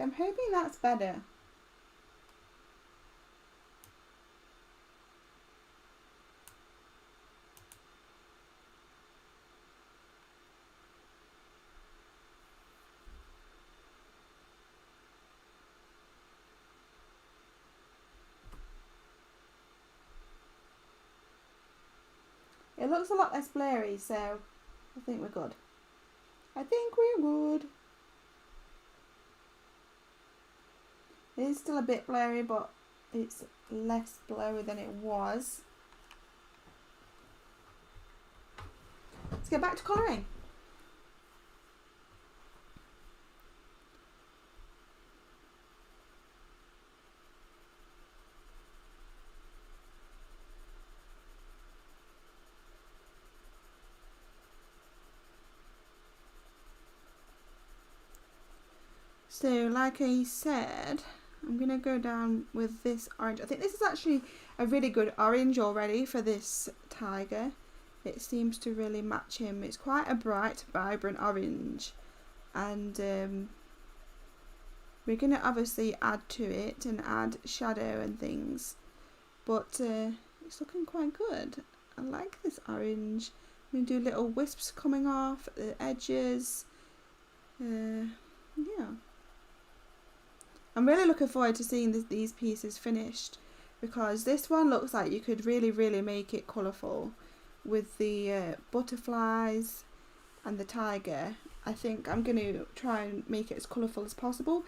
I'm hoping that's better. It looks a lot less blurry, so I think we're good. I think we're good. It is still a bit blurry, but it's less blurry than it was. Let's get back to colouring. So, like I said, I'm going to go down with this orange. I think this is actually a really good orange already for this tiger. It seems to really match him. It's quite a bright, vibrant orange. And we're going to obviously add to it and add shadow and things. But it's looking quite good. I like this orange. I'm going to do little wisps coming off at the edges. Yeah. I'm really looking forward to seeing these pieces finished, because this one looks like you could really make it colourful with the butterflies and the tiger. I think I'm going to try and make it as colourful as possible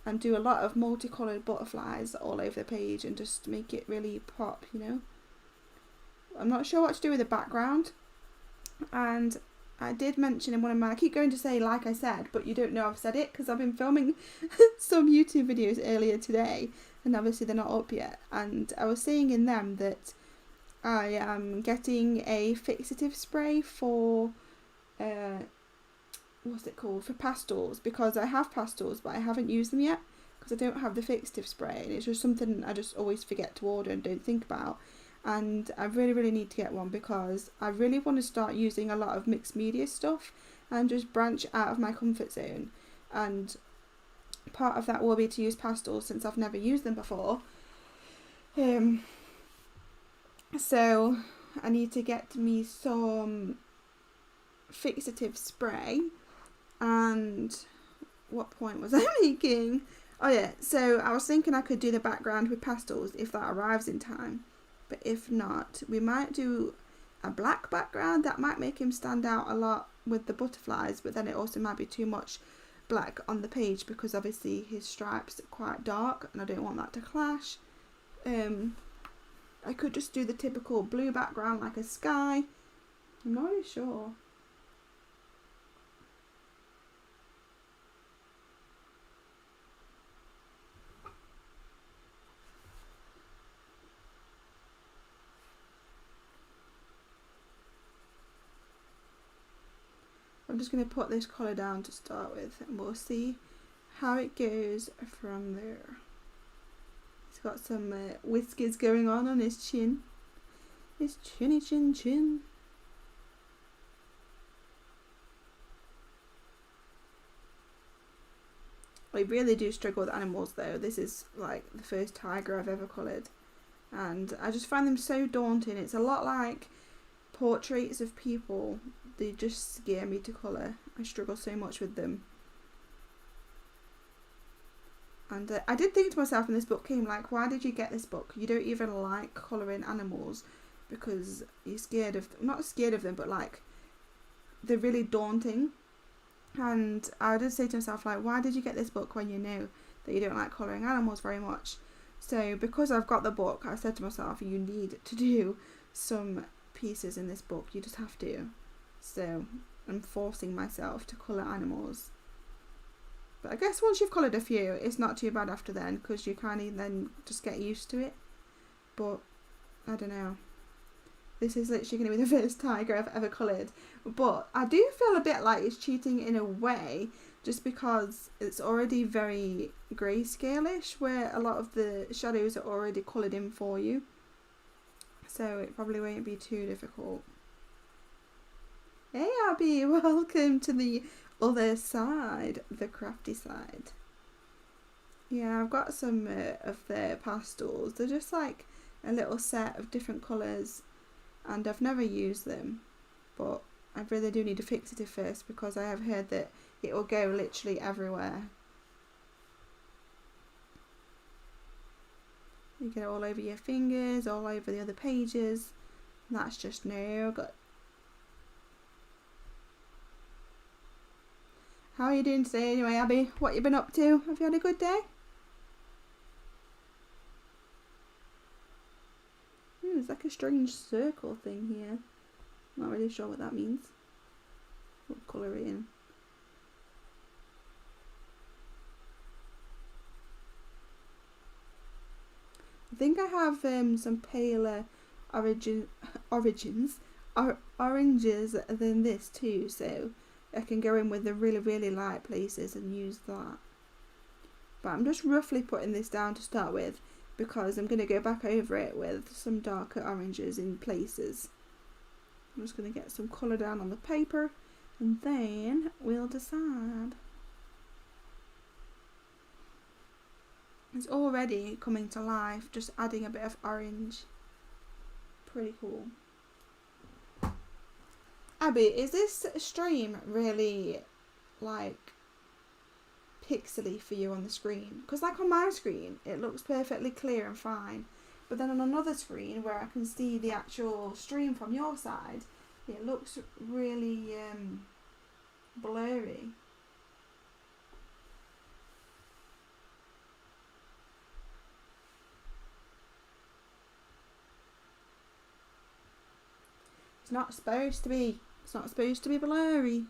and do a lot of multicoloured butterflies all over the page and just make it really pop, you know. I'm not sure what to do with the background, and I did mention in one of my, I keep going to say like I said, but you don't know I've said it because I've been filming some YouTube videos earlier today and obviously they're not up yet, and I was saying in them that I am getting a fixative spray for what's it called, for pastels, because I have pastels but I haven't used them yet because I don't have the fixative spray, and it's just something I just always forget to order and don't think about. And I really need to get one because I really want to start using a lot of mixed media stuff and just branch out of my comfort zone. And part of that will be to use pastels since I've never used them before. So I need to get me some fixative spray. And what point was I making? Oh yeah, so I was thinking I could do the background with pastels if that arrives in time. But if not, we might do a black background. That might make him stand out a lot with the butterflies, but then it also might be too much black on the page because obviously his stripes are quite dark and I don't want that to clash. I could just do the typical blue background like a sky. I'm not really sure. I'm just going to put this colour down to start with and we'll see how it goes from there. He's got some whiskers going on his chin. His chinny chin chin. I really do struggle with animals though. This is like the first tiger I've ever coloured. And I just find them so daunting. It's a lot like portraits of people. They just scare me to colour. I struggle so much with them. And I did think to myself when this book came, like, why did you get this book? You don't even like colouring animals because you're scared of them. Not scared of them, but like they're really daunting. And I did say to myself, like, why did you get this book when you know that you don't like colouring animals very much? So because I've got the book, I said to myself, you need to do some pieces in this book. You just have to. So I'm forcing myself to colour animals. But I guess once you've coloured a few, it's not too bad after then because you kind of then just get used to it. But I don't know. This is literally going to be the first tiger I've ever coloured. But I do feel a bit like it's cheating in a way just because it's already very grayscale-ish where a lot of the shadows are already coloured in for you. So it probably won't be too difficult. Hey Abby, welcome to the other side, the crafty side. Yeah, I've got some of their pastels. They're just like a little set of different colours, and I've never used them, but I really do need a fixative first because I have heard that it will go literally everywhere. You get it all over your fingers, all over the other pages, and that's just no good. How are you doing today anyway, Abby? What you been up to? Have you had a good day? There's like a strange circle thing here. Not really sure what that means. We'll colour it in. I think I have some paler oranges than this too, so I can go in with the really light places and use that. But I'm just roughly putting this down to start with because I'm going to go back over it with some darker oranges in places. I'm just going to get some colour down on the paper and then we'll decide. It's already coming to life, just adding a bit of orange. Pretty cool. Abby, is this stream really like pixely for you on the screen? Because like on my screen it looks perfectly clear and fine, but then on another screen where I can see the actual stream from your side, it looks really blurry. It's not supposed to be. It's not supposed to be blurry.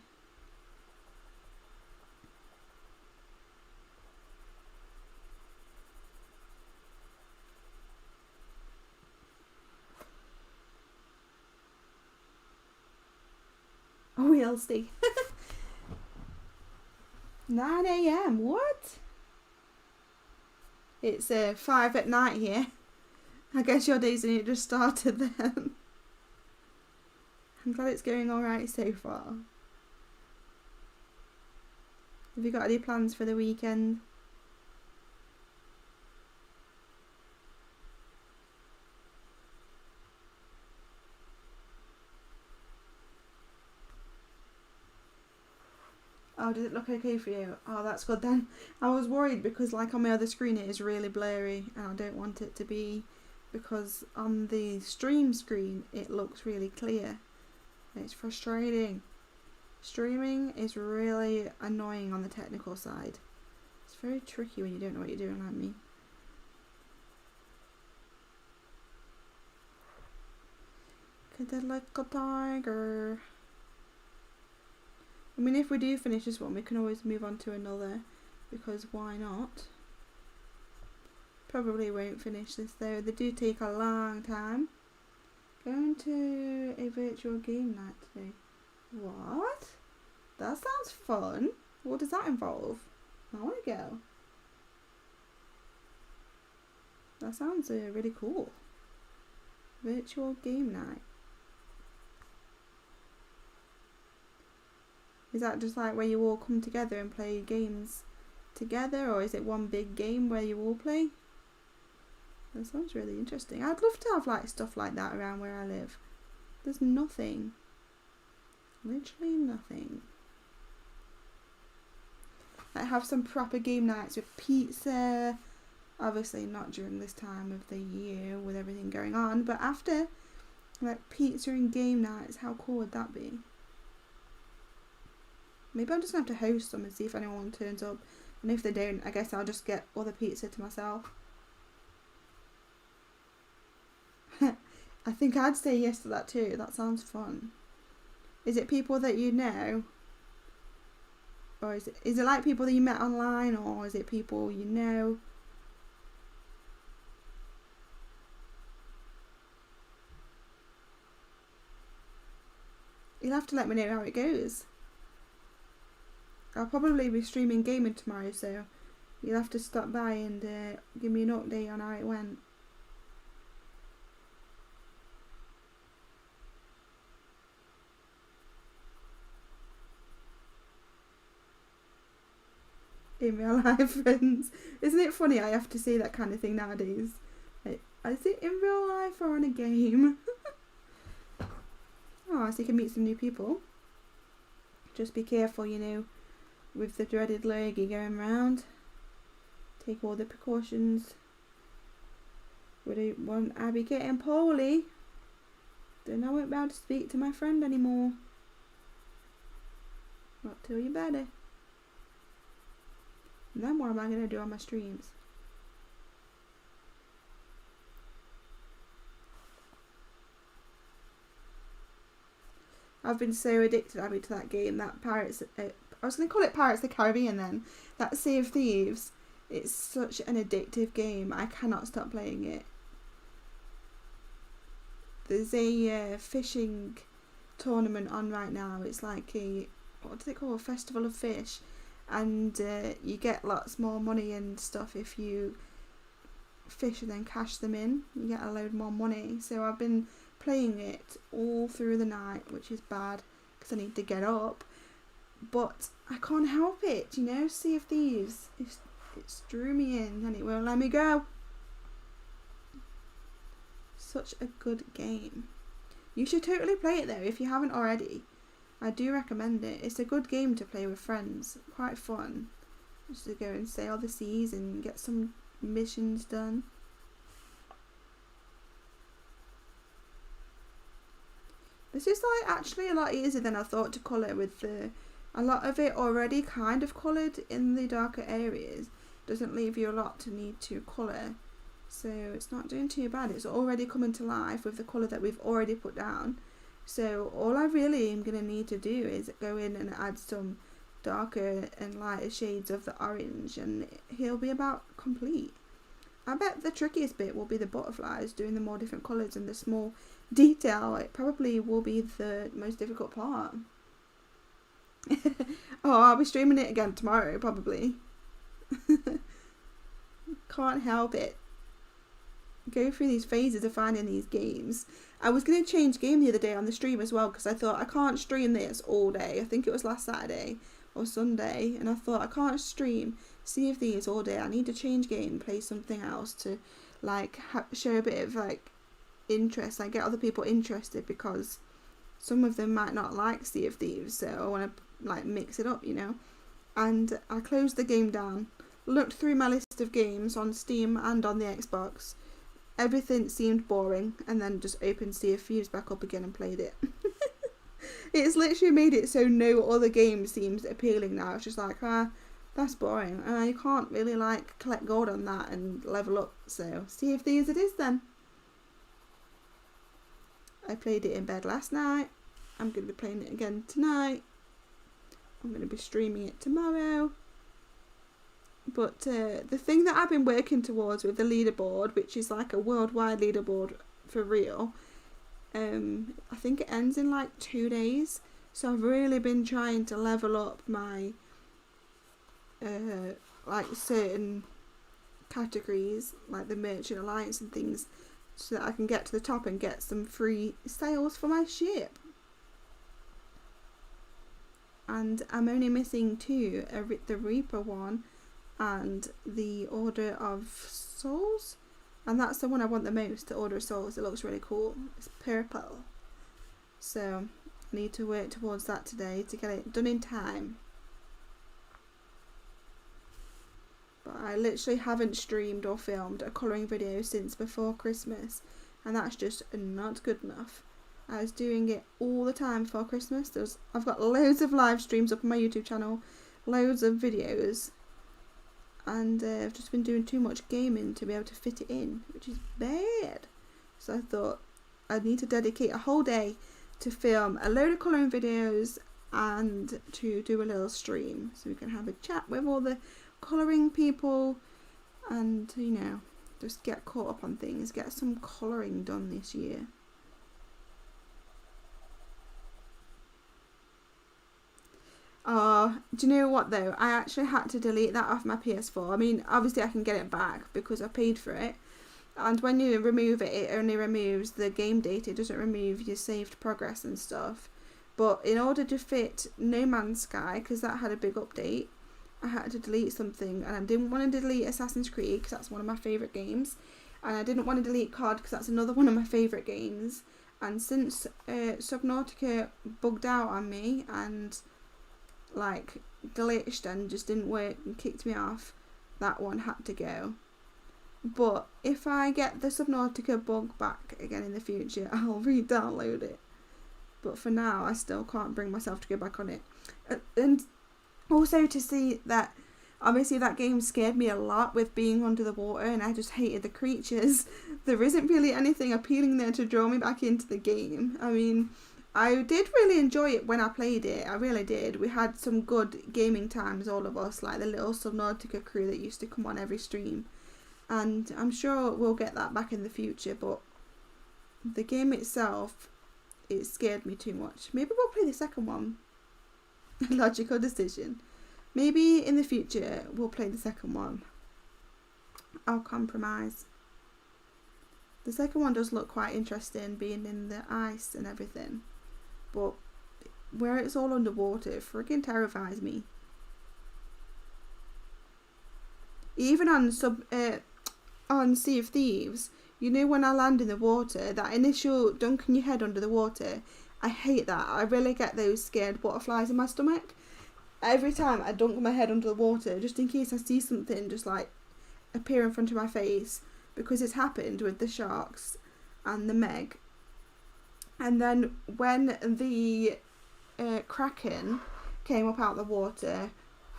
We'll see. 9 AM, what? It's 5 at night here. I guess your day's only just started then. I'm glad it's going alright so far. Have you got any plans for the weekend? Oh, does it look okay for you? Oh, that's good then. I was worried because like on my other screen it is really blurry and I don't want it to be, because on the stream screen it looks really clear. It's frustrating. Streaming is really annoying on the technical side. It's very tricky when you don't know what you're doing, like me. Like a tiger. I mean, if we do finish this one, we can always move on to another, because why not? Probably won't finish this though. They do take a long time. Going to a virtual game night today. What? That sounds fun. What does that involve? I want to go. That sounds really cool. Virtual game night. Is that just like where you all come together and play games together, or is it one big game where you all play? That sounds really interesting. I'd love to have like stuff like that around where I live. There's nothing. Literally nothing. Like have some proper game nights with pizza. Obviously not during this time of the year with everything going on, but after, like pizza and game nights, how cool would that be? Maybe I'm just going to have to host them and see if anyone turns up. And if they don't, I guess I'll just get all the pizza to myself. I think I'd say yes to that too. That sounds fun. Is it people that you know? Or is it like people that you met online, or is it people you know? You'll have to let me know how it goes. I'll probably be streaming gaming tomorrow, so you'll have to stop by and give me an update on how it went. in real life friends. Isn't it funny I have to say that kind of thing nowadays? Like, is it in real life or in a game? Oh, so you can meet some new people. Just be careful, you know, with the dreaded lurgy going round. Take all the precautions. We don't want Abby getting poorly. Then I won't be able to speak to my friend anymore. Not till you're better. And then what am I going to do on my streams? I've been so addicted, Abby, to that game. That Pirates... I was going to call it Pirates of the Caribbean then. That Sea of Thieves. It's such an addictive game. I cannot stop playing it. There's a fishing tournament on right now. It's like a... what do they call? A festival of fish. And you get lots more money and stuff if you fish and then cash them in. You get a load more money. So I've been playing it all through the night, which is bad because I need to get up. But I can't help it, you know. Sea of Thieves. It's drew me in and it won't let me go. Such a good game. You should totally play it though if you haven't already. I do recommend it. It's a good game to play with friends. Quite fun. Just to go and sail the seas and get some missions done. This is like actually a lot easier than I thought to colour, with a lot of it already kind of coloured in the darker areas. Doesn't leave you a lot to need to colour. So it's not doing too bad. It's already coming to life with the colour that we've already put down. So all I really am going to need to do is go in and add some darker and lighter shades of the orange and he'll be about complete. I bet the trickiest bit will be the butterflies, doing the more different colours and the small detail. It probably will be the most difficult part. Oh, I'll be streaming it again tomorrow, probably. Can't help it. Go through these phases of finding these games. I was going to change game the other day on the stream as well because I thought I can't stream this all day. I think it was last Saturday or Sunday, and I thought I can't stream Sea of Thieves all day. I need to change game, play something else to like show a bit of like interest, like get other people interested, because some of them might not like Sea of Thieves, so I want to like mix it up, you know. And I closed the game down, looked through my list of games on Steam and on the Xbox. Everything seemed boring, and then just opened Sea of Thieves back up again and played it. It's literally made it so no other game seems appealing now. It's just like, that's boring. You can't really like collect gold on that and level up. So Sea of Thieves it is then. I played it in bed last night. I'm going to be playing it again tonight. I'm going to be streaming it tomorrow. But the thing that I've been working towards with the leaderboard, which is like a worldwide leaderboard for real, I think it ends in like 2 days. So I've really been trying to level up my like certain categories, like the Merchant Alliance and things, so that I can get to the top and get some free sales for my ship. And I'm only missing 2, the Reaper one and the Order of Souls, and that's the one I want the most, the Order of Souls. It looks really cool. It's purple, so I need to work towards that today to get it done in time. But I literally haven't streamed or filmed a colouring video since before Christmas, and that's just not good enough. I was doing it all the time before Christmas. I've got loads of live streams up on my YouTube channel, loads of videos, and I've just been doing too much gaming to be able to fit it in, which is bad. So I thought I need to dedicate a whole day to film a load of colouring videos and to do a little stream so we can have a chat with all the colouring people and, you know, just get caught up on things, get some colouring done this year. Do you know what though? I actually had to delete that off my PS4. I mean, obviously I can get it back because I paid for it. And when you remove it, it only removes the game data. It doesn't remove your saved progress and stuff. But in order to fit No Man's Sky, because that had a big update, I had to delete something, and I didn't want to delete Assassin's Creed because that's one of my favourite games, and I didn't want to delete COD because that's another one of my favourite games. And since Subnautica bugged out on me and like glitched and just didn't work and kicked me off, that one had to go. But if I get the Subnautica bug back again in the future, I'll re-download it. But for now, I still can't bring myself to go back on it. And also to see that, obviously that game scared me a lot with being under the water, and I just hated the creatures. There isn't really anything appealing there to draw me back into the game. I mean, I did really enjoy it when I played it. I really did. We had some good gaming times, all of us, like the little Subnautica crew that used to come on every stream. And I'm sure we'll get that back in the future, but the game itself, it scared me too much. Maybe we'll play the second one. Logical decision. Maybe in the future we'll play the second one. I'll compromise. The second one does look quite interesting, being in the ice and everything. But where it's all underwater, it freaking terrifies me. Even on Sea of Thieves, you know, when I land in the water, that initial dunking your head under the water, I hate that. I really get those scared butterflies in my stomach every time I dunk my head under the water, just in case I see something just like appear in front of my face, because it's happened with the sharks and the Meg. And then when the Kraken came up out of the water,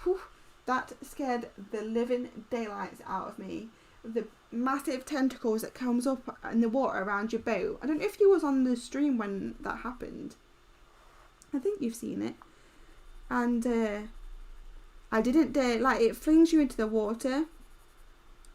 whew, that scared the living daylights out of me. The massive tentacles that comes up in the water around your boat. I don't know if you was on the stream when that happened. I think you've seen it. And I didn't dare, like, it flings you into the water,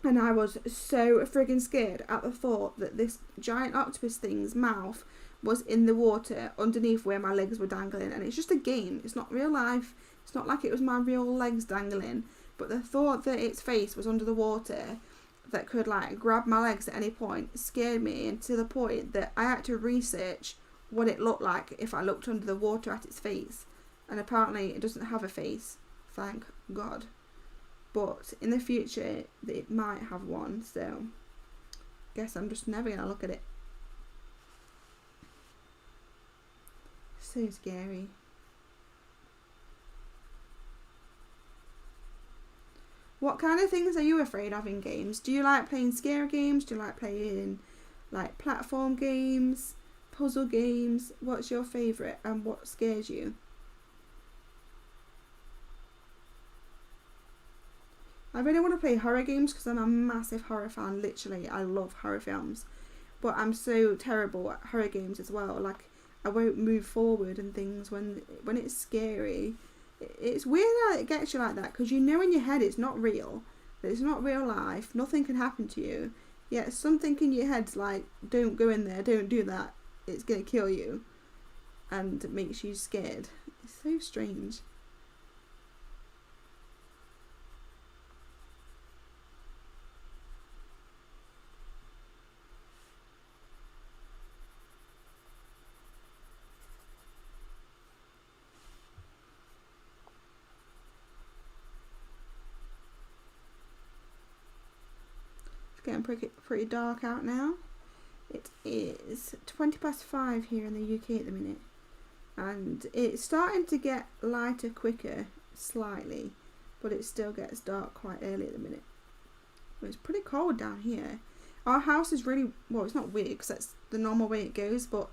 and I was so friggin' scared at the thought that this giant octopus thing's mouth was in the water underneath where my legs were dangling. And it's just a game, it's not real life, it's not like it was my real legs dangling, but the thought that its face was under the water that could like grab my legs at any point scared me, and to the point that I had to research what it looked like if I looked under the water at its face. And apparently it doesn't have a face, thank God. But in the future it might have one, so guess I'm just never gonna look at it. So scary. What kind of things are you afraid of in games? Do you like playing scary games? Do you like playing like platform games, puzzle games? What's your favourite and what scares you? I really want to play horror games because I'm a massive horror fan. Literally, I love horror films. But I'm so terrible at horror games as well. Like, I won't move forward and things when it's scary. It's weird how it gets you like that, because you know in your head it's not real. That it's not real life. Nothing can happen to you. Yet something in your head's like, don't go in there, don't do that. It's going to kill you. And it makes you scared. It's so strange. Getting pretty dark out now. It is 5:20 here in the UK at the minute, and it's starting to get lighter quicker slightly, but it still gets dark quite early at the minute. But it's pretty cold down here. Our house is really, well, it's not weird because that's the normal way it goes, but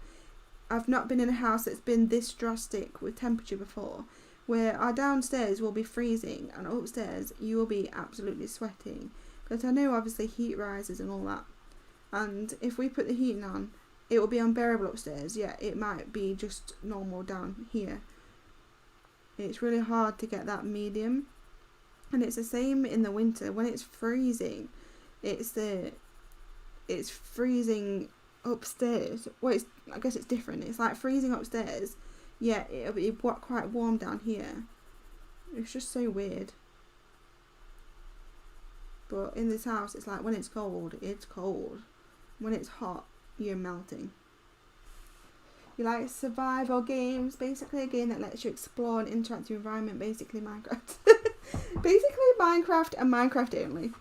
I've not been in a house that's been this drastic with temperature before, where our downstairs will be freezing and upstairs you will be absolutely sweating. Because I know obviously heat rises and all that, and if we put the heating on, it will be unbearable upstairs. Yeah, it might be just normal down here. It's really hard to get that medium, and it's the same in the winter when it's freezing. It's freezing upstairs. Well, I guess it's different. It's like freezing upstairs, yeah, it'll be quite warm down here. It's just so weird. But in this house, it's like when it's cold, it's cold. When it's hot, you're melting. You like survival games, basically a game that lets you explore and interact with your environment, basically Minecraft. Basically Minecraft and Minecraft only.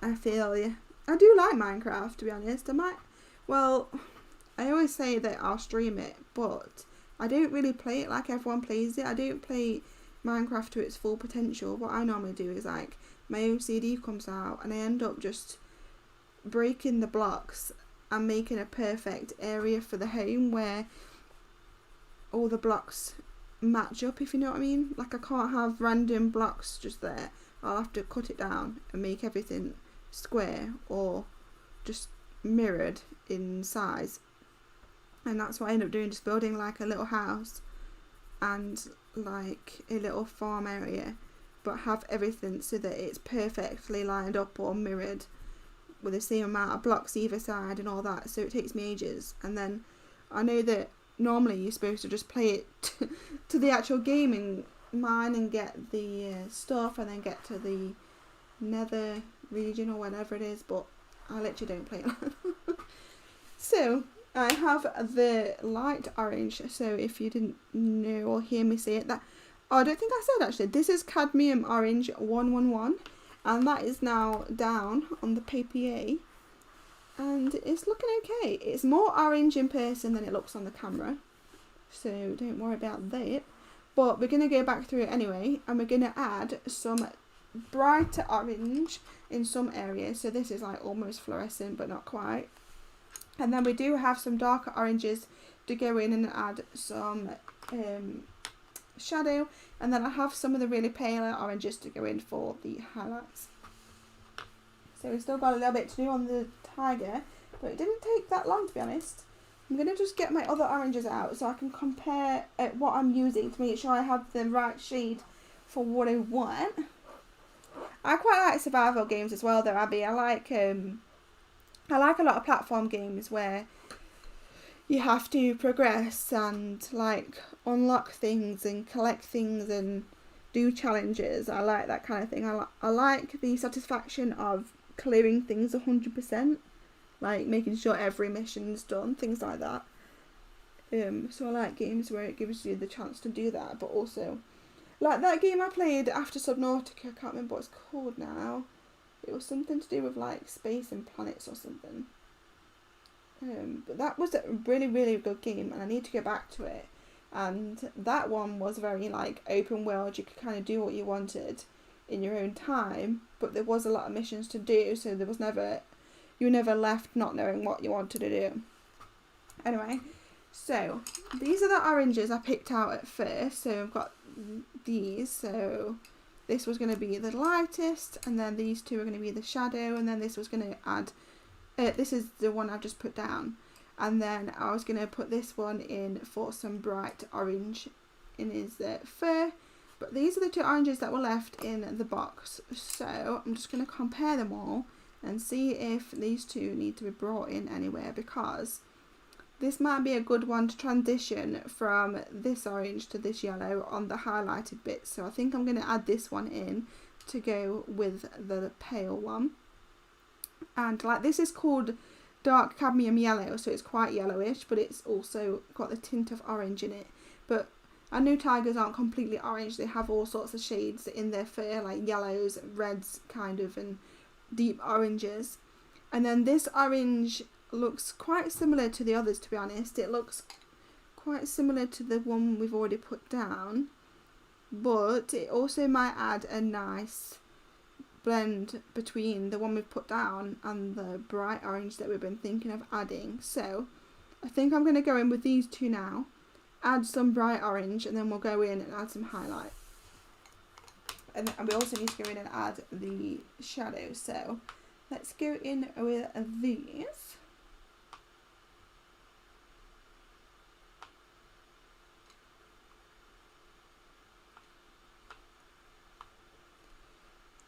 I feel you. I do like Minecraft, to be honest. Well, I always say that I'll stream it, but I don't really play it like everyone plays it. I don't play Minecraft to its full potential. What I normally do is like my OCD comes out and I end up just breaking the blocks and making a perfect area for the home where all the blocks match up, if you know what I mean. Like I can't have random blocks just there. I'll have to cut it down and make everything square or just mirrored in size, and that's what I end up doing, just building like a little house and like a little farm area, but have everything so that it's perfectly lined up or mirrored with the same amount of blocks either side and all that. So it takes me ages, and then I know that normally you're supposed to just play it to the actual gaming mine and get the stuff and then get to the nether region or whatever it is, but I literally don't play it. So I have the light orange, so if you didn't know or hear me say it, I don't think I said actually, this is cadmium orange 111, and that is now down on the PPA, and it's looking okay. It's more orange in person than it looks on the camera, so don't worry about that. But we're going to go back through it anyway, and we're going to add some brighter orange in some areas. So this is like almost fluorescent, but not quite. And then we do have some darker oranges to go in and add some shadow. And then I have some of the really paler oranges to go in for the highlights. So we've still got a little bit to do on the tiger, but it didn't take that long, to be honest. I'm going to just get my other oranges out so I can compare what I'm using to make sure I have the right shade for what I want. I quite like survival games as well though, Abby. I like a lot of platform games where you have to progress and like unlock things and collect things and do challenges. I like that kind of thing. I like the satisfaction of clearing things 100%. Like making sure every mission's done, things like that. So I like games where it gives you the chance to do that, but also like that game I played after Subnautica, I can't remember what it's called now. It was something to do with like space and planets or something. But that was a really, really good game, and I need to go back to it. And that one was very like open world. You could kind of do what you wanted in your own time, but there was a lot of missions to do, so you were never left not knowing what you wanted to do. Anyway, so these are the oranges I picked out at first. So I've got these. So this was going to be the lightest, and then these two are going to be the shadow, and then this was going to add, this is the one I've just put down. And then I was going to put this one in for some bright orange in his fur. But these are the two oranges that were left in the box. So I'm just going to compare them all and see if these two need to be brought in anywhere, because this might be a good one to transition from this orange to this yellow on the highlighted bits. So I think I'm going to add this one in to go with the pale one. And like this is called dark cadmium yellow, so it's quite yellowish, but it's also got the tint of orange in it. But I know tigers aren't completely orange. They have all sorts of shades in their fur, like yellows, reds kind of, and deep oranges. And then this orange looks quite similar to the others, to be honest. It looks quite similar to the one we've already put down, but it also might add a nice blend between the one we've put down and the bright orange that we've been thinking of adding. So I think I'm going to go in with these two now, add some bright orange, and then we'll go in and add some highlight. And we also need to go in and add the shadow. So let's go in with these.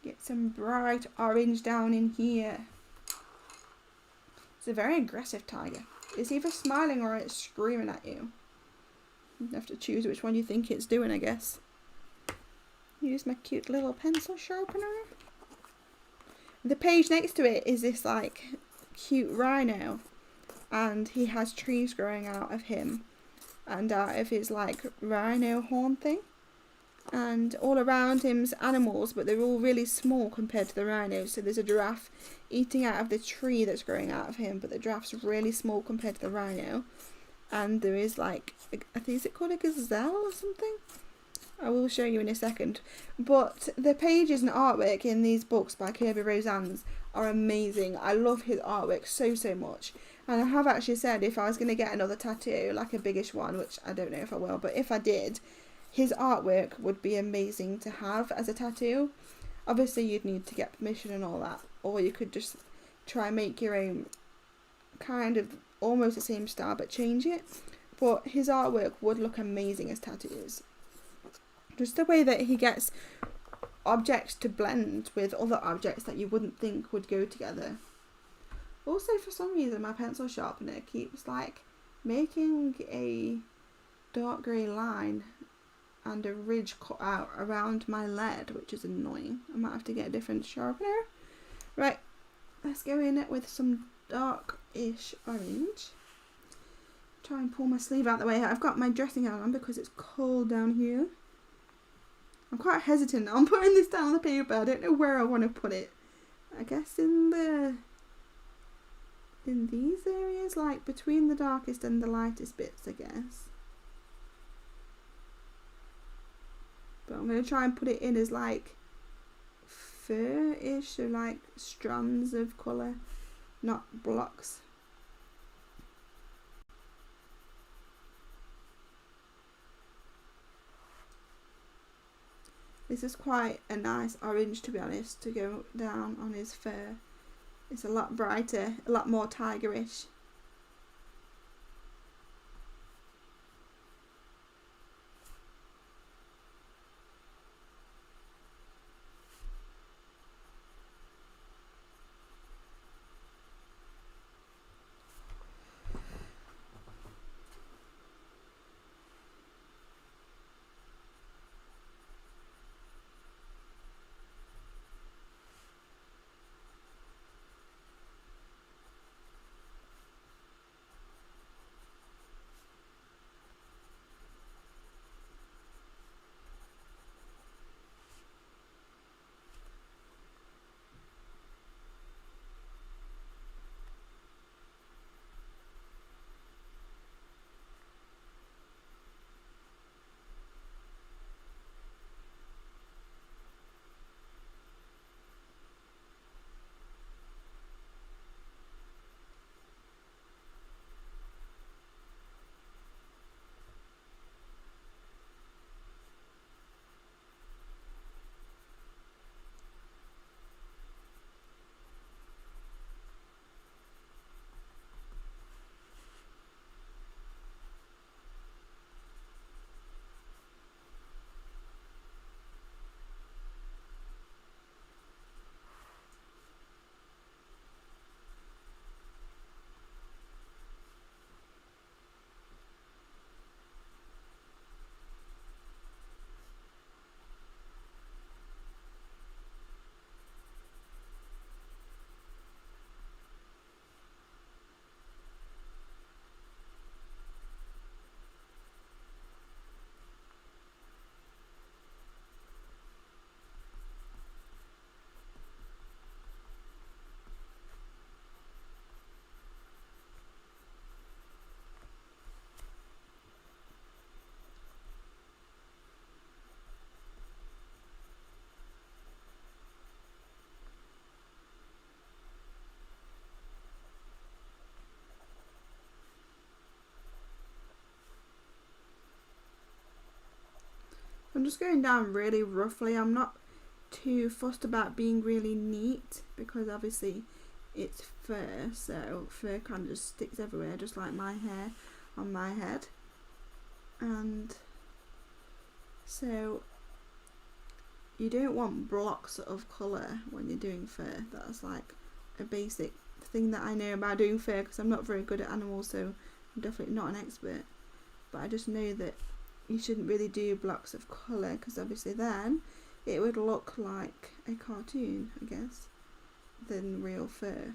Get some bright orange down in here. It's a very aggressive tiger. It's either smiling or it's screaming at you. You have to choose which one you think it's doing, I guess. Use my cute little pencil sharpener. The page next to it is this like cute rhino, and he has trees growing out of him and out of his like rhino horn thing. And all around him's animals, but they're all really small compared to the rhino. So there's a giraffe eating out of the tree that's growing out of him, but the giraffe's really small compared to the rhino. And there is like, I think, is it called a gazelle or something? I will show you in a second. But the pages and artwork in these books by Kirby Rosannes are amazing. I love his artwork so much. And I have actually said if I was going to get another tattoo, like a biggish one, which I don't know if I will, but if I did, his artwork would be amazing to have as a tattoo. Obviously you'd need to get permission and all that, or you could just try and make your own kind of almost the same style but change it. But his artwork would look amazing as tattoos. Just the way that he gets objects to blend with other objects that you wouldn't think would go together. Also, for some reason my pencil sharpener keeps like making a dark grey line and a ridge cut out around my lead, which is annoying. I might have to get a different sharpener. Right, let's go in with some dark-ish orange. Try and pull my sleeve out the way. I've got my dressing gown on because it's cold down here. I'm quite hesitant now. I'm putting this down on the paper. I don't know where I want to put it. I guess in these areas, like between the darkest and the lightest bits, I guess. But I'm going to try and put it in as like fur-ish, so like strands of colour, not blocks. This is quite a nice orange, to be honest, to go down on his fur. It's a lot brighter, a lot more tigerish. I'm just going down really roughly. I'm not too fussed about being really neat because obviously it's fur, so fur kind of just sticks everywhere, just like my hair on my head. And so you don't want blocks of colour when you're doing fur. That's like a basic thing that I know about doing fur because I'm not very good at animals, so I'm definitely not an expert. But I just know that you shouldn't really do blocks of colour because obviously then it would look like a cartoon, I guess, than real fur.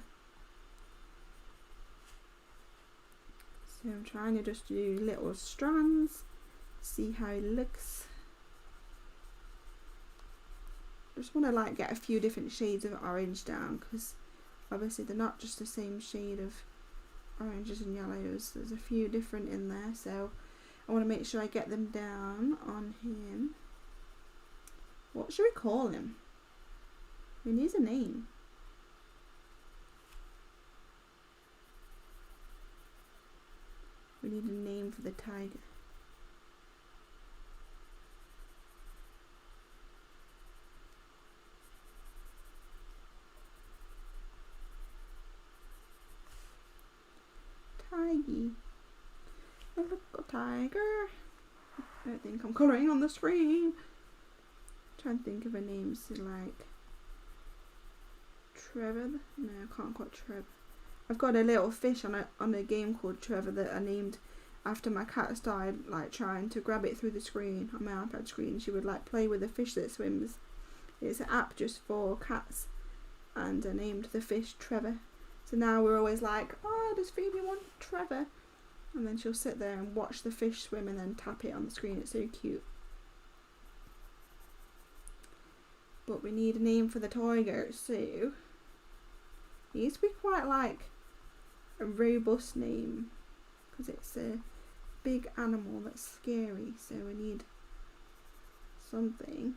So I'm trying to just do little strands, see how it looks. I just want to like get a few different shades of orange down, because obviously they're not just the same shade of oranges and yellows. There's a few different in there, so I want to make sure I get them down on him. What should we call him? He needs a name. We need a name for the tiger. Tiggy. A little tiger. I don't think I'm colouring on the screen. Trying to think of a name, so like Trevor. No, I can't call it Trevor. I've got a little fish on a game called Trevor that I named after my cat started like trying to grab it through the screen on my iPad screen. She would like play with the fish that swims. It's an app just for cats, and I named the fish Trevor. So now we're always like, oh, does Phoebe want Trevor? And then she'll sit there and watch the fish swim and then tap it on the screen. It's so cute. But we need a name for the tiger, so it needs to be quite like a robust name, because it's a big animal that's scary, so we need something.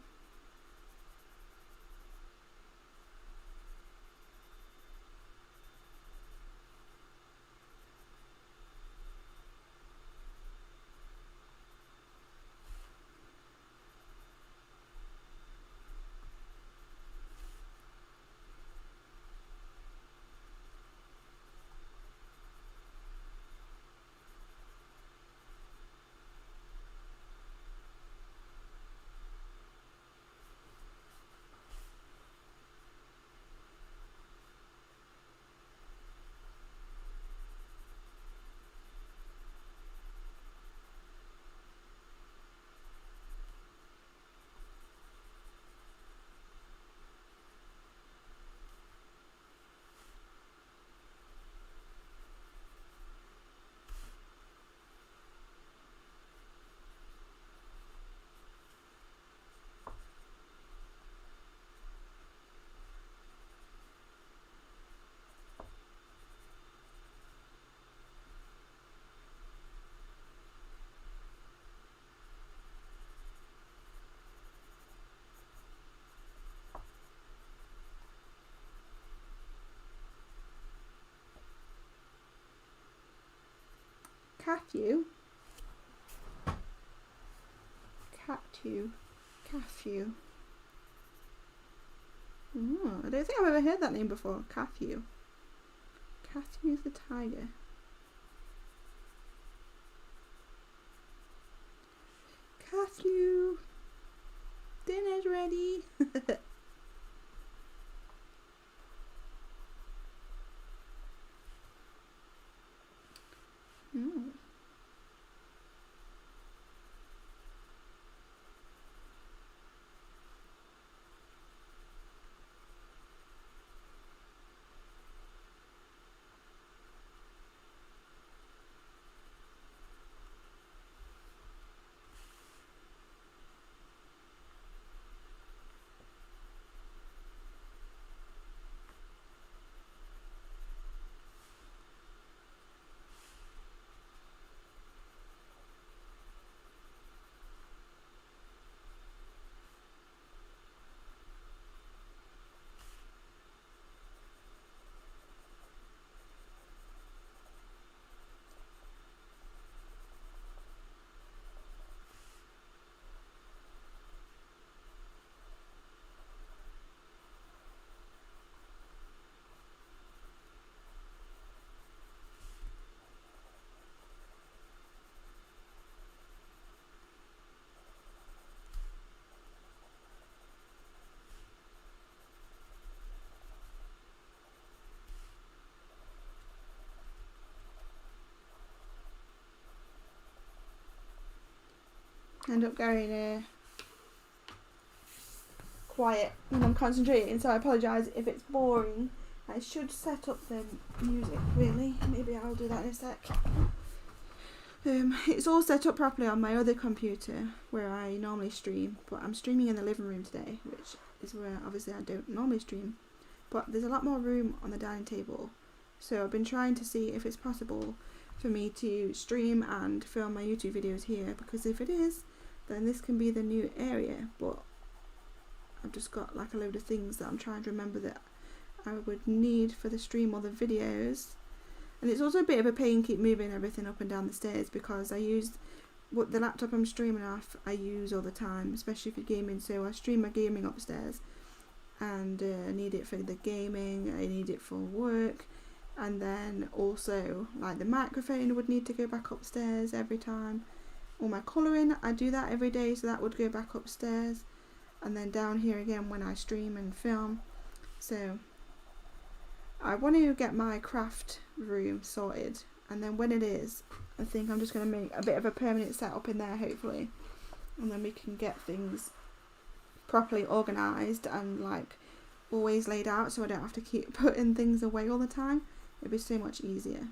Cathew. Oh, I don't think I've ever heard that name before. Cathew. Cathew's the tiger. Cathew, dinner's ready. End up going quiet when I'm concentrating, so I apologise if it's boring. I should set up the music really. Maybe I'll do that in a sec. It's all set up properly on my other computer where I normally stream, but I'm streaming in the living room today, which is where obviously I don't normally stream, but there's a lot more room on the dining table, so I've been trying to see if it's possible for me to stream and film my YouTube videos here, because if it is, then this can be the new area. But I've just got like a load of things that I'm trying to remember that I would need for the stream or the videos. And it's also a bit of a pain keep moving everything up and down the stairs, because I used the laptop I'm streaming off, I use all the time, especially for gaming. So I stream my gaming upstairs, and I need it for the gaming, I need it for work, and then also like the microphone would need to go back upstairs every time. All my colouring, I do that every day, so that would go back upstairs, and then down here again when I stream and film. So I want to get my craft room sorted, and then when it is, I think I'm just going to make a bit of a permanent setup in there, hopefully, and then we can get things properly organised and like always laid out, so I don't have to keep putting things away all the time. It'd be so much easier,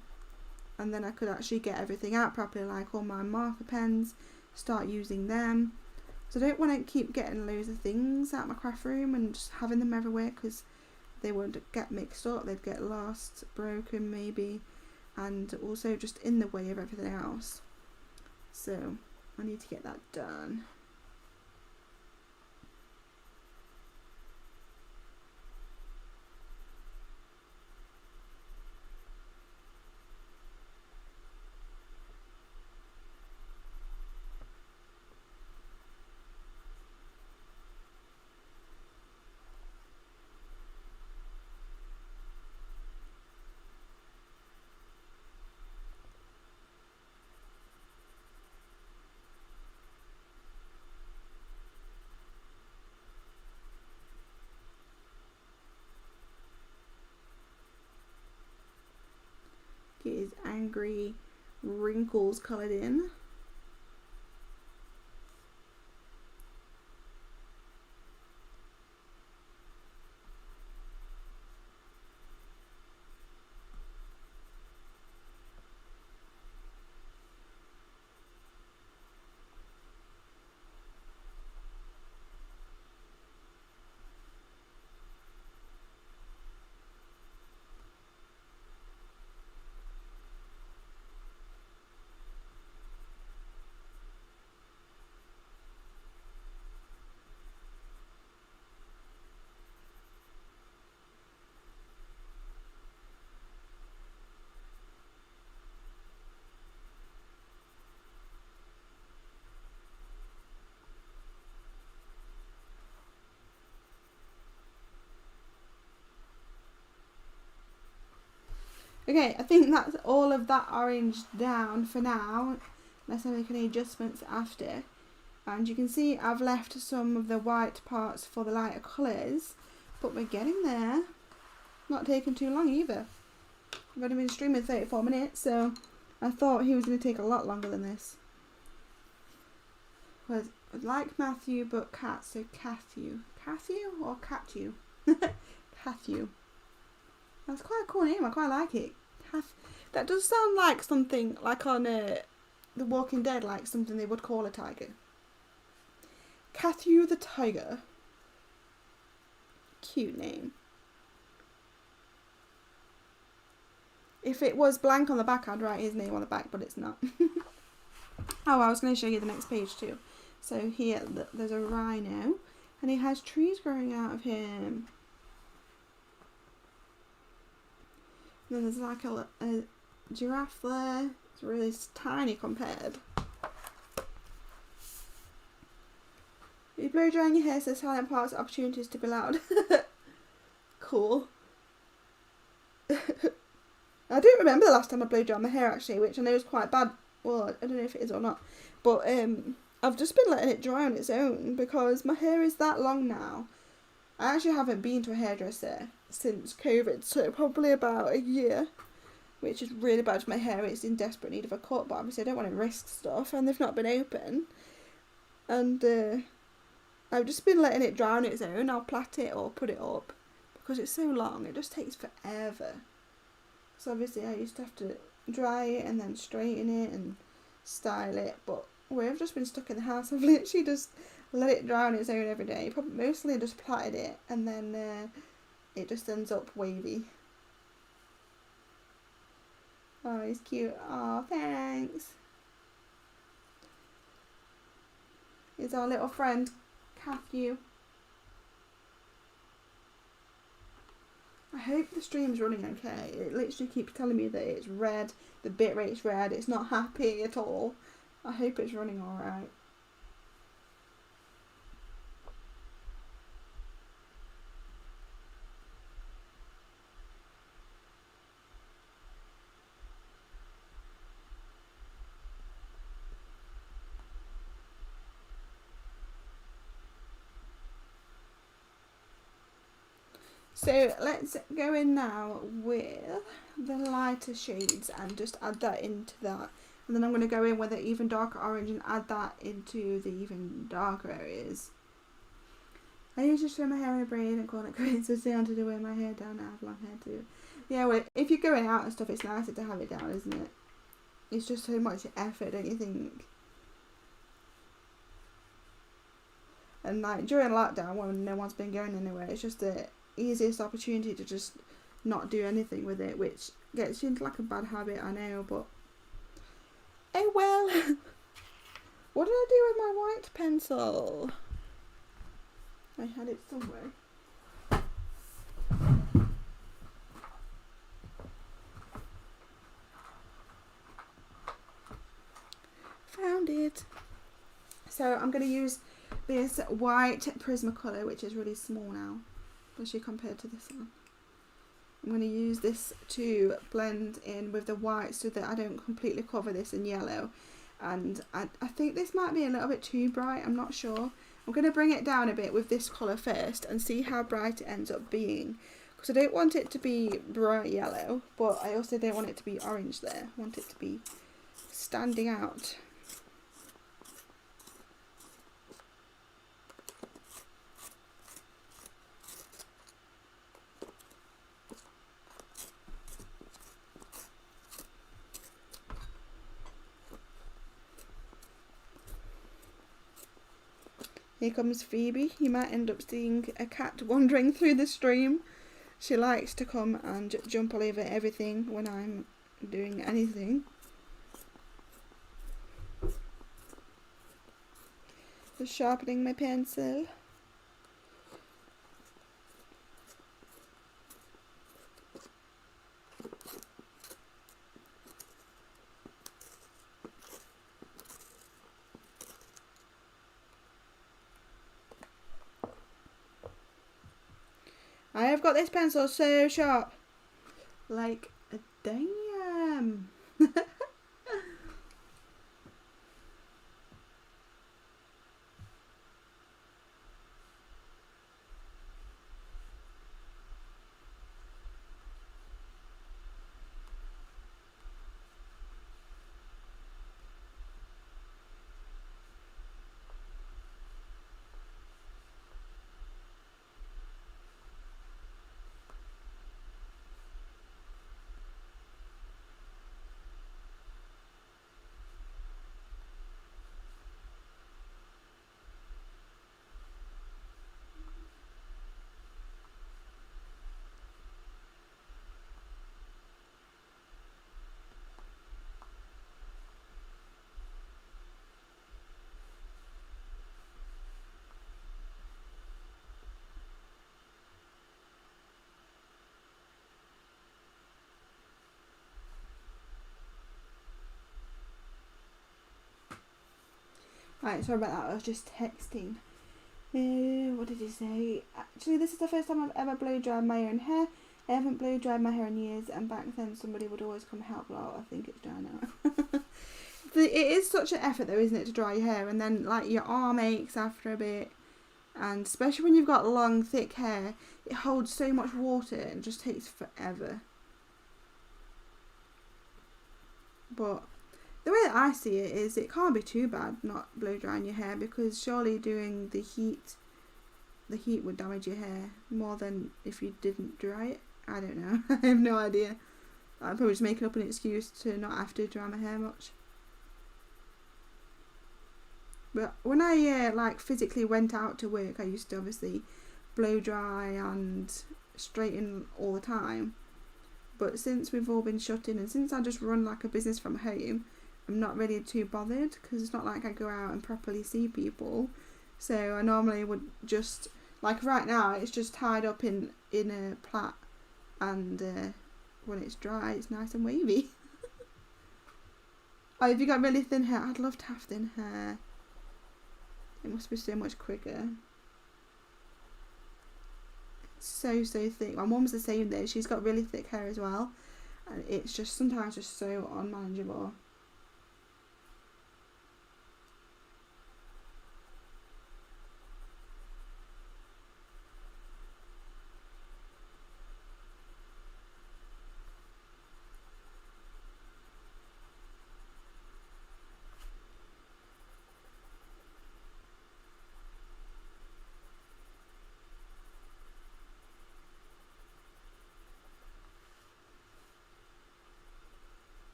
and then I could actually get everything out properly, like all my marker pens, start using them. So I don't want to keep getting loads of things out my craft room and just having them everywhere, because they would get mixed up, they'd get lost, broken maybe, and also just in the way of everything else. So I need to get that done. Get his angry wrinkles coloured in. Okay, I think that's all of that orange down for now, unless I make any adjustments after. And you can see I've left some of the white parts for the lighter colours, but we're getting there. Not taking too long either. I've only been streaming 34 minutes, so I thought he was going to take a lot longer than this. Was like Matthew, but cat, so Cathew. Cathew or Cathew? Cathew. That's quite a cool name, I quite like it. That does sound like something, like on The Walking Dead, like something they would call a tiger. Cathew the tiger. Cute name. If it was blank on the back, I'd write his name on the back, but it's not. Oh, I was going to show you the next page too. So here, there's a rhino, and he has trees growing out of him. And then there's like a giraffe there. It's really tiny compared. You blow drying your hair so silent parts, opportunities to be loud. Cool. I don't remember the last time I blow dried my hair actually, which I know is quite bad. Well, I don't know if it is or not. But I've just been letting it dry on its own because my hair is that long now. I actually haven't been to a hairdresser since COVID, so probably about a year, which is really bad for my hair. It's in desperate need of a cut, but obviously I don't want to risk stuff, and they've not been open. And I've just been letting it dry on its own. I'll plait it or put it up because it's so long. It just takes forever. So obviously I used to have to dry it and then straighten it and style it, but we've just been stuck in the house. I've literally just let it dry on its own every day. Probably mostly just plaited it, and then it just ends up wavy. Oh, he's cute. Oh, thanks. He's our little friend, Cathew. I hope the stream's running okay. It literally keeps telling me that it's red, the bitrate's red, it's not happy at all. I hope it's running alright. So let's go in now with the lighter shades and just add that into that. And then I'm going to go in with an even darker orange and add that into the even darker areas. I usually trim my hair in a braid and call it quits. So down to wear my hair down. I have long hair too. Yeah, well, if you're going out and stuff, it's nicer to have it down, isn't it? It's just so much effort, don't you think? And like during lockdown, when no one's been going anywhere, it's just the easiest opportunity to just not do anything with it, which gets you into like a bad habit, I know, but oh well. What did I do with my white pencil? I had it somewhere. Found it. So I'm going to use this white Prismacolor, which is really small now, especially compared to this one. I'm going to use this to blend in with the white so that I don't completely cover this in yellow. And I think this might be a little bit too bright, I'm not sure. I'm going to bring it down a bit with this colour first and see how bright it ends up being. Because I don't want it to be bright yellow, but I also don't want it to be orange there. I want it to be standing out. Here comes Phoebe. You might end up seeing a cat wandering through the stream. She likes to come and jump all over everything when I'm doing anything. Just sharpening my pencil. I have got this pencil so sharp. Like a damn. Right, sorry about that, I was just texting. What did he say? Actually, this is the first time I've ever blow dried my own hair. I haven't blow dried my hair in years, and back then somebody would always come help. Well, I think it's dry now. It is such an effort though, isn't it, to dry your hair, and then like your arm aches after a bit, and especially when you've got long, thick hair, it holds so much water and just takes forever. But the way that I see it is it can't be too bad not blow drying your hair, because surely doing the heat would damage your hair more than if you didn't dry it. I don't know. I have no idea. I'm probably just making up an excuse to not have to dry my hair much. But when I like physically went out to work, I used to obviously blow dry and straighten all the time. But since we've all been shut in, and since I just run like a business from home, I'm not really too bothered, because it's not like I go out and properly see people. So I normally would just, like right now, it's just tied up in a plait, and when it's dry, it's nice and wavy. Oh, have you got really thin hair? I'd love to have thin hair. It must be so much quicker. So thick. My mum's the same though. She's got really thick hair as well, and it's just sometimes just so unmanageable.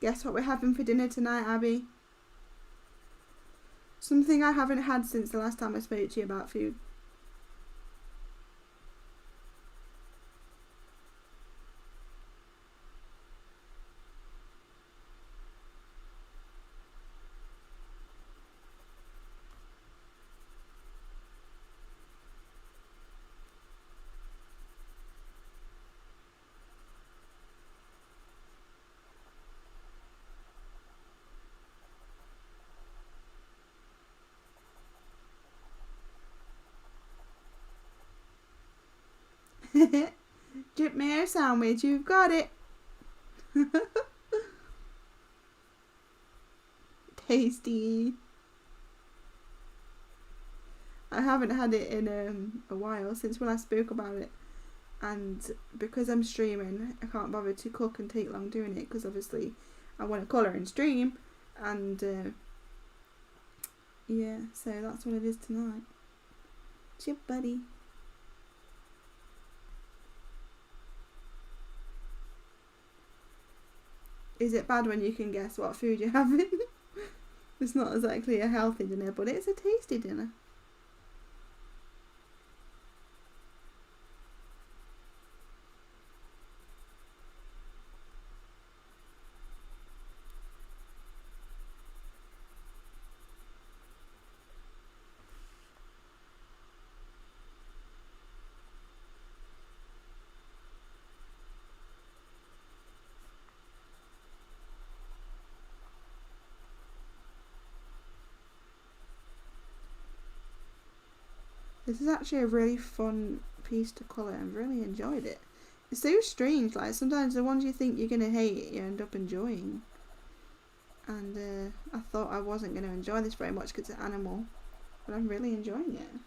Guess what we're having for dinner tonight, Abby? Something I haven't had since the last time I spoke to you about food. Drip mayo sandwich, you've got it. Tasty. I haven't had it in a while, since when I spoke about it, and because I'm streaming, I can't bother to cook and take long doing it, because obviously I want to colour and stream, and yeah, so that's what it is tonight. Chip buddy. Is it bad when you can guess what food you're having? It's not exactly a healthy dinner, but it's a tasty dinner. This is actually a really fun piece to colour. I've really enjoyed it. It's so strange, like sometimes the ones you think you're going to hate, you end up enjoying. And I thought I wasn't going to enjoy this very much because it's an animal, but I'm really enjoying it.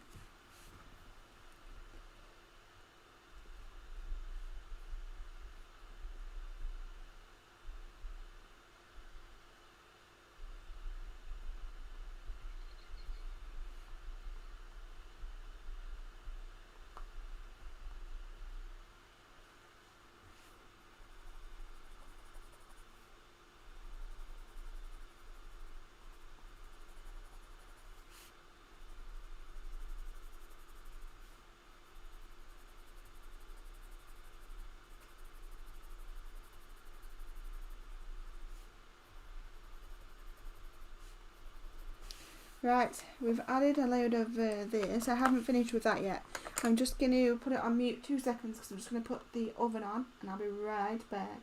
Right, we've added a load of this. I haven't finished with that yet. I'm just going to put it on mute 2 seconds because I'm just going to put the oven on and I'll be right back.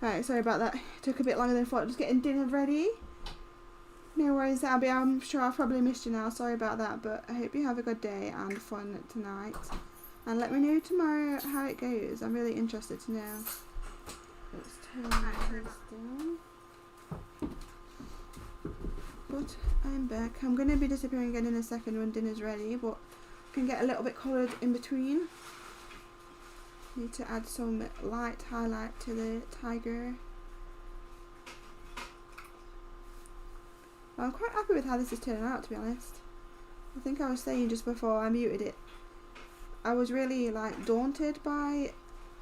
Right, sorry about that. It took a bit longer than I thought. Just getting dinner ready. No worries, Abby. I'm sure I've probably missed you now. Sorry about that, but I hope you have a good day and fun tonight. And let me know tomorrow how it goes. I'm really interested to know. Let's turn this down. But I'm back. I'm going to be disappearing again in a second when dinner's ready, but I can get a little bit coloured in between. Need to add some light highlight to the tiger. I'm quite happy with how this is turning out, to be honest. I think I was saying just before I muted it, I was really like daunted by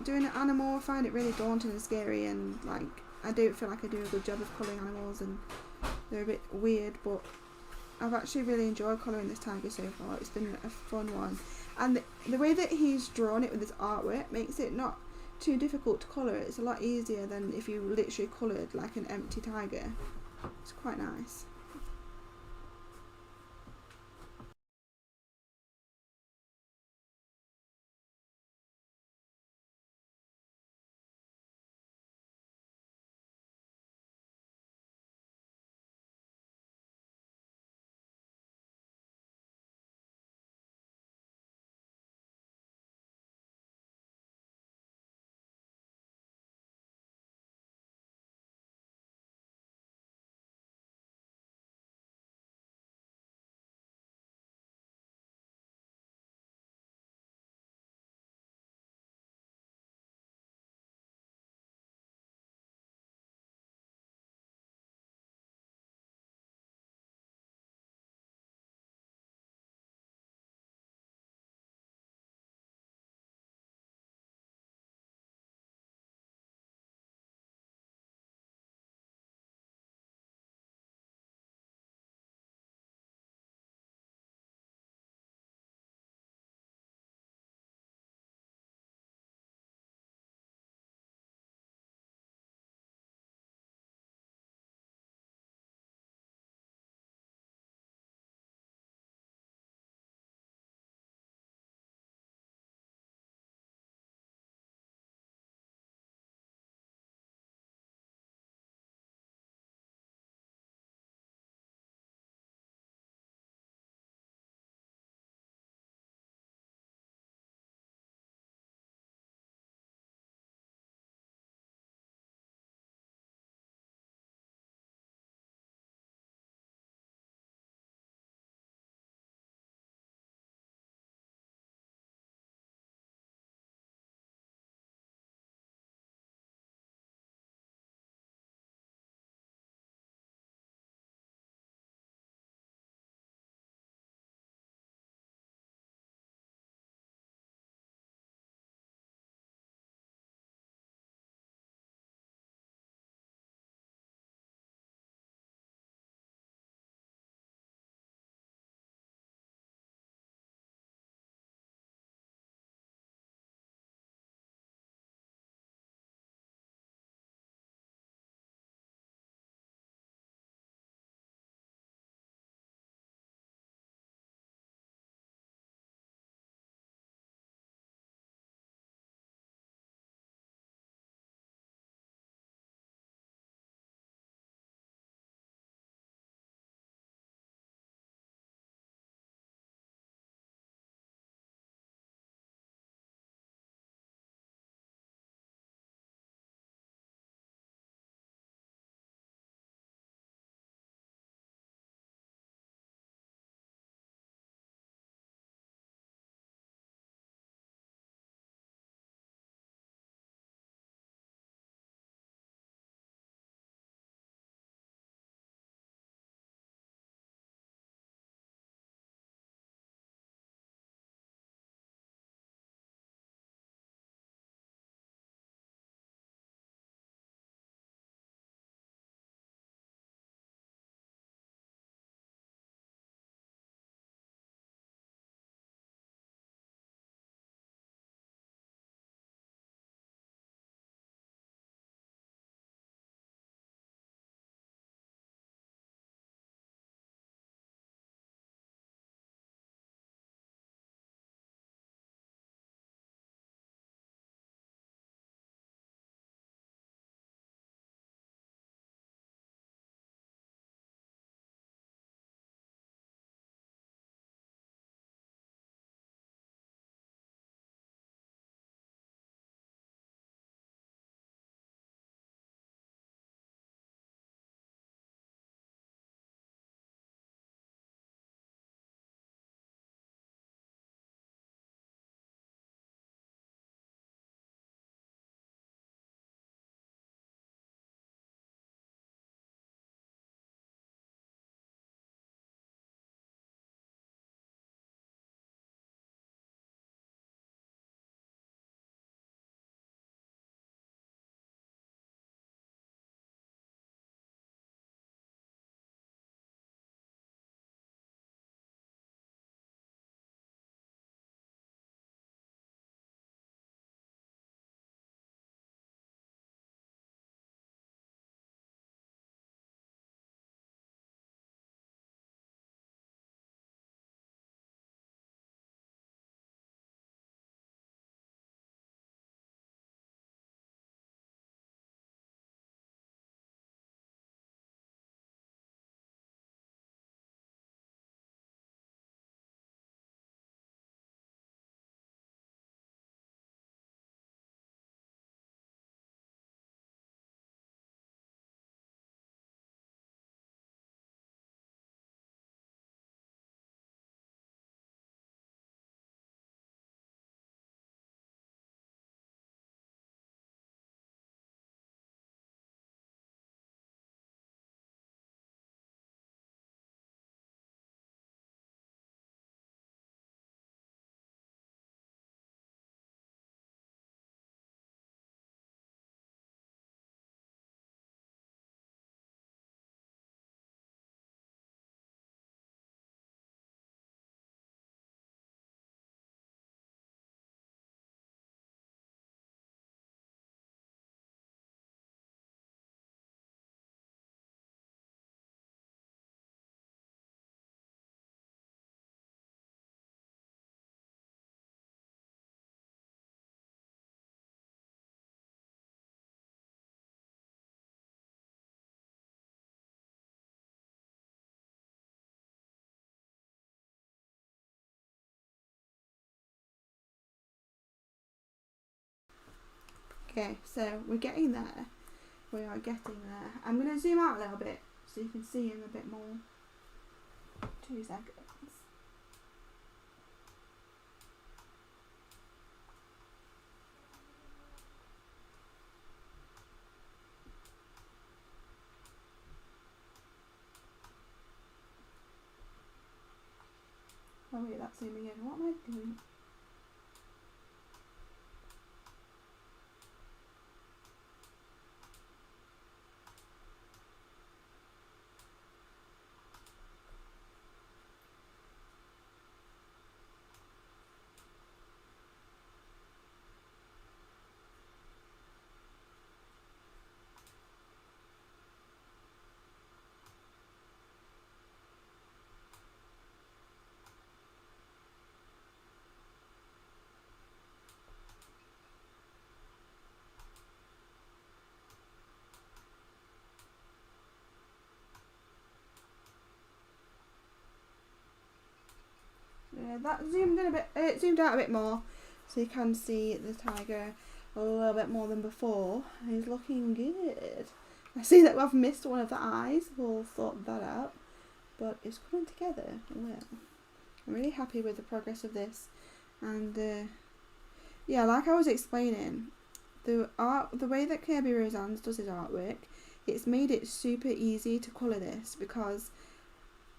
doing an animal. I find it really daunting and scary, and like I don't feel like I do a good job of colouring animals, and they're a bit weird, but I've actually really enjoyed colouring this tiger so far. It's been a fun one, and the way that he's drawn it with his artwork makes it not too difficult to colour. It's a lot easier than if you literally coloured like an empty tiger. It's quite nice. Okay, so we're getting there. We are getting there. I'm going to zoom out a little bit so you can see him a bit more. 2 seconds. Oh wait, that's zooming in. What am I doing? That zoomed in a bit. It zoomed out a bit more, so you can see the tiger a little bit more than before. He's looking good. I see that we've missed one of the eyes. We'll sort that out, but it's coming together. Well, I'm really happy with the progress of this, and yeah, like I was explaining, the way that Kirby Rosan's does his artwork, it's made it super easy to colour this, because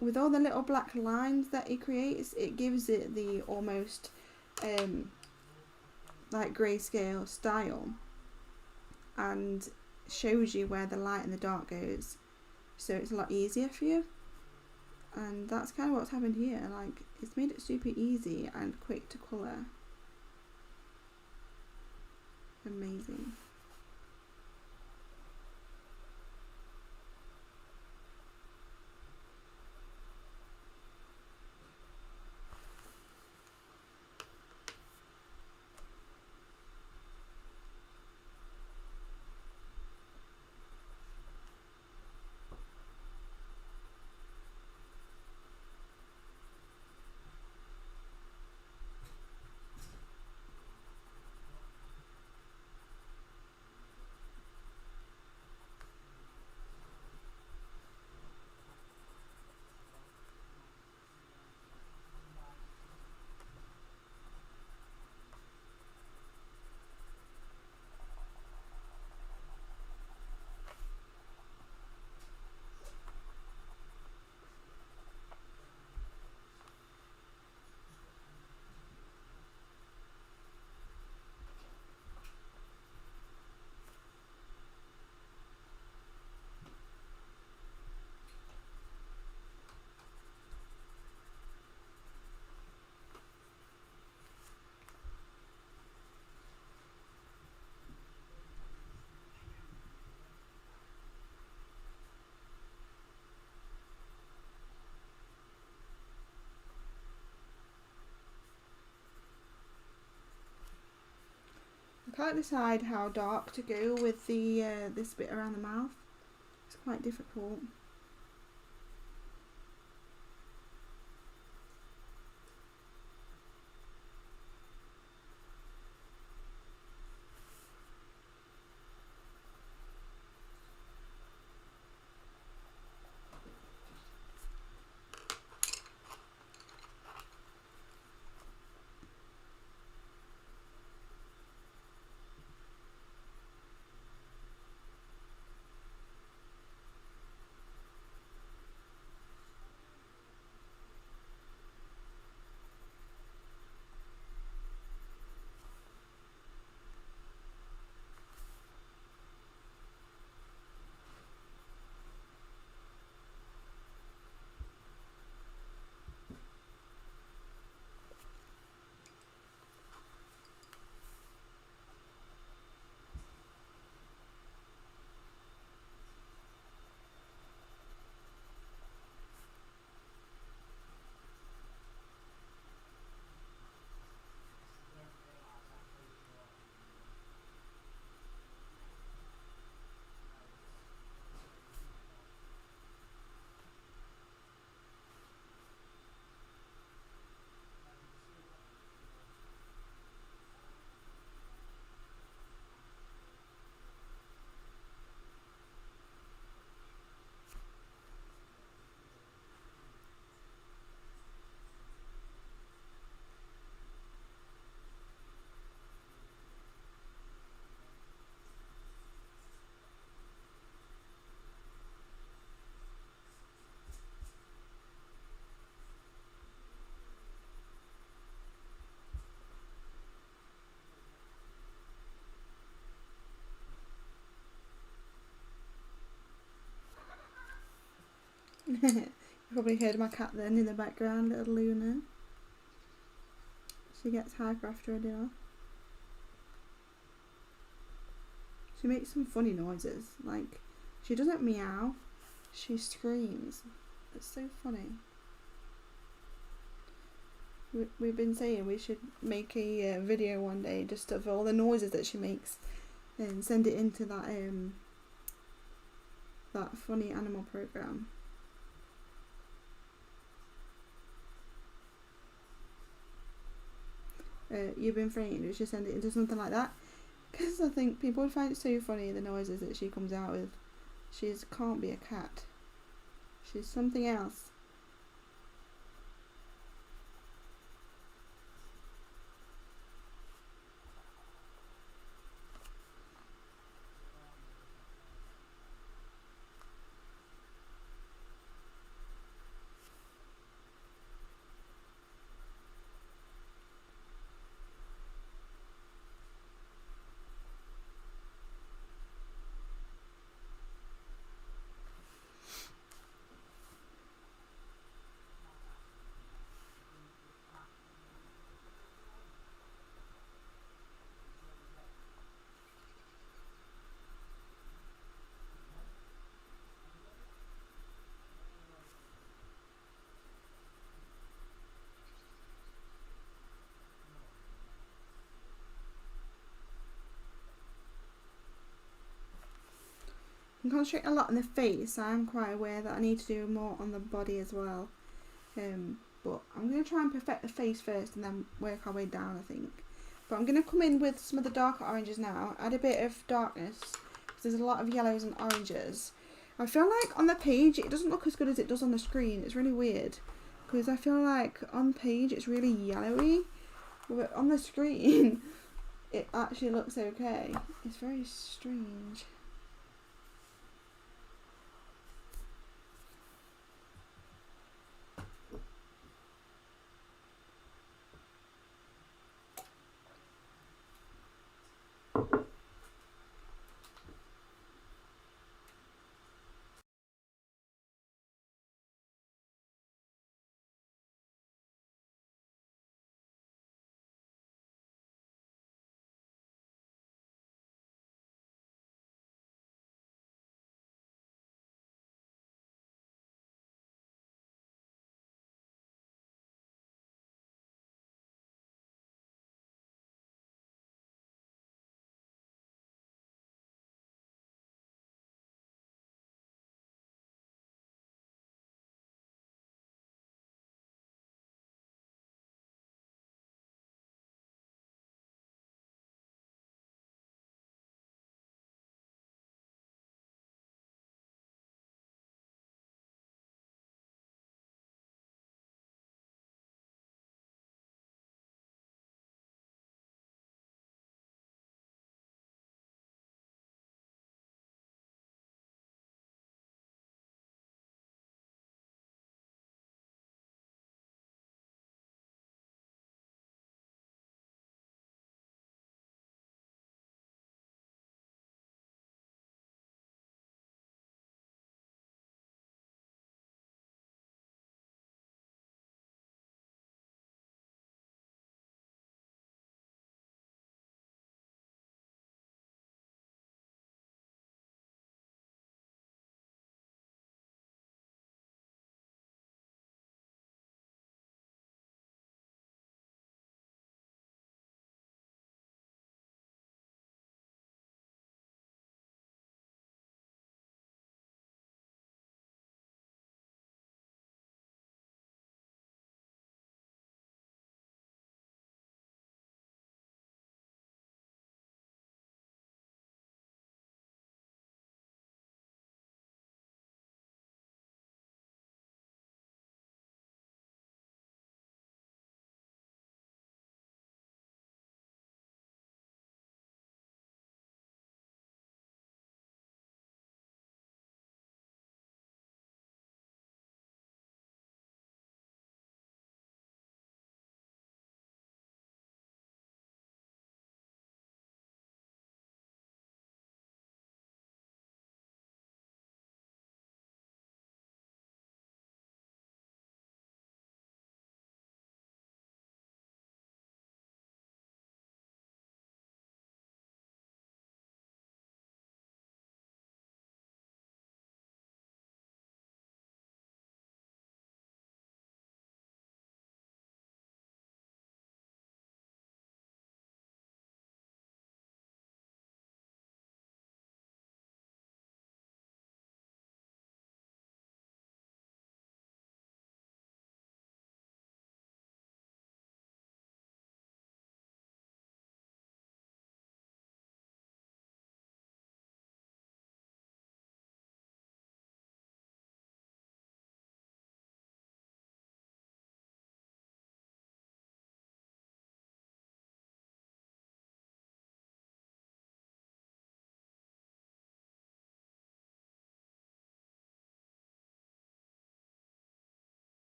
with all the little black lines that he creates, it gives it the almost like grayscale style, and shows you where the light and the dark goes, so it's a lot easier for you. And that's kind of what's happened here. Like, it's made it super easy and quick to colour. Amazing. I can't decide how dark to go with the this bit around the mouth. It's quite difficult. You probably heard my cat then in the background, little Luna. She gets hyper after her dinner. She makes some funny noises, like she doesn't meow, she screams. It's so funny. We've been saying we should make a video one day just of all the noises that she makes and send it into that funny animal program. You've been framed, we should send it into something like that, because I think people would find it so funny, the noises that she comes out with. She can't be a cat, she's something else. I'm concentrating a lot on the face. I am quite aware that I need to do more on the body as well. But I'm going to try and perfect the face first and then work our way down, I think. But I'm going to come in with some of the darker oranges now, add a bit of darkness, because there's a lot of yellows and oranges. I feel like on the page it doesn't look as good as it does on the screen. It's really weird, because I feel like on page it's really yellowy, but on the screen it actually looks okay. It's very strange.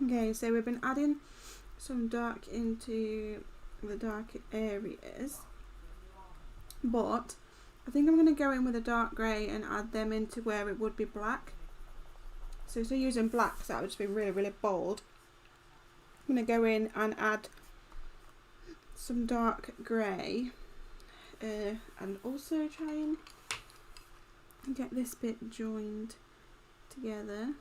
Okay, so we've been adding some dark into the dark areas, but I think I'm going to go in with a dark grey and add them into where it would be black. So instead of using black, because that would just be really, really bold, I'm going to go in and add some dark grey and also try and get this bit joined together.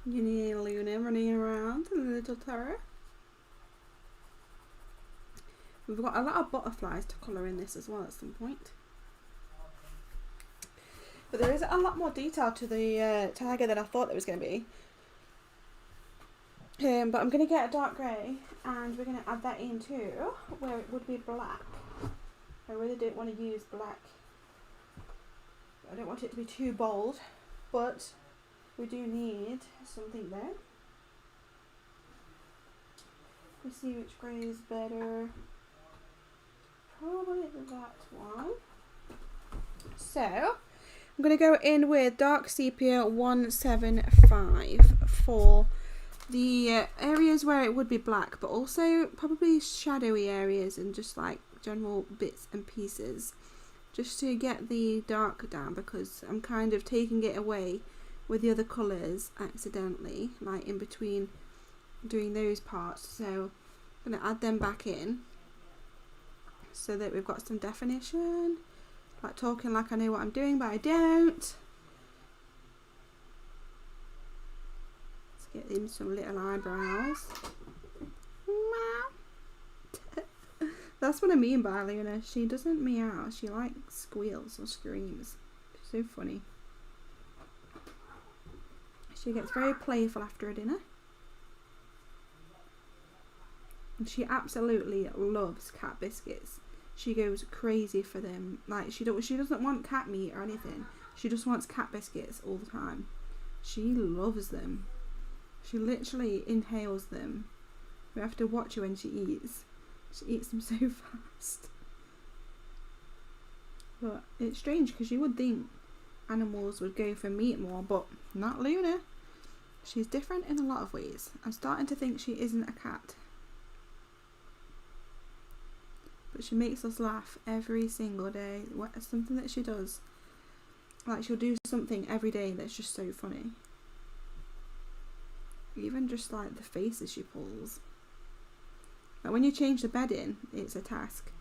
You need Luna running around, a little terror. We've got a lot of butterflies to colour in this as well at some point. But there is a lot more detail to the tiger than I thought there was going to be. But I'm going to get a dark grey and we're going to add that in too, where it would be black. I really don't want to use black. I don't want it to be too bold, but we do need something there. Let's see which grey is better. Probably that one. So, I'm going to go in with Dark Sepia 175 for the areas where it would be black, but also probably shadowy areas and just like general bits and pieces. Just to get the dark down, because I'm kind of taking it away with the other colours accidentally, like in between doing those parts. So I'm going to add them back in so that we've got some definition. Like talking like I know what I'm doing, but I don't. Let's get in some little eyebrows. That's what I mean by Luna. She doesn't meow, she like squeals or screams. She's so funny. She gets very playful after a dinner. And she absolutely loves cat biscuits. She goes crazy for them. Like she doesn't want cat meat or anything. She just wants cat biscuits all the time. She loves them. She literally inhales them. We have to watch her when she eats. She eats them so fast. But it's strange because you would think animals would go for meat more, but not Luna. She's different in a lot of ways. I'm starting to think she isn't a cat. But she makes us laugh every single day. Something that she does. Like she'll do something every day that's just so funny. Even just like the faces she pulls. Like when you change the bedding, it's a task.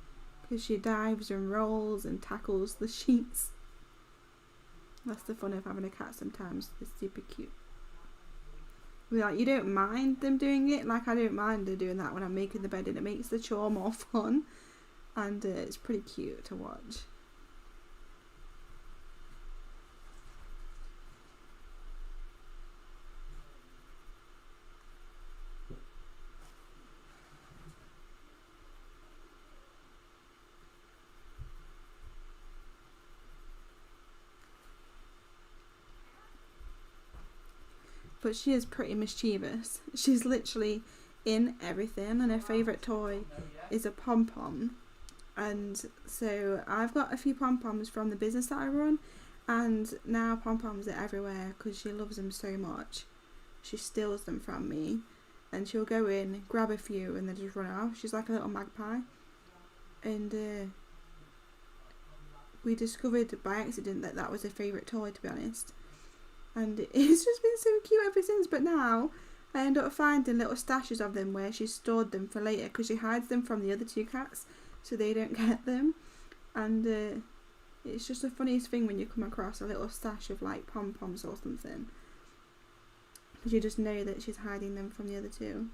Because she dives and rolls and tackles the sheets. That's the fun of having a cat sometimes. It's super cute. Like, you don't mind them doing it. Like I don't mind her doing that when I'm making the bedding. It makes the chore more fun. And it's pretty cute to watch. But she is pretty mischievous. She's literally in everything, and her favourite toy is a pom-pom. And so I've got a few pom-poms from the business that I run, and now pom-poms are everywhere because she loves them so much. She steals them from me. and she'll go in, grab a few, and then just run off. She's like a little magpie. And we discovered by accident that that was her favourite toy, to be honest. And it's just been so cute ever since. But now I end up finding little stashes of them where she's stored them for later, because she hides them from the other two cats so they don't get them. And it's just the funniest thing when you come across a little stash of like pom-poms or something, because you just know that she's hiding them from the other two.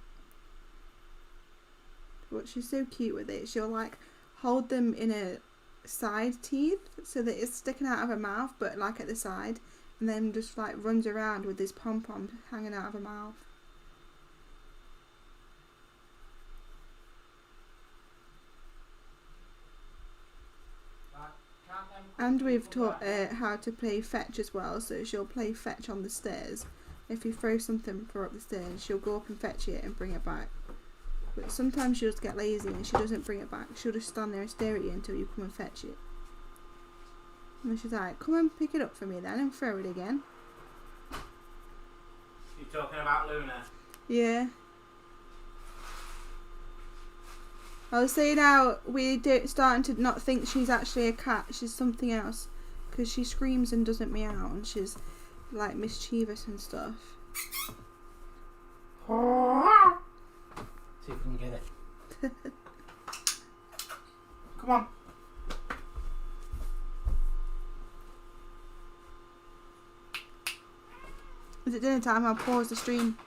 But she's so cute with it. She'll like hold them in her side teeth so that it's sticking out of her mouth, but like at the side, and then just like runs around with this pom-pom hanging out of her mouth. And we've taught her how to play fetch as well, so she'll play fetch on the stairs. If you throw something for up the stairs, she'll go up and fetch it and bring it back. But sometimes she'll just get lazy and she doesn't bring it back. She'll just stand there and stare at you until you come and fetch it. And then she's like, come and pick it up for me then and throw it again. You talking about Luna? Yeah. I was saying how we're starting to not think she's actually a cat, she's something else. Because she screams and doesn't meow, and she's like mischievous and stuff. See if we can get it. Come on. Is it dinner time? I'll pause the stream.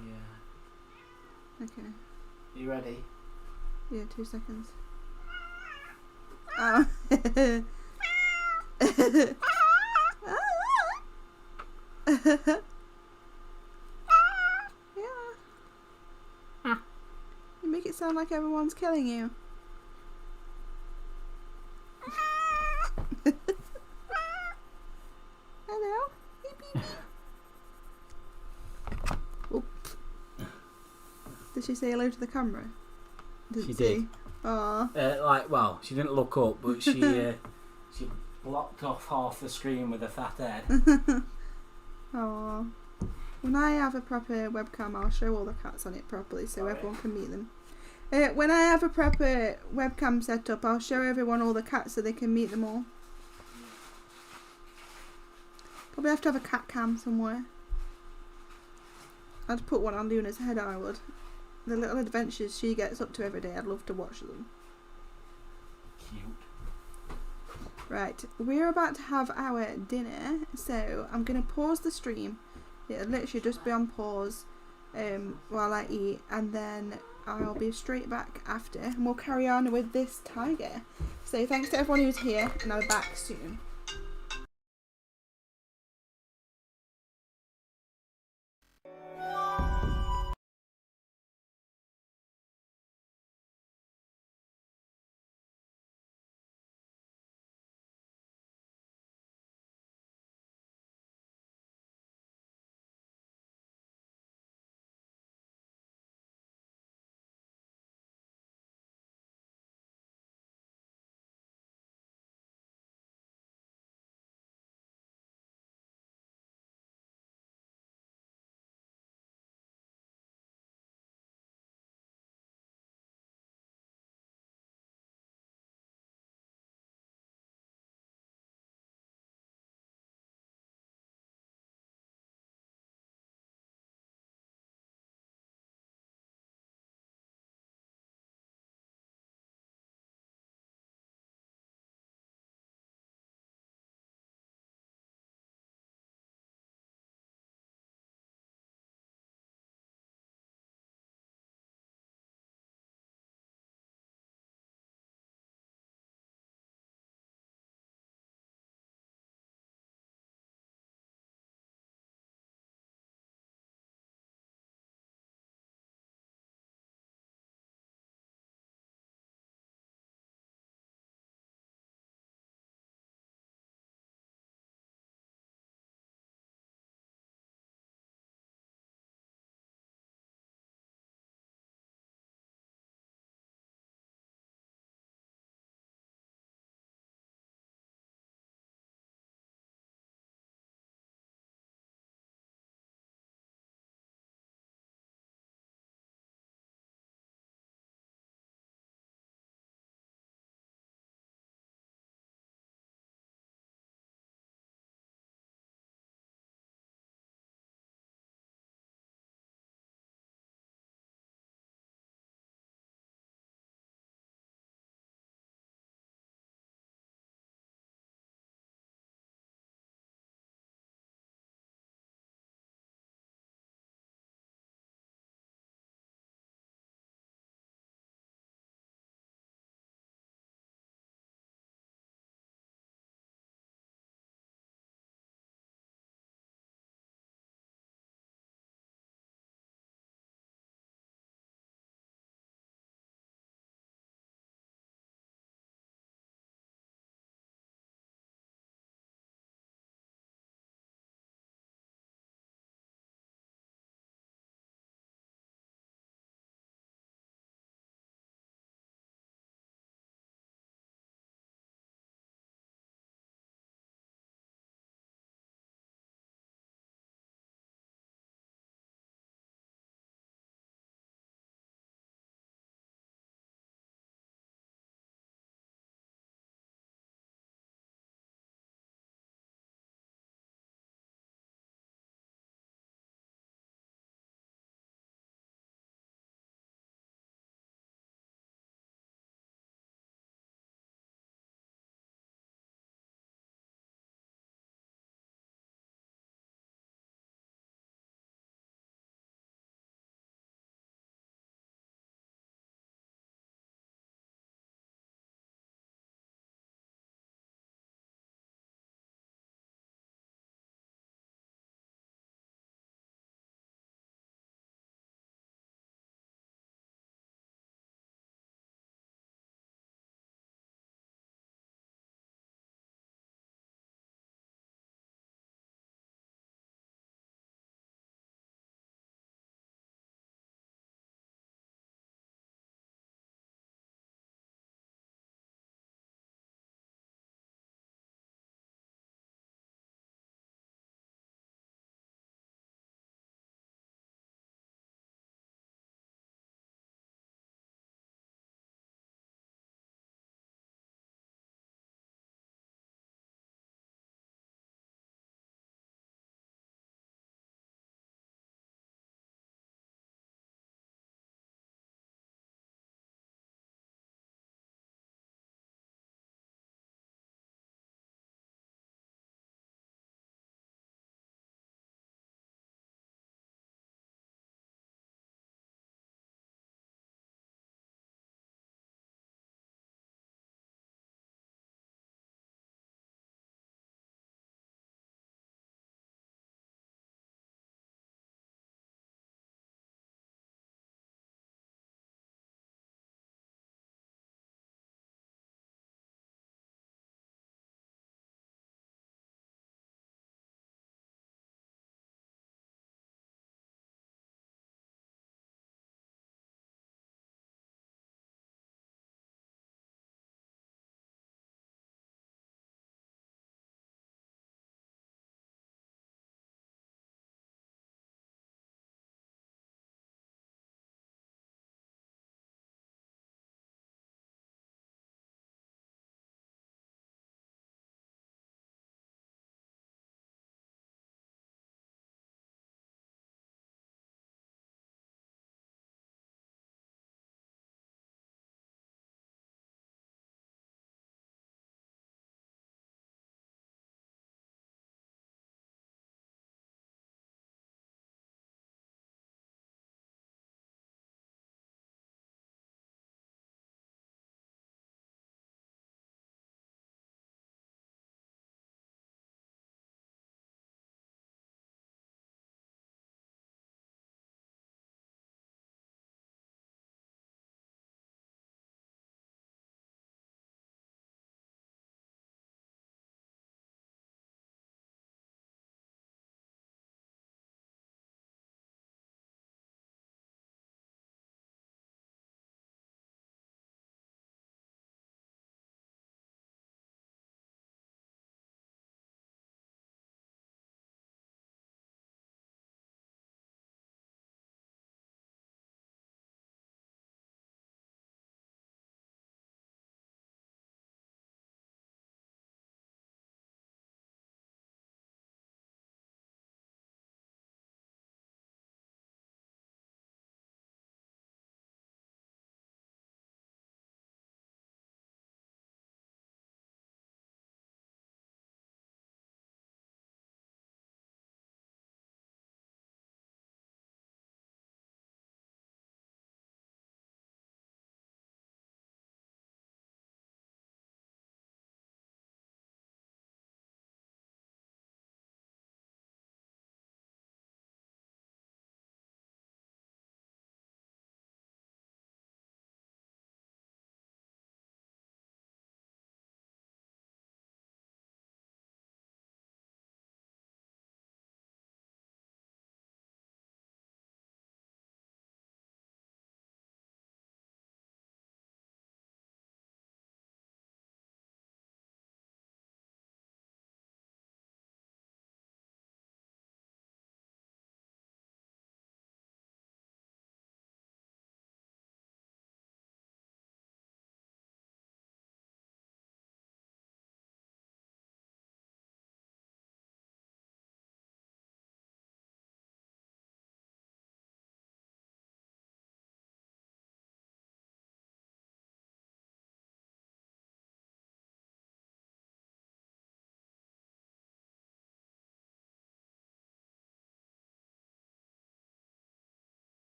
Yeah. Okay. You ready? Yeah, 2 seconds. Oh. Yeah. You make it sound like everyone's killing you. Hello? Beep, beep, beep. Oop. Did she say hello to the camera? She did. Aww. Well, she didn't look up, but she she blocked off half the screen with her fat head. Aww. When I have a proper webcam, I'll show all the cats on it properly so everyone can meet them. When I have a proper webcam set up, I'll show everyone all the cats so they can meet them all. Probably have to have a cat cam somewhere. I'd put one on Luna's head, I would. The little adventures she gets up to every day, I'd love to watch them. Cute. Right, we're about to have our dinner, so I'm going to pause the stream. It'll literally just be on pause while I eat, and then I'll be straight back after, and we'll carry on with this tiger. So thanks to everyone who's here, and I'll be back soon.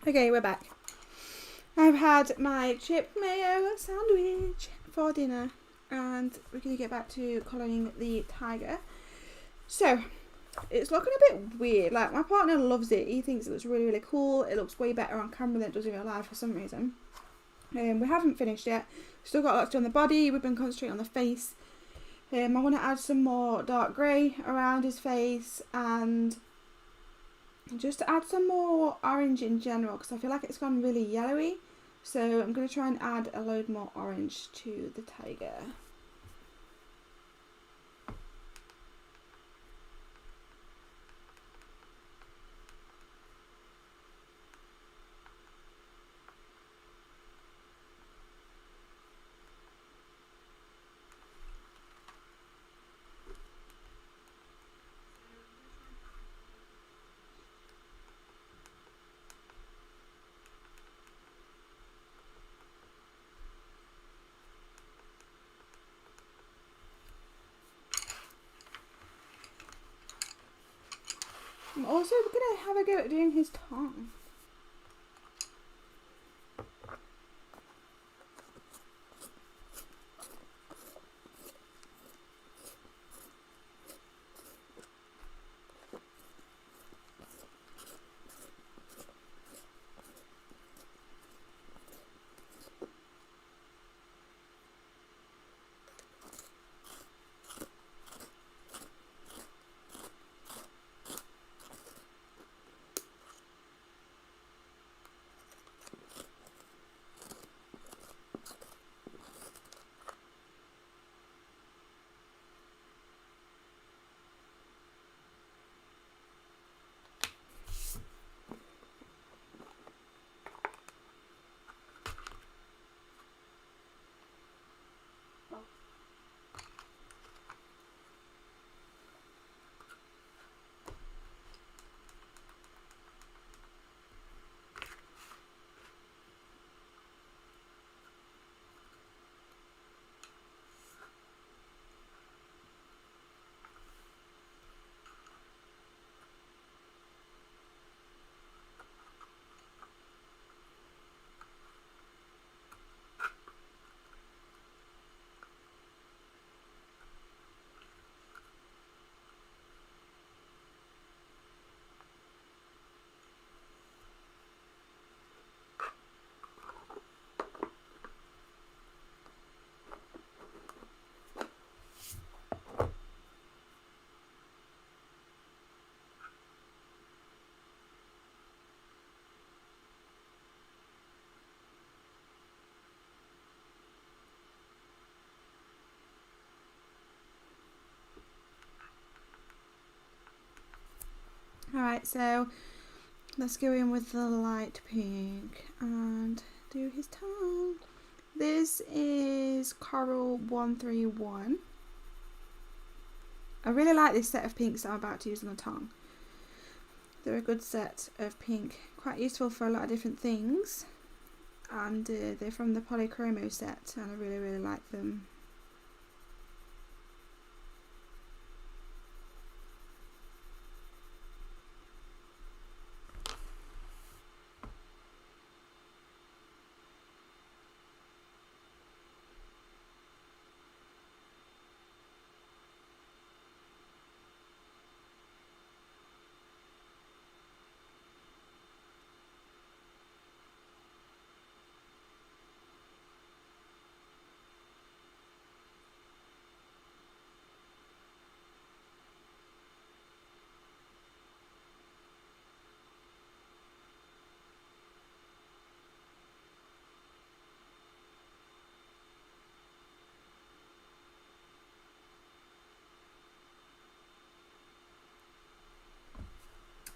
Okay, we're back. I've had my chip mayo sandwich for dinner and we're going to get back to colouring the tiger. So, it's looking a bit weird. Like, my partner loves it. He thinks it looks really, really cool. It looks way better on camera than it does in real life for some reason. We haven't finished yet. Still got a lot to do on the body. We've been concentrating on the face. I want to add some more dark grey around his face and just to add some more orange in general because I feel like it's gone really yellowy. So I'm going to try and add a load more orange to the tiger. I'm also going to have a go at doing his tongue. Alright, so let's go in with the light pink and do his tongue. This is Coral 131. I really like this set of pinks that I'm about to use on the tongue. They're a good set of pink, quite useful for a lot of different things. And they're from the Polychromo set and I really, really like them.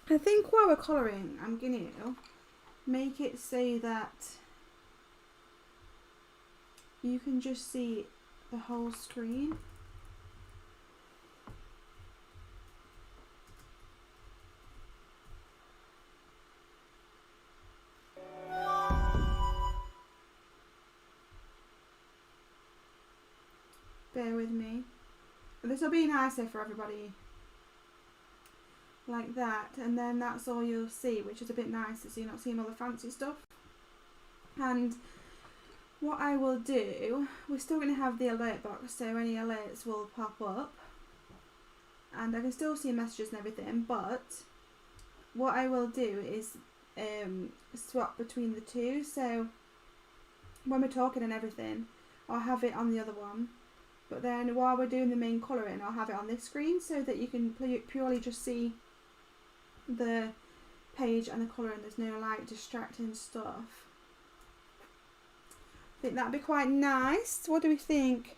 I think while we're colouring, I'm going to make it so that you can just see the whole screen. Bear with me. This will be nicer for everybody like that, and then that's all you'll see, which is a bit nicer, so you're not seeing all the fancy stuff. And what I will do, we're still going to have the alert box, so any alerts will pop up and I can still see messages and everything, but what I will do is swap between the two. So when we're talking and everything, I'll have it on the other one, but then while we're doing the main colouring, I'll have it on this screen so that you can purely just see the page and the colour, and there's no like distracting stuff. I think that'd be quite nice. What do we think?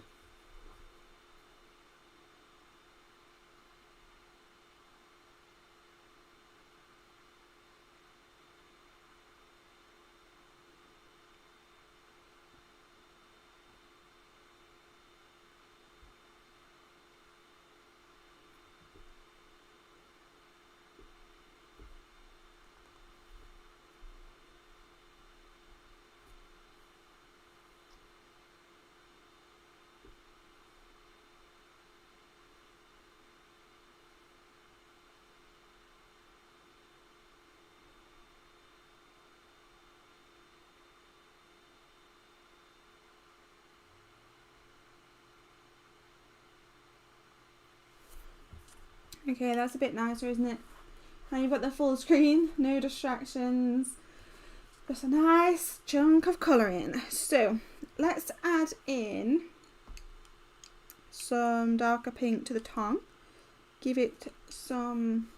Okay, that's a bit nicer, isn't it? Now you've got the full screen, no distractions, just a nice chunk of colouring. So let's add in some darker pink to the tongue, give it some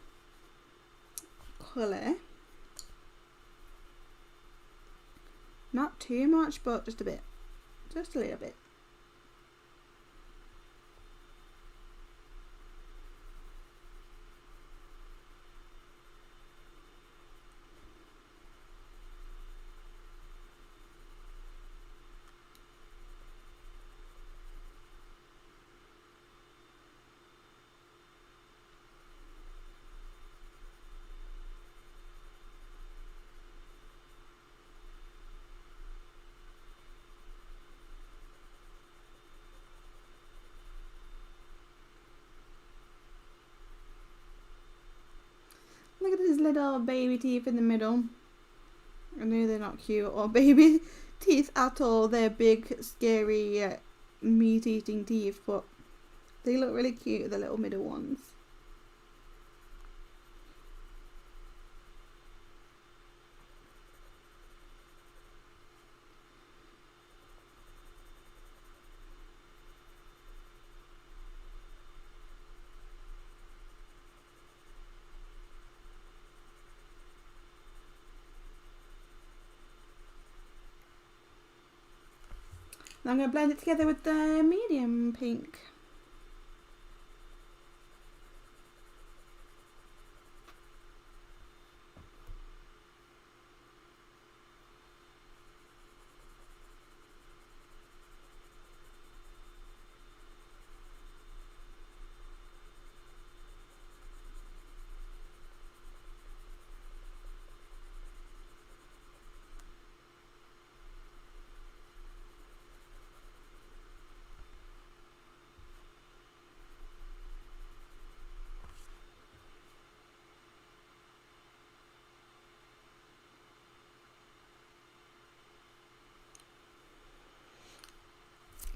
colour, not too much but just a bit, just a little bit. Look at his little baby teeth in the middle. I know they're not cute or baby teeth at all. They're big, scary, meat-eating teeth, but they look really cute, the little middle ones. Now I'm going to blend it together with the medium pink.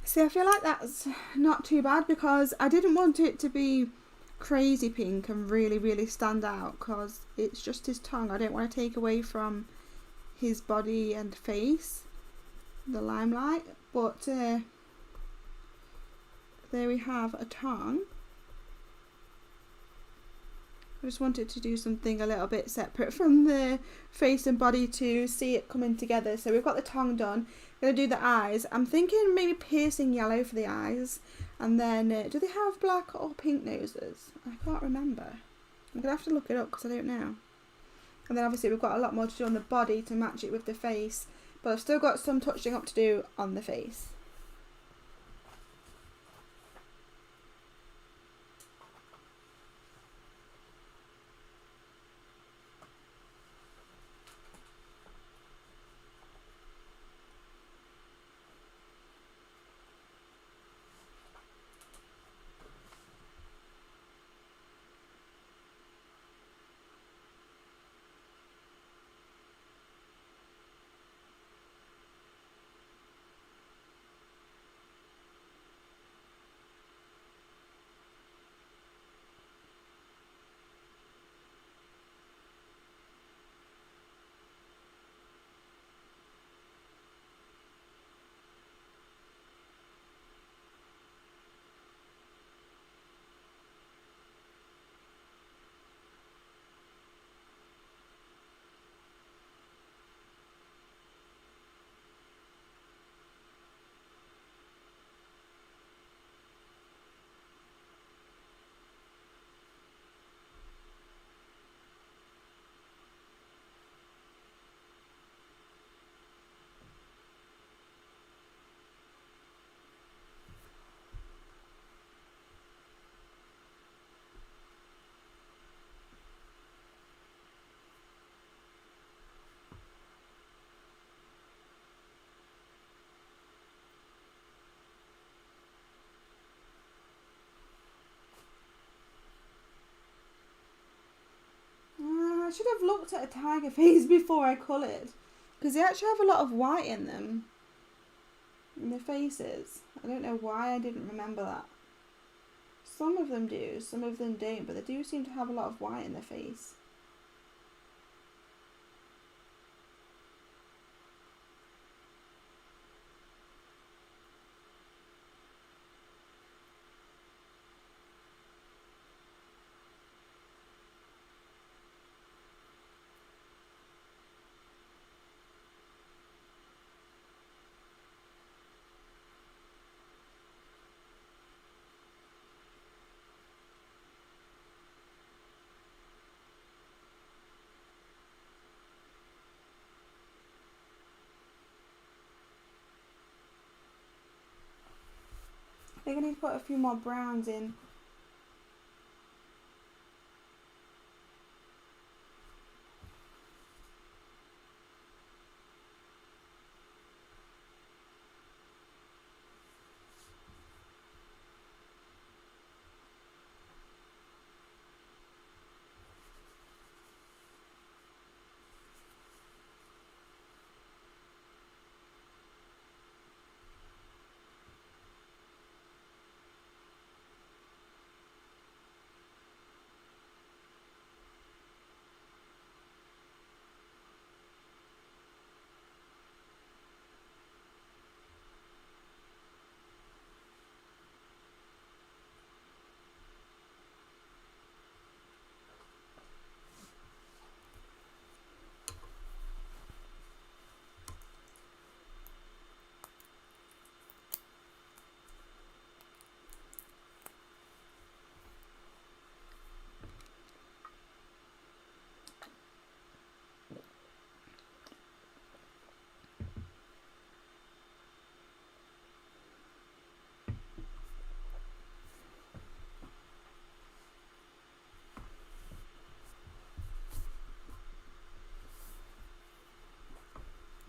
See, I feel like that's not too bad because I didn't want it to be crazy pink and really, really stand out because it's just his tongue. I don't want to take away from his body and face, the limelight, but there we have a tongue. I just wanted to do something a little bit separate from the face and body to see it coming together. So we've got the tongue done. I'm going to do the eyes. I'm thinking maybe piercing yellow for the eyes. And then, do they have black or pink noses? I can't remember. I'm going to have to look it up because I don't know. And then obviously we've got a lot more to do on the body to match it with the face. But I've still got some touching up to do on the face. I should have looked at a tiger face before I coloured, because they actually have a lot of white in them, in their faces. I don't know why I didn't remember that. Some of them do, some of them don't, but they do seem to have a lot of white in their face. I think I need to put a few more browns in.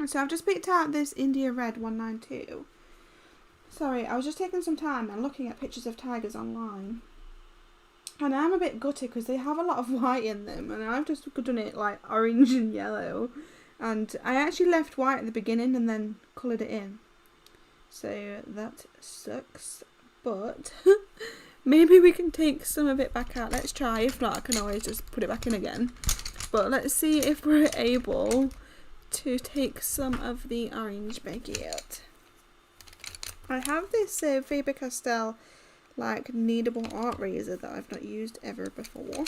So I've just picked out this India Red 192. Sorry, I was just taking some time and looking at pictures of tigers online. And I'm a bit gutted because they have a lot of white in them, and I've just done it like orange and yellow. And I actually left white at the beginning and then coloured it in. So that sucks. But maybe we can take some of it back out. Let's try. If not, I can always just put it back in again. But let's see if we're able to take some of the orange back out. I have this Faber-Castell like kneadable art razor that I've not used ever before.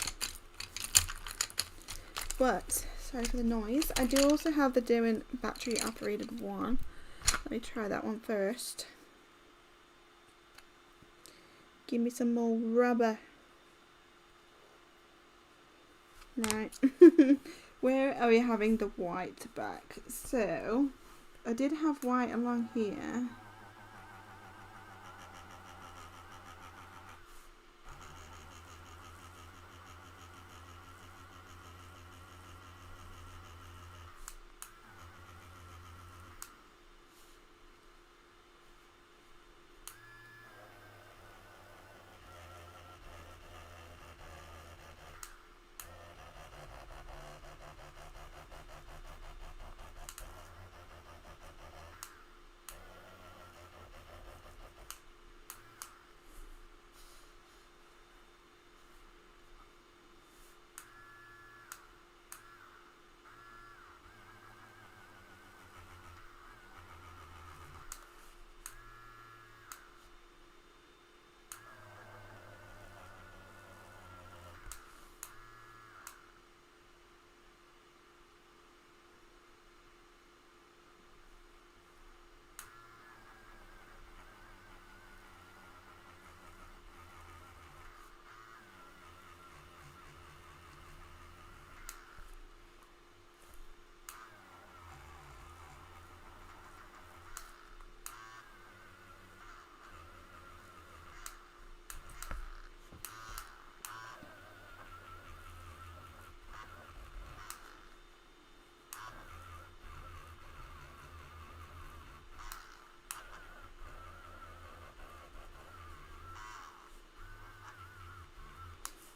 But, sorry for the noise, I do also have the Derwent battery operated one. Let me try that one first. Give me some more rubber. Right. Where are we having the white back? So, I did have white along here.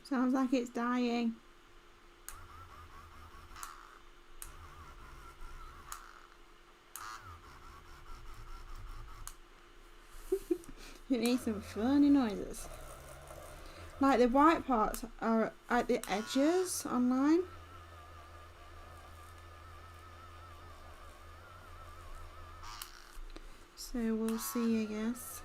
Sounds like it's dying. It needs some funny noises. Like the white parts are at the edges online. So we'll see, I guess.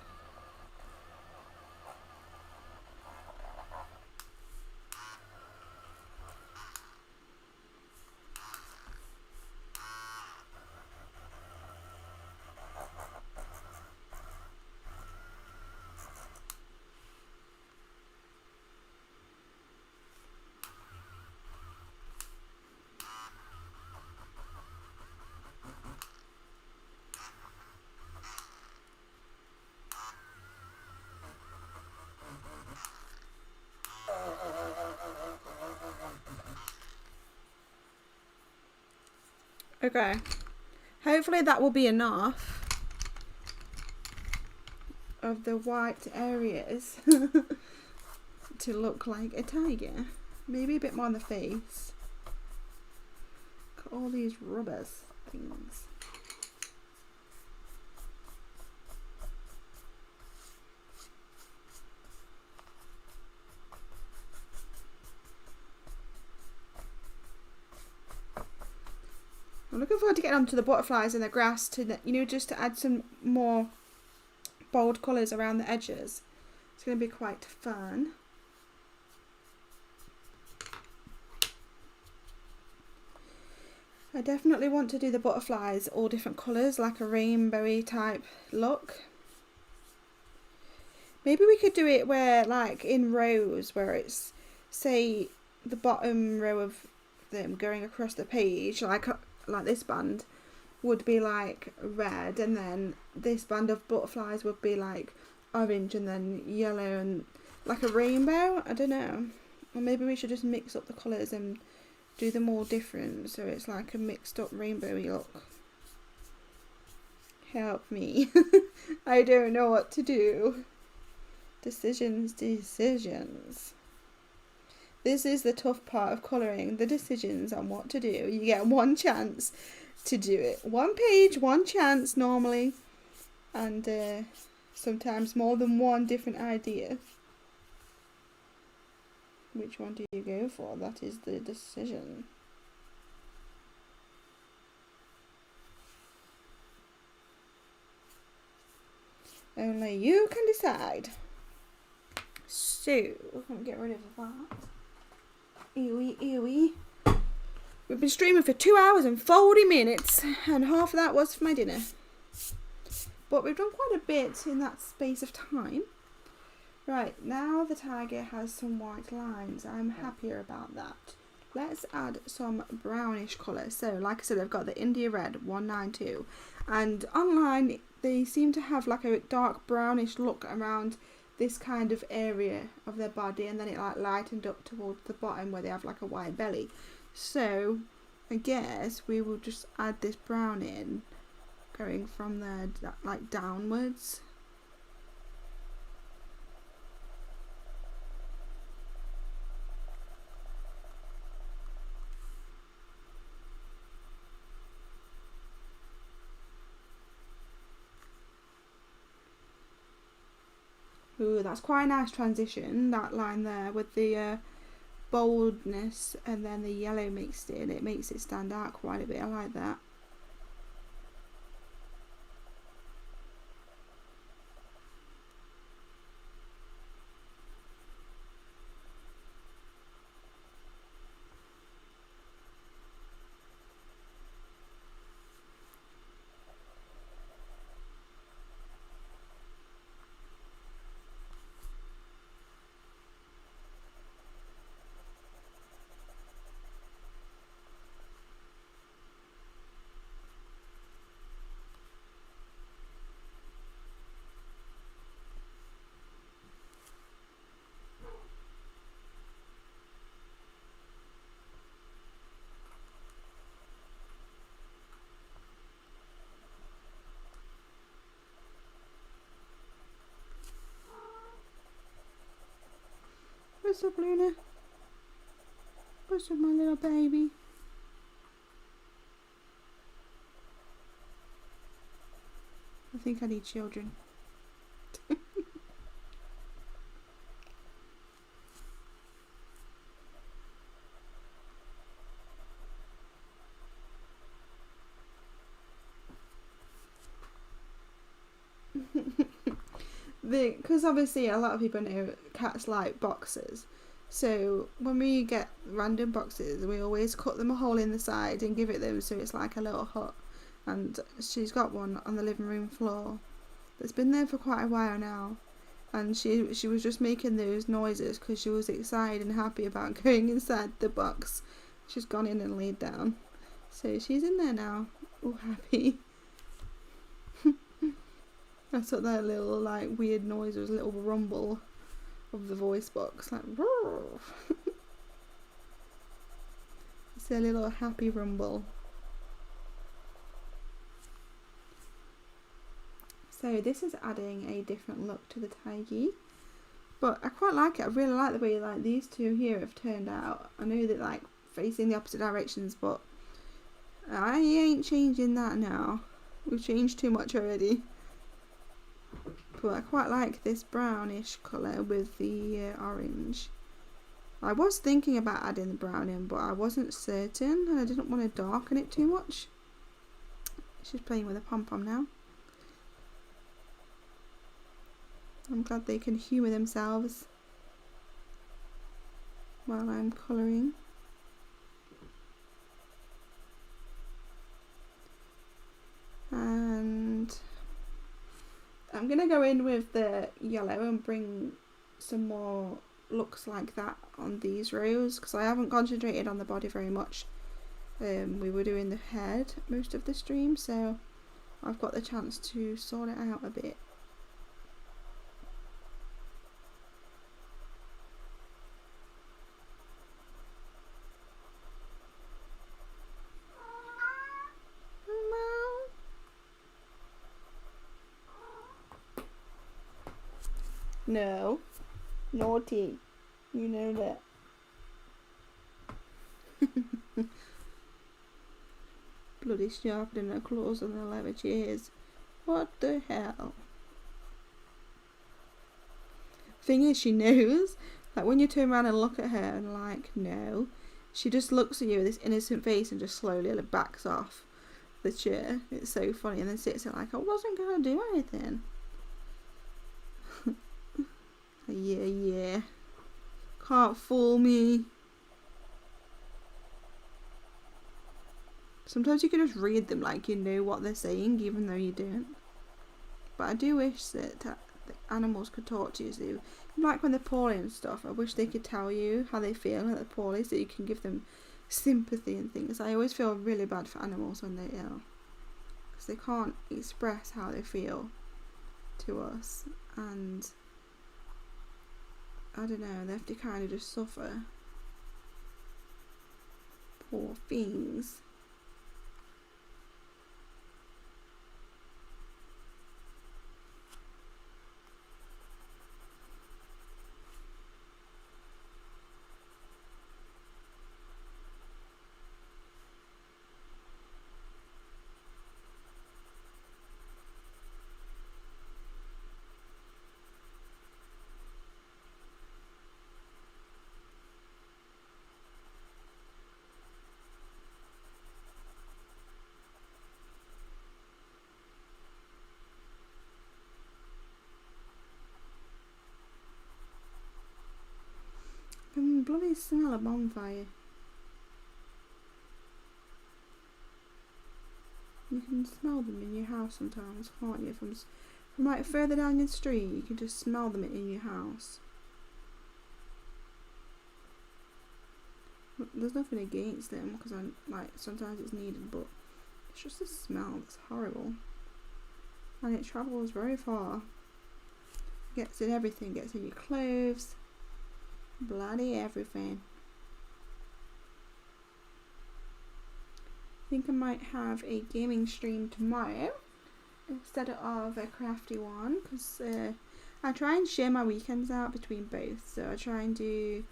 Okay, hopefully that will be enough of the white areas to look like a tiger. Maybe a bit more on the face. Look at all these rubbers things. I'm looking forward to getting onto the butterflies and the grass to, you know, just to add some more bold colours around the edges. It's going to be quite fun. I definitely want to do the butterflies all different colours, like a rainbowy type look. Maybe we could do it where, like, in rows, where it's, say, the bottom row of them going across the page, like this band would be like red, and then this band of butterflies would be like orange, and then yellow, and like a rainbow. I don't know. Or maybe we should just mix up the colours and do them all different, so it's like a mixed up rainbowy look. Help me. I don't know what to do. Decisions. This is the tough part of colouring, the decisions on what to do. You get one chance to do it. One page, one chance normally. And sometimes more than one different idea. Which one do you go for? That is the decision. Only you can decide. So, I'll get rid of that. Ewy. We've been streaming for 2 hours and 40 minutes, and half of that was for my dinner. But we've done quite a bit in that space of time. Right, now the tiger has some white lines. I'm happier about that. Let's add some brownish colour. So, like I said, I've got the India Red 192. And online, they seem to have like a dark brownish look around this kind of area of their body, and then it like lightened up towards the bottom where they have like a white belly. So I guess we will just add this brown in, going from there like downwards. Ooh, that's quite a nice transition, that line there with the boldness and then the yellow mixed in. It makes it stand out quite a bit. I like that. What's up, Luna? What's up, my little baby? I think I need children. Because obviously a lot of people know cats like boxes. So when we get random boxes, we always cut them a hole in the side and give it them so it's like a little hut. And she's got one on the living room floor that's been there for quite a while now. And she was just making those noises because she was excited and happy about going inside the box. She's gone in and laid down. So she's in there now, all happy. I thought that little like weird noise was a little rumble of the voice box, like roar. It's a little happy rumble. So this is adding a different look to the Taigi, but I quite like it. I really like the way like these two here have turned out. I know that like facing the opposite directions, but I ain't changing that now. We've changed too much already. But I quite like this brownish colour with the orange. I was thinking about adding the brown in, but I wasn't certain and I didn't want to darken it too much. She's playing with a pom-pom now. I'm glad they can humour themselves while I'm colouring. And I'm going to go in with the yellow and bring some more looks like that on these rows because I haven't concentrated on the body very much. We were doing the head most of the stream, so I've got the chance to sort it out a bit. No, naughty. You know that. Bloody sharpening her claws on the leather chairs. What the hell? Thing is, she knows. Like when you turn around and look at her and like, no. She just looks at you with this innocent face and just slowly backs off the chair. It's so funny. And then sits there like, I wasn't going to do anything. Yeah. Can't fool me. Sometimes you can just read them like you know what they're saying, even though you don't. But I do wish that the animals could talk to you. So, like when they're poorly and stuff, I wish they could tell you how they feel when they're poorly, so you can give them sympathy and things. I always feel really bad for animals when they're ill, because they can't express how they feel to us, and I don't know, they have to kind of just suffer. Poor things. I can bloody smell a bonfire. You can smell them in your house sometimes, can't you? From like further down the street, you can just smell them in your house. There's nothing against them because sometimes it's needed, but it's just a smell that's horrible, and it travels very far. Gets in everything, gets in your clothes. Bloody everything. I think I might have a gaming stream tomorrow instead of a crafty one, because I try and share my weekends out between both. So I try and do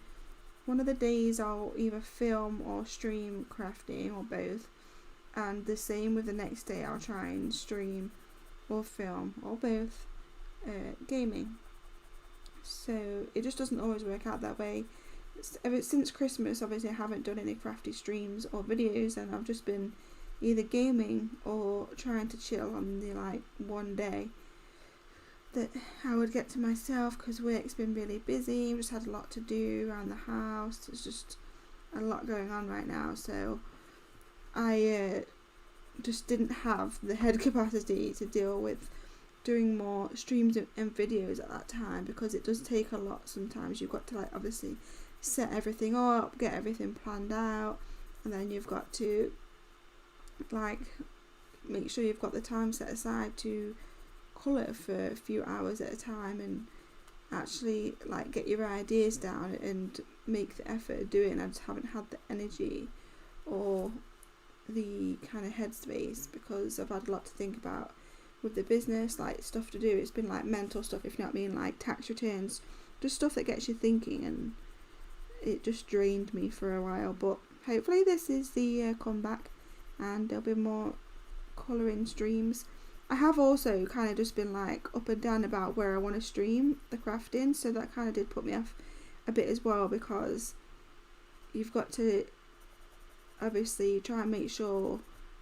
one of the days I'll either film or stream crafting, or both, and the same with the next day I'll try and stream or film or both gaming. So it just doesn't always work out that way. Ever since Christmas, obviously I haven't done any crafty streams or videos, and I've just been either gaming or trying to chill on the one day. that I would get to myself because work's been really busy. We've just had a lot to do around the house. There's just a lot going on right now, so I just didn't have the head capacity to deal with doing more streams and videos at that time, because it does take a lot. Sometimes you've got to like obviously set everything up, get everything planned out, and then you've got to like make sure you've got the time set aside to colour for a few hours at a time and actually like get your ideas down and make the effort of doing it. And I just haven't had the energy or the kind of headspace because I've had a lot to think about with the business, like stuff to do. It's been like mental stuff, if you know what I mean, like tax returns, just stuff that gets you thinking, and it just drained me for a while. But hopefully this is the comeback and there'll be more colouring streams. I have also kind of just been like up and down about where I want to stream the crafting, so that kind of did put me off a bit as well, because you've got to obviously try and make sure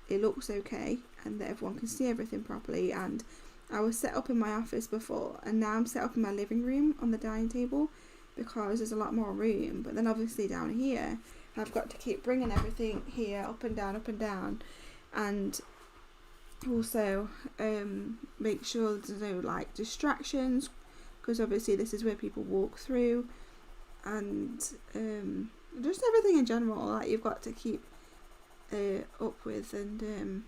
it looks okay and that everyone can see everything properly. And I was set up in my office before, and now I'm set up in my living room on the dining table because there's a lot more room. But then obviously down here I've got to keep bringing everything here up and down, and also make sure there's no like distractions, because obviously this is where people walk through, and just everything in general like you've got to keep up with. And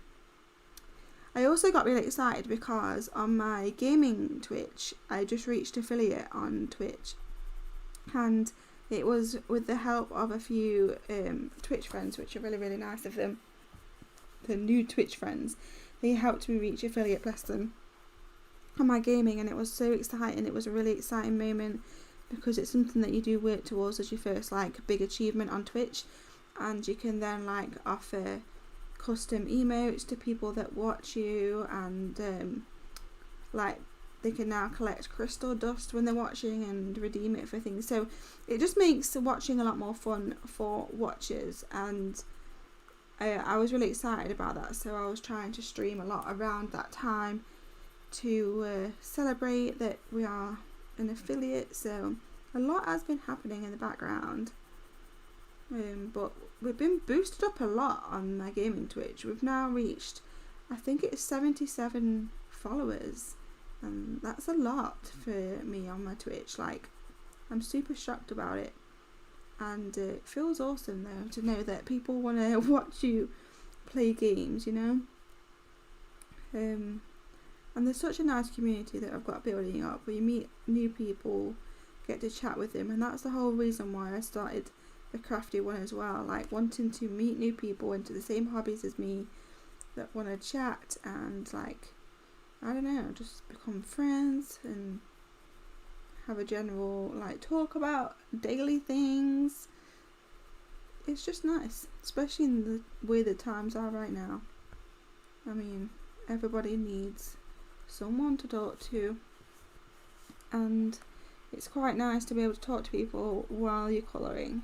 I also got really excited because on my gaming Twitch I just reached affiliate on Twitch, and it was with the help of a few Twitch friends, which are really, really nice of them. The new Twitch friends, they helped me reach affiliate, bless them, on my gaming, and it was so exciting. It was a really exciting moment because it's something that you do work towards as your first like big achievement on Twitch, and you can then like offer custom emotes to people that watch you, and like they can now collect crystal dust when they're watching and redeem it for things. So it just makes watching a lot more fun for watchers, and I was really excited about that. So I was trying to stream a lot around that time to celebrate that we are an affiliate. So a lot has been happening in the background, but we've been boosted up a lot on my gaming Twitch. We've now reached, I think it's 77 followers, and that's a lot for me on my Twitch. Like, I'm super shocked about it, and it feels awesome though to know that people want to watch you play games, you know. And there's such a nice community that I've got building up where you meet new people, get to chat with them, and that's the whole reason why I started the crafty one as well, like wanting to meet new people into the same hobbies as me that want to chat and like, I don't know, just become friends and have a general like talk about daily things. It's just nice, especially in the way the times are right now. I mean, everybody needs someone to talk to, and it's quite nice to be able to talk to people while you're colouring.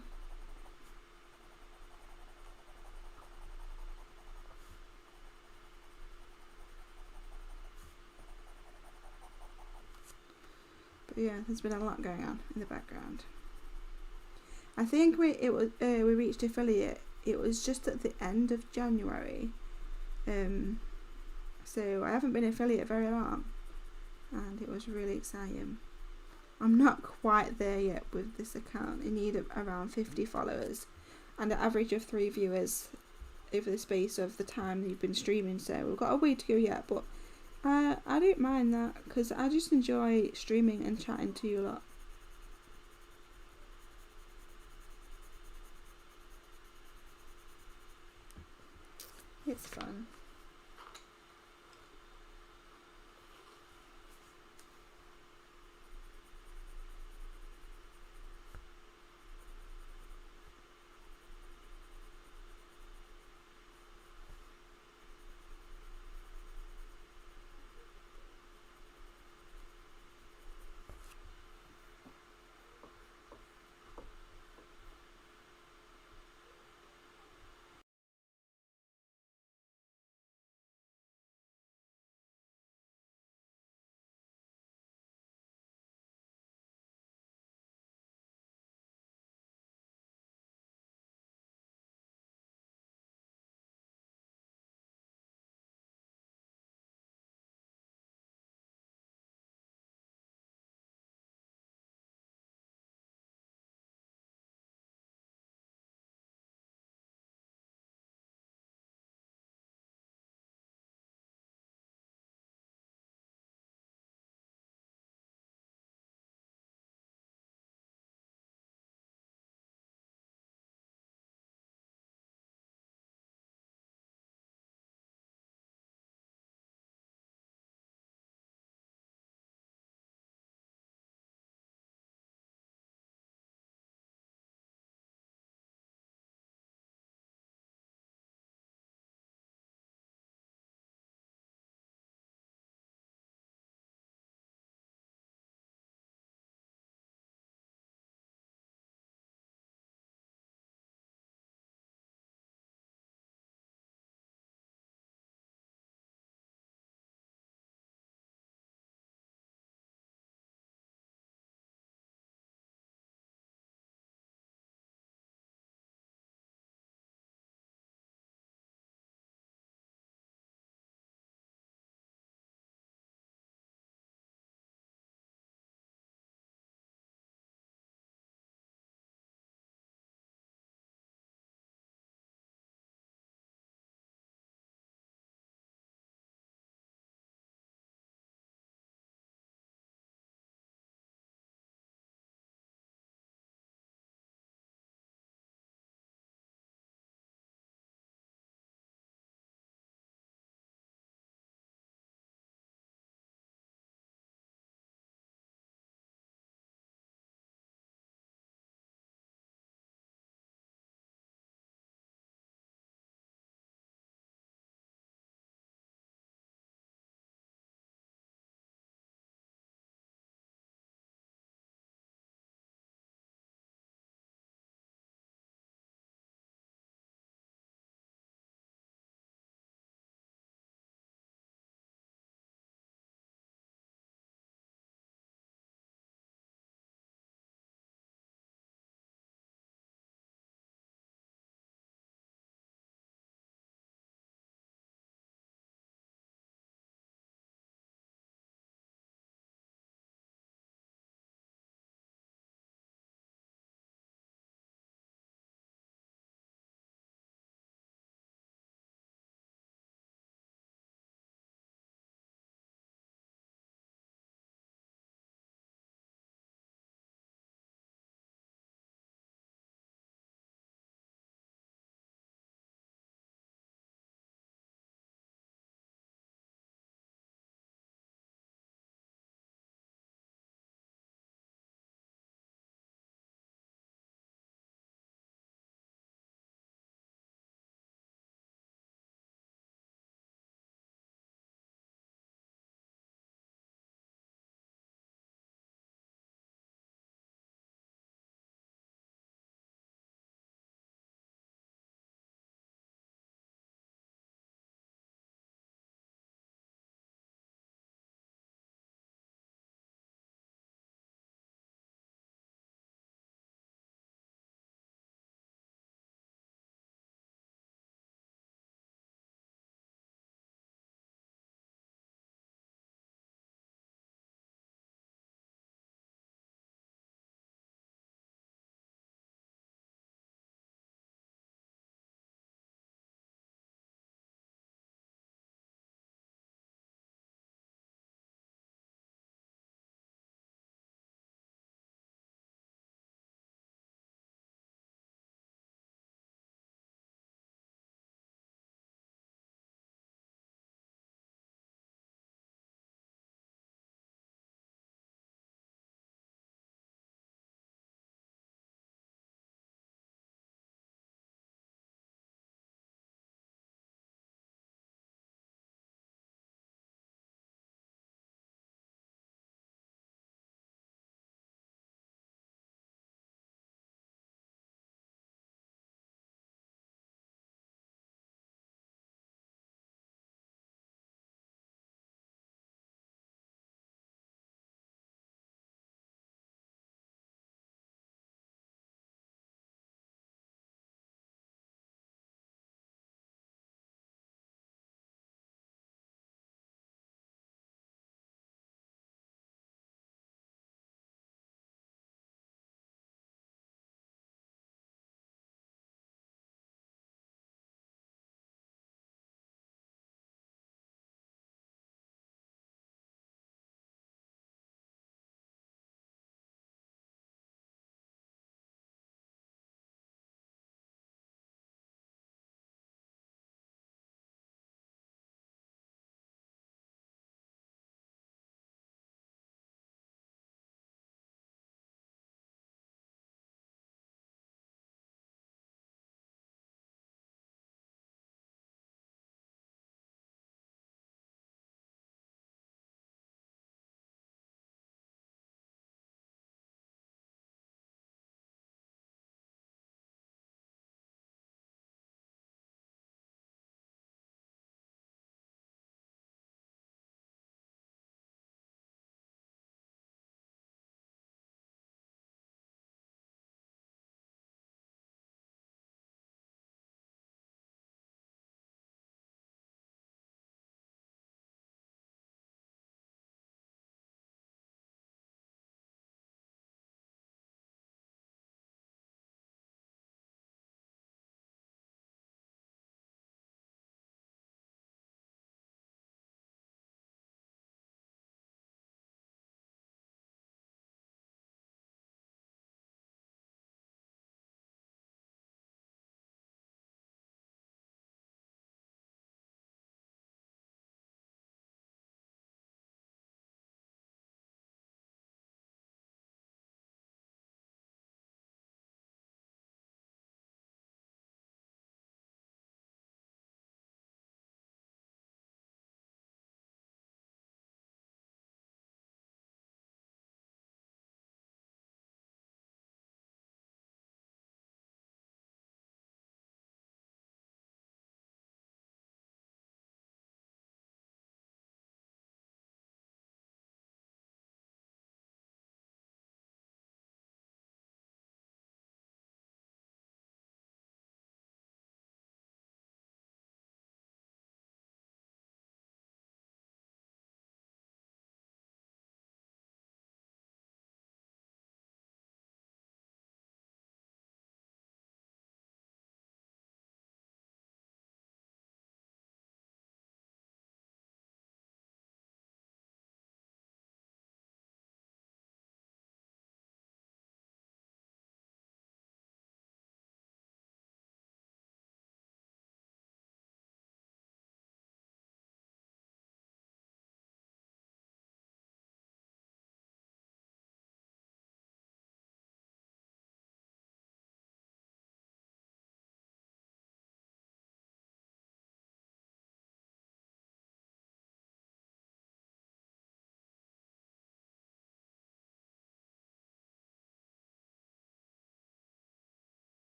But yeah, there's been a lot going on in the background. I think we reached affiliate. It was just at the end of January, so I haven't been affiliate very long, and it was really exciting. I'm not quite there yet with this account. I need around 50 followers and an average of 3 viewers over the space of the time that you've been streaming. So we've got a way to go yet, but I don't mind that because I just enjoy streaming and chatting to you a lot. It's fun.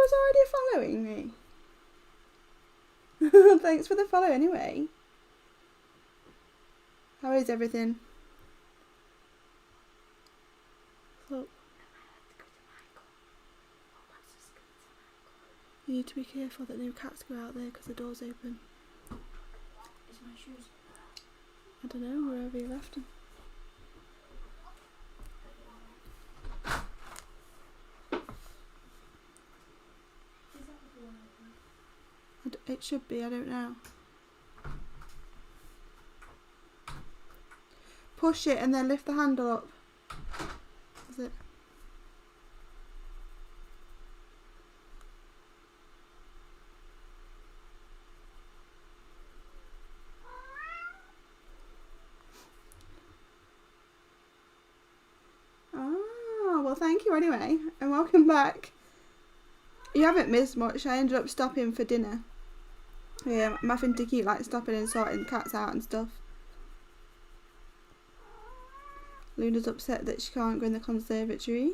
was already following me. Thanks for the follow anyway. How is everything? So, you need to be careful that no cats go out there because the door's open. Is my shoes? I don't know, wherever you left them. Is that the door open? It should be, I don't know. Push it and then lift the handle up. Is it? Oh, well thank you anyway, and welcome back. You haven't missed much. I ended up stopping for dinner. Yeah, I'm having to keep like stopping and sorting cats out and stuff. Luna's upset that she can't go in the conservatory.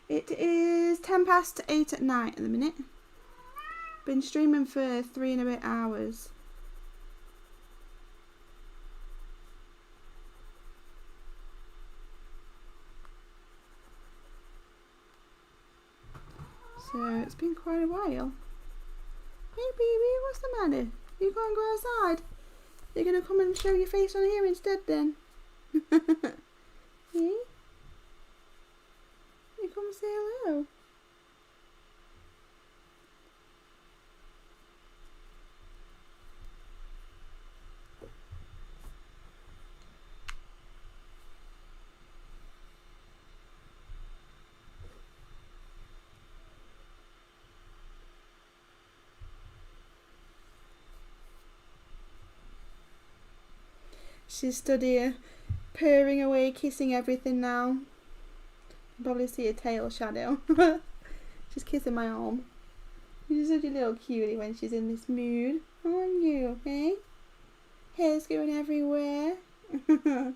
It is 8:10 at night at the minute. Been streaming for 3 and a bit hours. So it's been quite a while. Hey baby, what's the matter? You can't go outside? You're gonna come and show your face on here instead then? Yeah? You come say hello. She's stood here, purring away, kissing everything now. You can probably see a tail shadow. She's kissing my arm. She's such a little cutie when she's in this mood. Aren't you, eh? Hair's going everywhere. In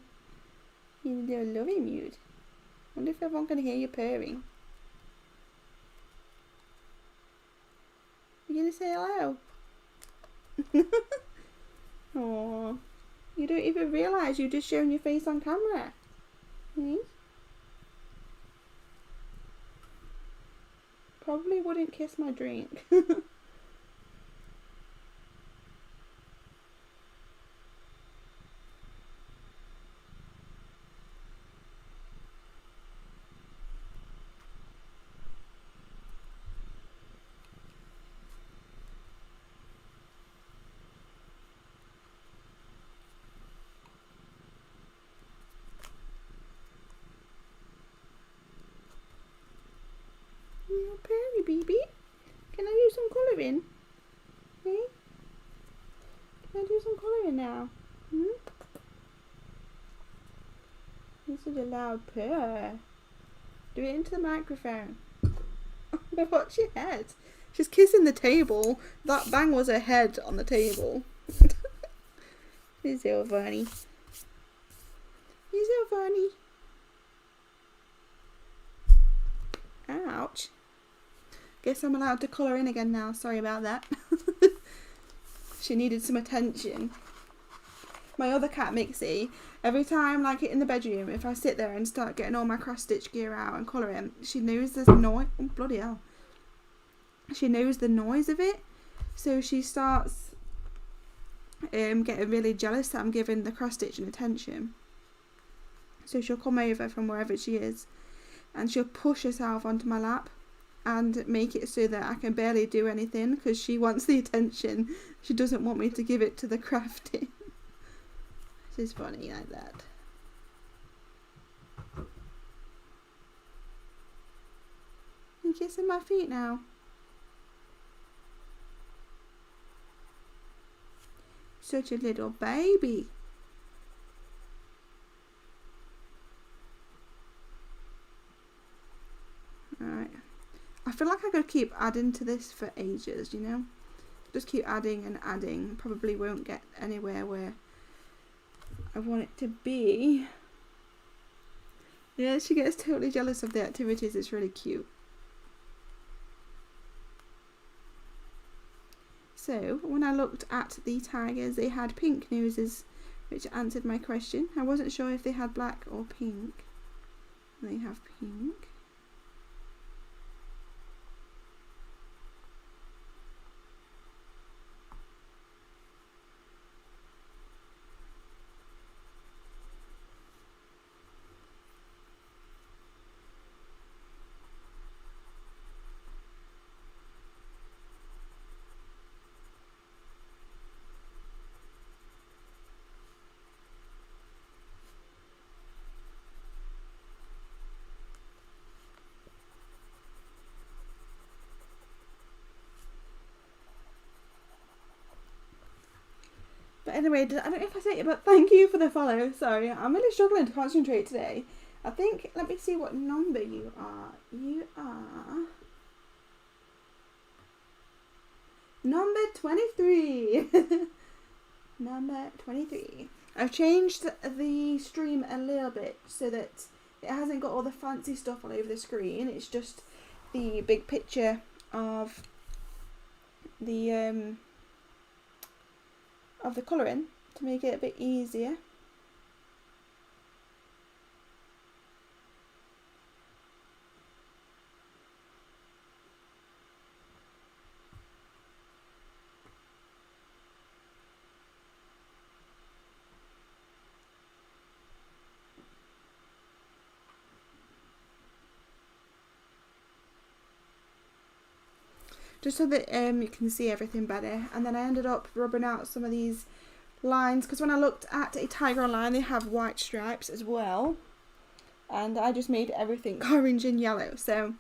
a little lovey mood. Wonder if everyone can hear you purring. You gonna say hello? Aww. You don't even realise you're just showing your face on camera. Hmm? Probably wouldn't kiss my drink. Oh, Perry baby, can I do some colouring? Hey? Can I do some colouring now? Hmm? You're such a loud purr. Do it into the microphone. Watch your head. She's kissing the table. That bang was her head on the table. He's so funny. He's so funny. Ouch. Guess I'm allowed to colour in again now. Sorry about that. She needed some attention. My other cat, Mixie, every time, like in the bedroom, if I sit there and start getting all my cross stitch gear out and colouring, she knows there's noise. Oh, bloody hell. She knows the noise of it. So she starts getting really jealous that I'm giving the cross stitching attention. So she'll come over from wherever she is and she'll push herself onto my lap and make it so that I can barely do anything because she wants the attention. She doesn't want me to give it to the crafting. She's funny like that. You're kissing my feet now. Such a little baby. Alright. I feel like I could keep adding to this for ages, you know? just keep adding and adding. Probably won't get anywhere where I want it to be. Yeah, she gets totally jealous of the activities. It's really cute. So when I looked at the tigers, they had pink noses, which answered my question. I wasn't sure if they had black or pink. They have pink. But anyway, I don't know if I said it, but thank you for the follow. Sorry, I'm really struggling to concentrate today. I think, let me see what number you are. You are number 23. Number 23. I've changed the stream a little bit so that it hasn't got all the fancy stuff all over the screen. It's just the big picture of the colouring to make it a bit easier. Just so that you can see everything better. And then I ended up rubbing out some of these lines, because when I looked at a tiger online, they have white stripes as well, and I just made everything orange and yellow. So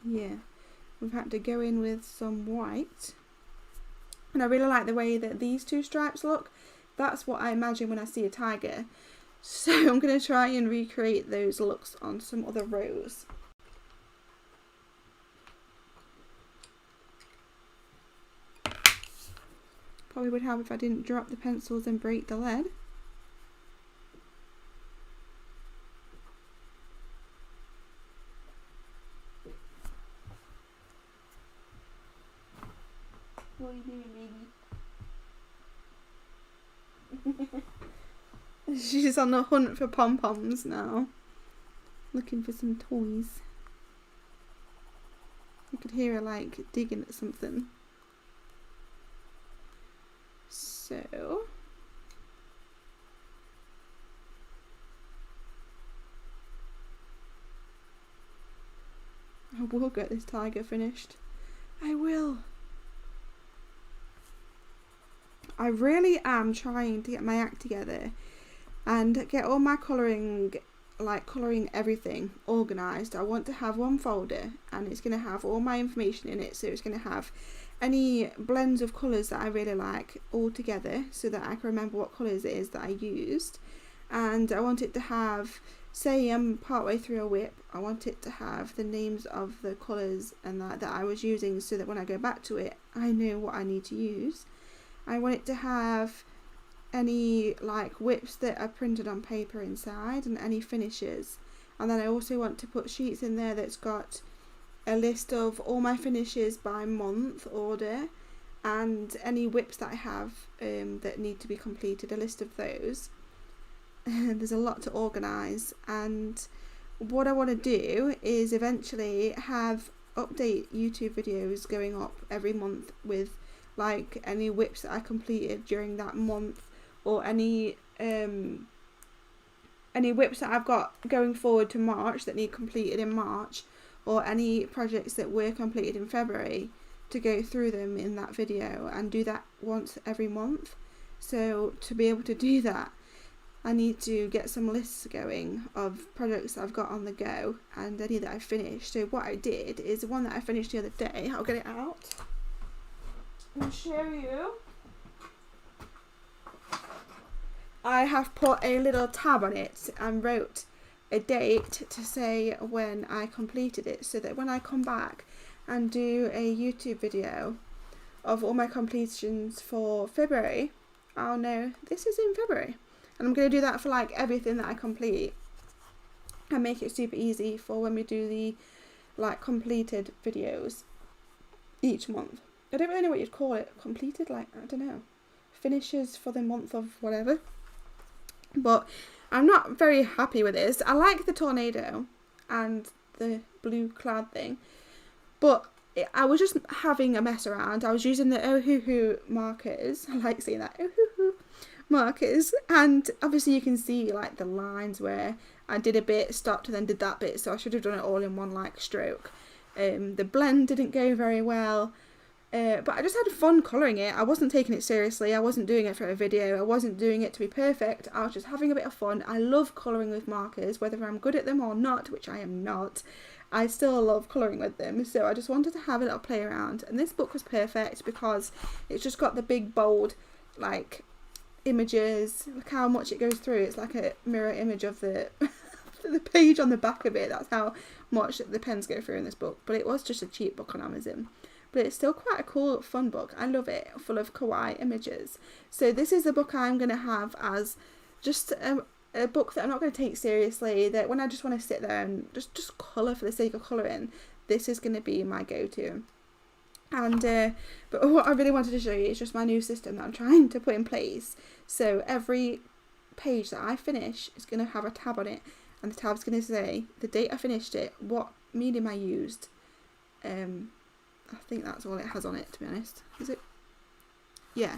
yeah, we've had to go in with some white, and I really like the way that these two stripes look. That's what I imagine when I see a tiger, so I'm going to try and recreate those looks on some other rows. Probably would help if I didn't drop the pencils and break the lead. What are you doing, baby? She's on the hunt for pom-poms now. Looking for some toys. You could hear her like digging at something. So I will get this tiger finished. I will. I really am trying to get my act together and get all my colouring, like colouring everything organised. I want to have one folder and it's going to have all my information in it. So it's going to have any blends of colours that I really like all together so that I can remember what colours it is that I used. And I want it to have, say I'm partway through a whip, I want it to have the names of the colours and that I was using so that when I go back to it I know what I need to use. I want it to have any like whips that are printed on paper inside and any finishes. And then I also want to put sheets in there that's got a list of all my finishes by month order and any whips that I have that need to be completed, a list of those. There's a lot to organise, and what I want to do is eventually have update YouTube videos going up every month with like any whips that I completed during that month, or any whips that I've got going forward to March that need completed in March, or any projects that were completed in February, to go through them in that video and do that once every month. So to be able to do that, I need to get some lists going of projects that I've got on the go and any that I finished. So what I did is the one that I finished the other day, I'll get it out and show you. I have put a little tab on it and wrote a date to say when I completed it, so that when I come back and do a YouTube video of all my completions for February, I'll know this is in February. And I'm going to do that for like everything that I complete and make it super easy for when we do the like completed videos each month. I don't really know what you'd call it. Completed, like, I don't know. Finishes for the month of whatever. But I'm not very happy with this. I like the tornado and the blue cloud thing. But I was just having a mess around. I was using the Ohuhu markers. I like seeing that. Ohuhu markers. And obviously you can see like the lines where I did a bit, stopped and then did that bit. So I should have done it all in one like stroke. The blend didn't go very well. But I just had fun colouring it. I wasn't taking it seriously. I wasn't doing it for a video. I wasn't doing it to be perfect. I was just having a bit of fun. I love colouring with markers, whether I'm good at them or not, which I am not. I still love colouring with them. So I just wanted to have a little play around. And this book was perfect because it's just got the big, bold, like, images. Look how much it goes through. It's like a mirror image of the the page on the back of it. That's how much the pens go through in this book. But it was just a cheap book on Amazon. But it's still quite a cool, fun book. I love it, full of kawaii images. So this is the book I'm going to have as just a book that I'm not going to take seriously, that when I just want to sit there and just colour for the sake of colouring, this is going to be my go-to. And but what I really wanted to show you is just my new system that I'm trying to put in place. So every page that I finish is going to have a tab on it, and the tab's going to say the date I finished it, what medium I used. I think that's all it has on it, to be honest. Is it? Yeah.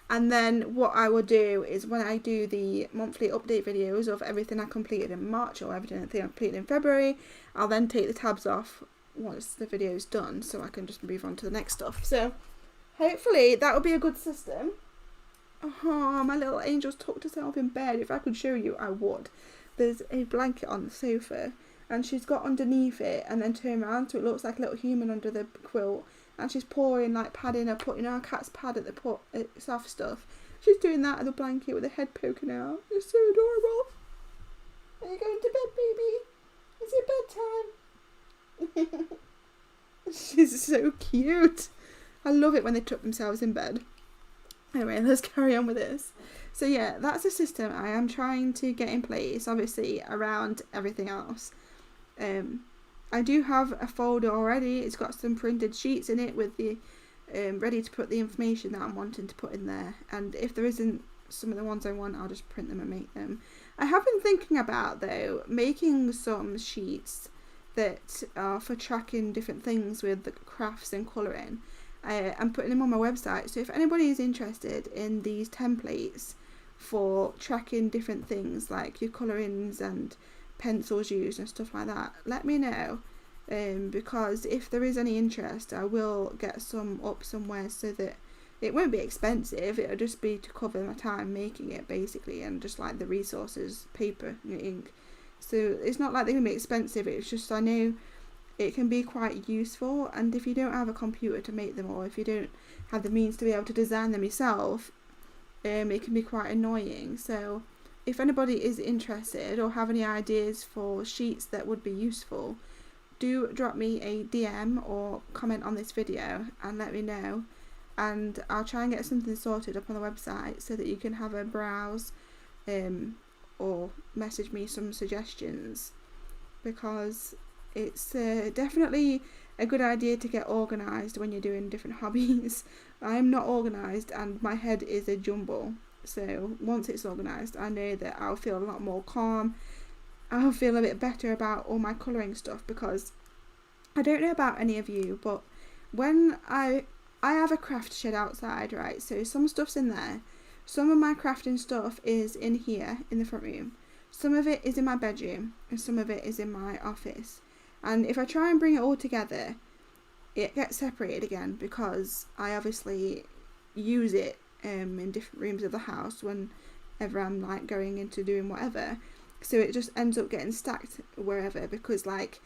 And then what I will do is when I do the monthly update videos of everything I completed in March or everything I completed in February, I'll then take the tabs off once the video's done so I can just move on to the next stuff. So hopefully that will be a good system. Oh, my little angel's tucked herself in bed. If I could show you, I would. There's a blanket on the sofa, and she's got underneath it and then turned around so it looks like a little human under the quilt, and she's pouring like padding or putting our cat's pad at the soft stuff. She's doing that at the blanket with her head poking out. It's so adorable. Are you going to bed, baby? Is it bedtime? She's so cute. I love it when they tuck themselves in bed. Anyway, let's carry on with this. So yeah, that's a system I am trying to get in place, obviously around everything else. I do have a folder already. It's got some printed sheets in it with the ready to put the information that I'm wanting to put in there. And if there isn't some of the ones I want, I'll just print them and make them. I have been thinking about, though, making some sheets that are for tracking different things with the crafts and colouring. I'm putting them on my website. So if anybody is interested in these templates for tracking different things like your colourings and pencils used and stuff like that, let me know, because if there is any interest, I will get some up somewhere so that it won't be expensive. It'll just be to cover my time making it, basically, and just like the resources, paper and ink. So it's not like they're going to be expensive. It's just I know it can be quite useful, and if you don't have a computer to make them, or if you don't have the means to be able to design them yourself, it can be quite annoying. So if anybody is interested or have any ideas for sheets that would be useful, do drop me a DM or comment on this video and let me know, and I'll try and get something sorted up on the website so that you can have a browse, or message me some suggestions, because it's definitely a good idea to get organised when you're doing different hobbies. I'm not organised and my head is a jumble. So once it's organised, I know that I'll feel a lot more calm. I'll feel a bit better about all my colouring stuff, because I don't know about any of you, but when I have a craft shed outside, right? So some stuff's in there. Some of my crafting stuff is in here in the front room. Some of it is in my bedroom and some of it is in my office. And if I try and bring it all together, it gets separated again, because I obviously use it in different rooms of the house whenever I'm like going into doing whatever. So it just ends up getting stacked wherever, because like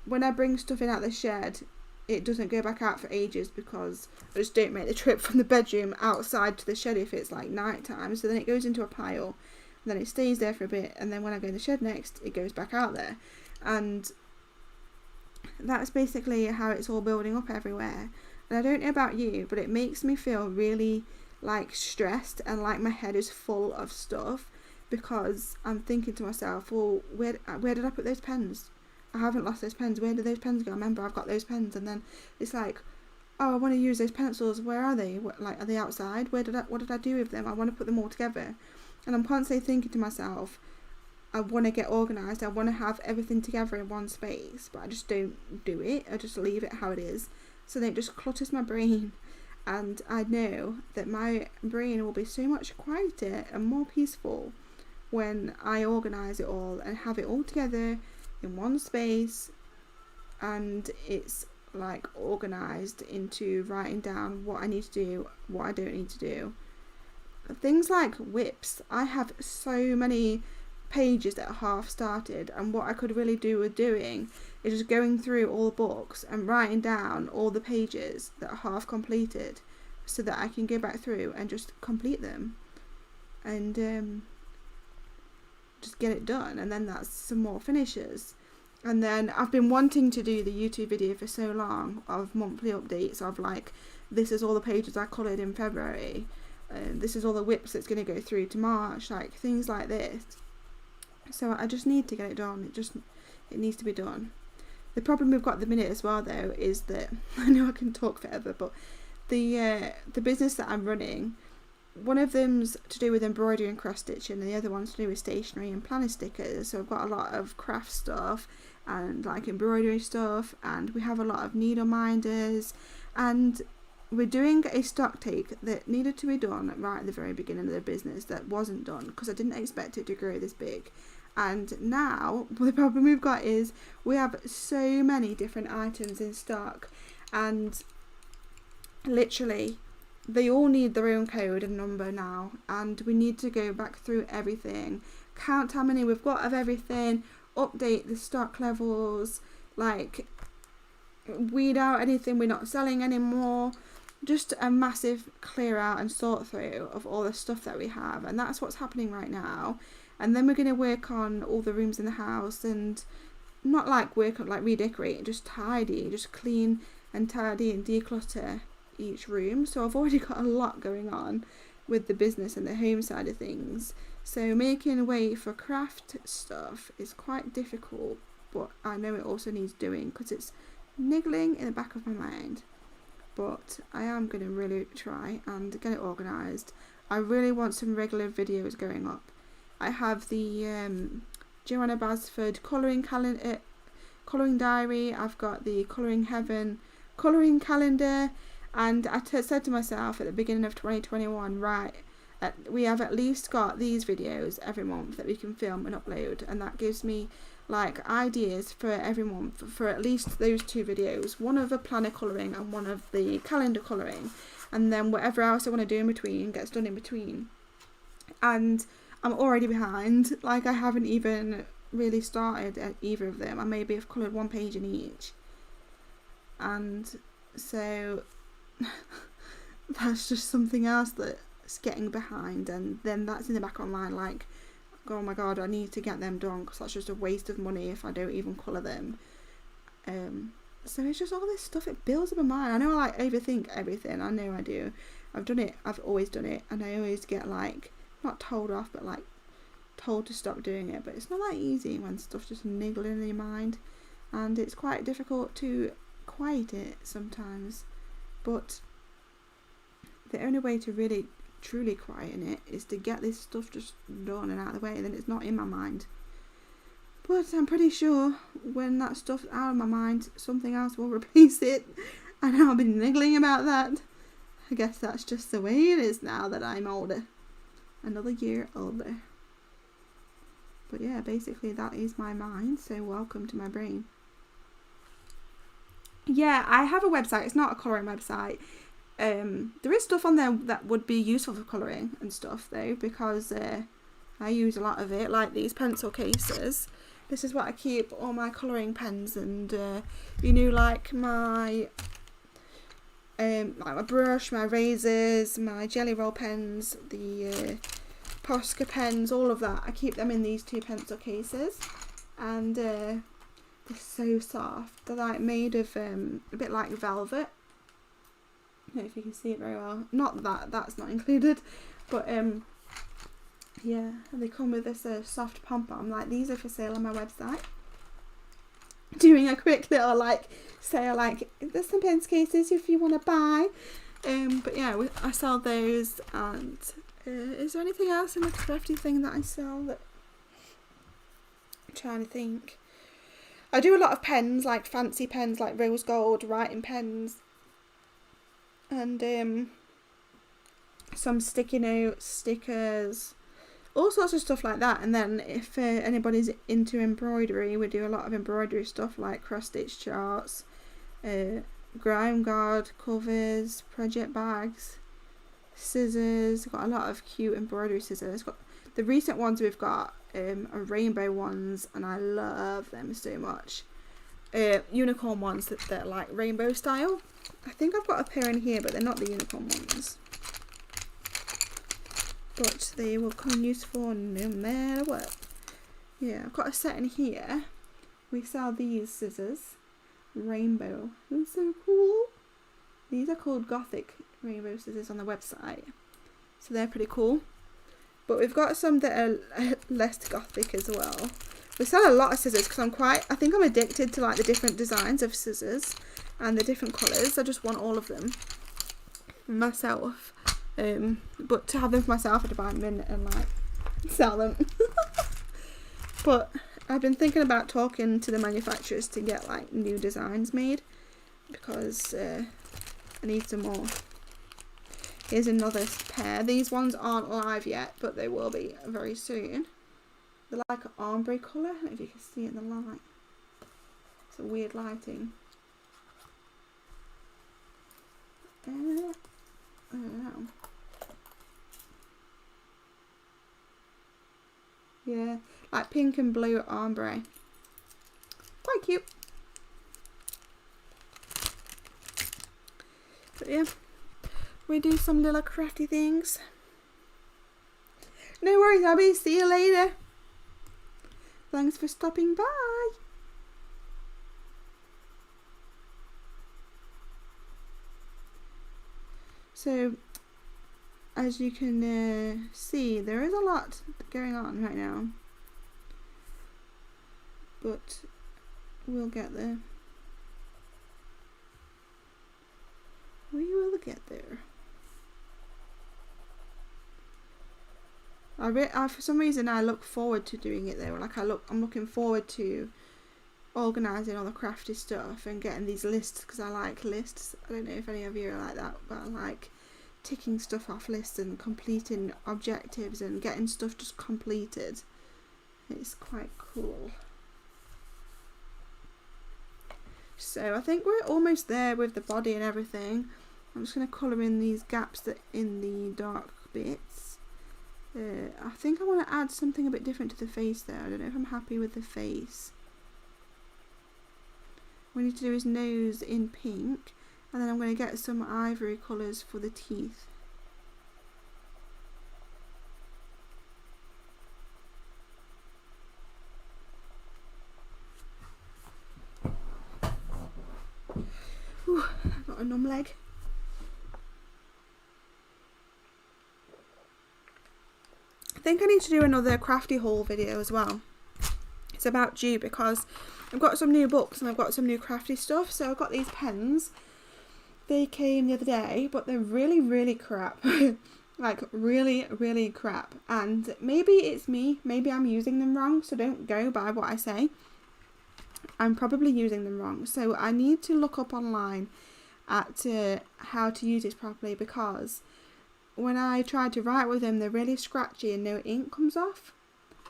when I bring stuff in out the shed, it doesn't go back out for ages, because I just don't make the trip from the bedroom outside to the shed if it's like night time. So then it goes into a pile, and then it stays there for a bit, and then when I go in the shed next, it goes back out there. And that's basically how it's all building up everywhere. And I don't know about you, but it makes me feel really like stressed and like my head is full of stuff, because I'm thinking to myself, well, where did I put those pens? I haven't lost those pens. Where did those pens go? Remember, I've got those pens. And then it's like, oh, I want to use those pencils. Where are they? Like, are they outside? What did I do with them? I want to put them all together. And I'm constantly thinking to myself, I want to get organised. I want to have everything together in one space, but I just don't do it. I just leave it how it is. So then it just clutters my brain. And I know that my brain will be so much quieter and more peaceful when I organise it all and have it all together in one space, and it's like organised into writing down what I need to do, what I don't need to do. Things like whips, I have so many pages that are half started, and what I could really do with doing is just going through all the books and writing down all the pages that are half completed, so that I can go back through and just complete them and just get it done. And then that's some more finishes. And then I've been wanting to do the YouTube video for so long of monthly updates of like, this is all the pages I coloured in February, this is all the whips that's going to go through to March, like things like this. So I just need to get it done. It needs to be done. The problem we've got at the minute as well though is that, I know I can talk forever, but the business that I'm running, one of them's to do with embroidery and cross stitching, and the other one's to do with stationery and planner stickers. So I've got a lot of craft stuff and like embroidery stuff, and we have a lot of needle minders, and we're doing a stock take that needed to be done right at the very beginning of the business that wasn't done because I didn't expect it to grow this big. And now the problem we've got is we have so many different items in stock, and literally they all need their own code and number now, and we need to go back through everything, count how many we've got of everything, update the stock levels, like weed out anything we're not selling anymore, just a massive clear out and sort through of all the stuff that we have. And that's what's happening right now. And then we're going to work on all the rooms in the house, and not like work on like redecorate, just tidy, just clean and tidy and declutter each room. So I've already got a lot going on with the business and the home side of things, so making way for craft stuff is quite difficult, but I know it also needs doing because it's niggling in the back of my mind. But I am going to really try and get it organised. I really want some regular videos going up. I have the Joanna Basford colouring diary, I've got the Colouring Heaven colouring calendar, and I said to myself at the beginning of 2021, right, we have at least got these videos every month that we can film and upload, and that gives me like ideas for every month for at least those 2 videos, one of the planner colouring and one of the calendar colouring, and then whatever else I want to do in between gets done in between. And I'm already behind, like I haven't even really started at either of them. I maybe have coloured 1 page in each, and so that's just something else that's getting behind. And then that's in the back of my mind, like, oh my god, I need to get them done because that's just a waste of money if I don't even colour them. So it's just all this stuff, it builds up my mind. I know I like overthink everything, I know I do. I've done it, I've always done it, and I always get like, not told off, but like told to stop doing it. But it's not that easy when stuff's just niggling in your mind, and it's quite difficult to quiet it sometimes. But the only way to really truly quieten it is to get this stuff just done and out of the way, and then it's not in my mind. But I'm pretty sure when that stuff's out of my mind, something else will replace it, and I'll be niggling about that. I guess that's just the way it is now that I'm older. Another year older. But yeah, basically that is my mind, so welcome to my brain. Yeah, I have a website. It's not a colouring website. There is stuff on there that would be useful for colouring and stuff though, because I use a lot of it, like these pencil cases. This is what I keep all my colouring pens and like my brush, my razors, my jelly roll pens, the Posca pens, all of that. I keep them in these 2 pencil cases, and they're so soft. They're like made of a bit like velvet. don't know if you can see it very well. Not that, that's not included. But yeah, they come with this soft pom-pom. Like, these are for sale on my website. Doing a quick little like sale, like there's some pens cases if you want to buy. But yeah, I sell those. And is there anything else in the crafty thing that I sell? That I'm trying to think. I do a lot of pens, like fancy pens, like rose gold writing pens, and some sticky notes, stickers, all sorts of stuff like that. And then if anybody's into embroidery, we do a lot of embroidery stuff like cross stitch charts, grime guard covers, project bags, scissors. Got a lot of cute embroidery scissors. Got the recent ones we've got are rainbow ones, and I love them so much. Unicorn ones that are like rainbow style. I think I've got a pair in here, but they're not the unicorn ones. But they will come useful no matter what. Yeah, I've got a set in here. We sell these scissors. Rainbow. They're so cool. These are called Gothic rainbow scissors on the website. So they're pretty cool. But we've got some that are less Gothic as well. We sell a lot of scissors because I think I'm addicted to like the different designs of scissors and the different colours. I just want all of them myself. But to have them for myself, I had to buy them and like sell them. But I've been thinking about talking to the manufacturers to get like new designs made, because I need some more. Here's another pair. These ones aren't live yet, but they will be very soon. They're like an ombre colour. I don't know if you can see it in the light. It's a weird lighting. I don't know. Yeah, like pink and blue ombre. Quite cute. But yeah, we do some little crafty things. No worries, Abby. See you later. Thanks for stopping by. So, as you can see, there is a lot going on right now. But we'll get there. We will get there. For some reason I look forward to doing it though. Like I'm looking forward to organising all the crafty stuff and getting these lists, because I like lists. I don't know if any of you are like that, but I like ticking stuff off lists and completing objectives and getting stuff just completed. It's quite cool. So I think we're almost there with the body and everything. I'm just going to colour in these gaps that in the dark bits. I think I want to add something a bit different to the face there. I don't know if I'm happy with the face. What we need to do his nose in pink, and then I'm going to get some ivory colours for the teeth. Ooh, I've got a numb leg. I think I need to do another crafty haul video as well. It's about due because I've got some new books and I've got some new crafty stuff. So I've got these pens. They came the other day, but they're really, really crap. Like really, really crap. And maybe it's me. Maybe I'm using them wrong. So don't go by what I say. I'm probably using them wrong. So I need to look up online at how to use this properly, because when I try to write with them, they're really scratchy and no ink comes off.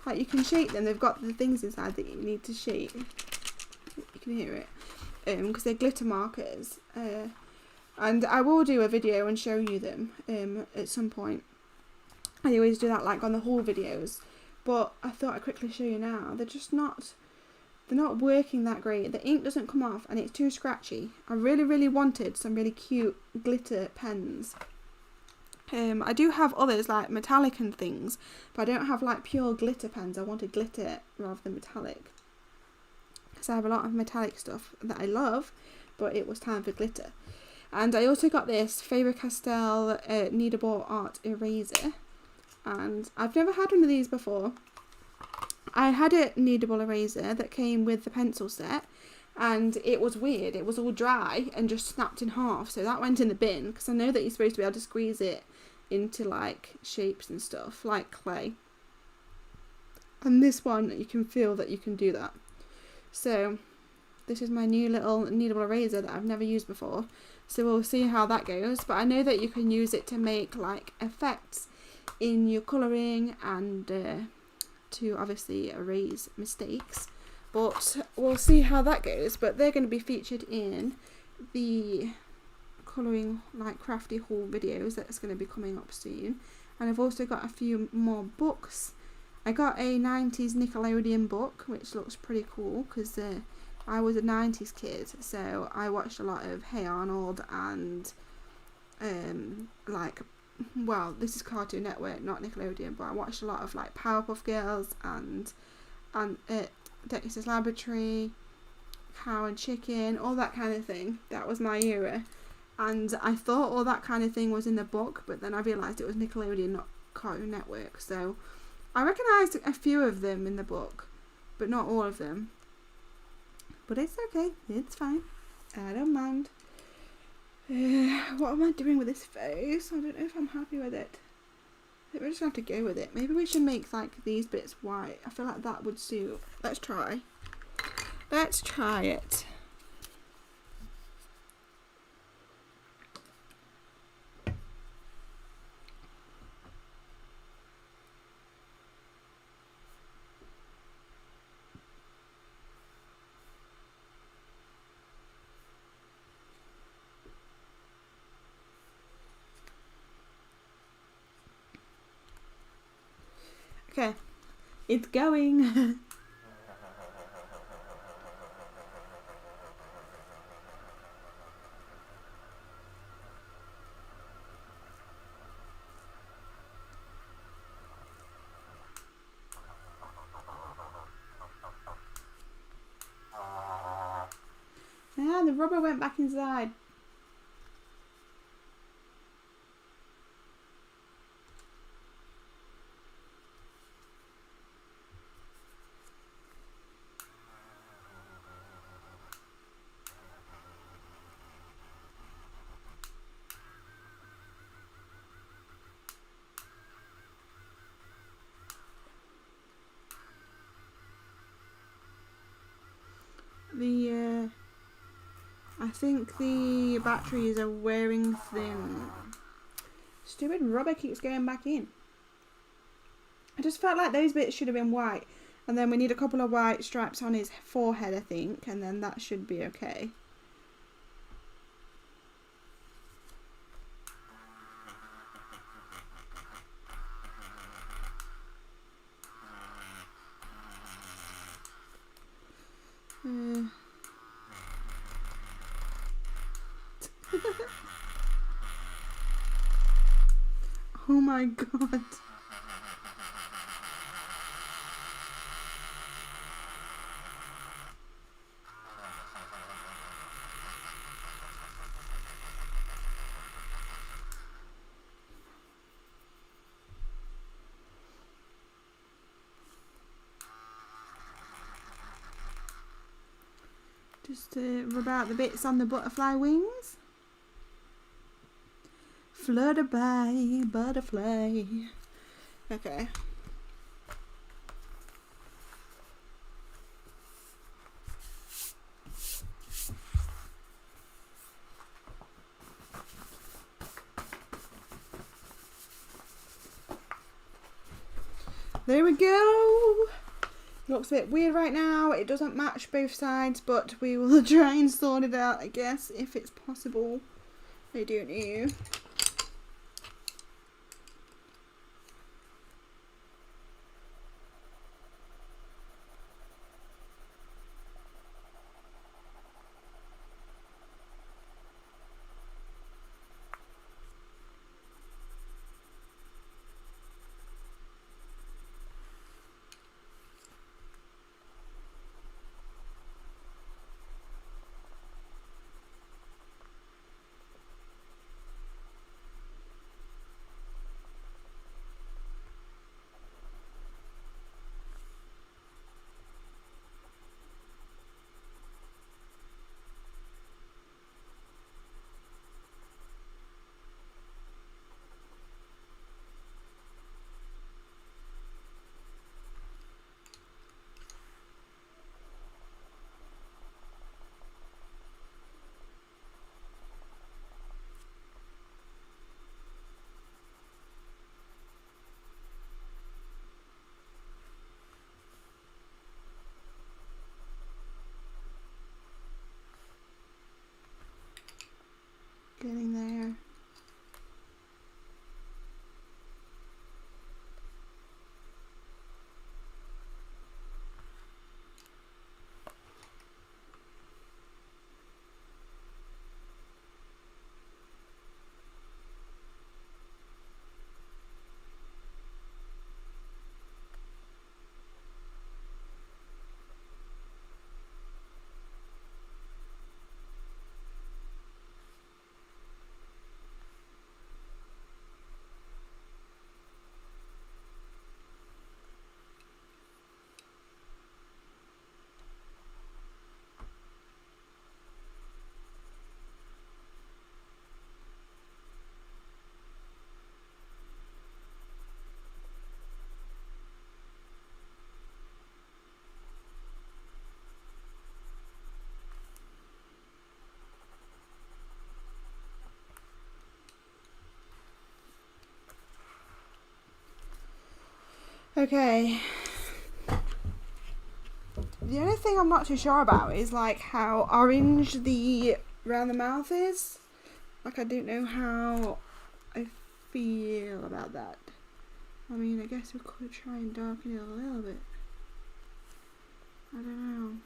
Like, you can shake them. They've got the things inside that you need to shake. You can hear it. Because they're glitter markers. And I will do a video and show you them at some point. I always do that like on the haul videos. But I thought I'd quickly show you now. They're just not... They're not working that great. The ink doesn't come off and it's too scratchy. I really, really wanted some really cute glitter pens. I do have others like metallic and things, but I don't have like pure glitter pens. I wanted glitter rather than metallic. So I have a lot of metallic stuff that I love, but it was time for glitter. And I also got this Faber-Castell kneadable art eraser, and I've never had one of these before. I had a kneadable eraser that came with the pencil set, and it was weird. It was all dry and just snapped in half, so that went in the bin, because I know that you're supposed to be able to squeeze it into like shapes and stuff, like clay. And this one, you can feel that you can do that. So this is my new little kneadable eraser that I've never used before. So we'll see how that goes. But I know that you can use it to make like effects in your colouring and to obviously erase mistakes. But we'll see how that goes. But they're going to be featured in the colouring like crafty haul videos that's going to be coming up soon. And I've also got a few more books. I got a 90s Nickelodeon book, which looks pretty cool because I was a 90s kid, so I watched a lot of Hey Arnold and like, well, this is Cartoon Network, not Nickelodeon, but I watched a lot of like Powerpuff Girls and Dexter's Laboratory, Cow and Chicken, all that kind of thing. That was my era, and I thought all that kind of thing was in the book, but then I realised it was Nickelodeon, not Cartoon Network. So I recognised a few of them in the book, but not all of them. But it's okay, it's fine. I don't mind. What am I doing with this face? I don't know if I'm happy with it. I think we're just going to have to go with it. Maybe we should make like these bits white. I feel like that would suit. Let's try. Let's try it. Okay, it's going. Ah, the rubber went back inside. I think the batteries are wearing thin. Stupid rubber keeps going back in. I just felt like those bits should have been white. And then we need a couple of white stripes on his forehead, I think. And then that should be okay. Oh my god. Just rub out the bits on the butterfly wings. Flutter by, butterfly. Okay. There we go. Looks a bit weird right now. It doesn't match both sides, but we will try and sort it out, I guess, if it's possible. I don't know. Okay. The only thing I'm not too sure about is like how orange the round the mouth is. Like I don't know how I feel about that. I mean, I guess we could try and darken it a little bit. I don't know.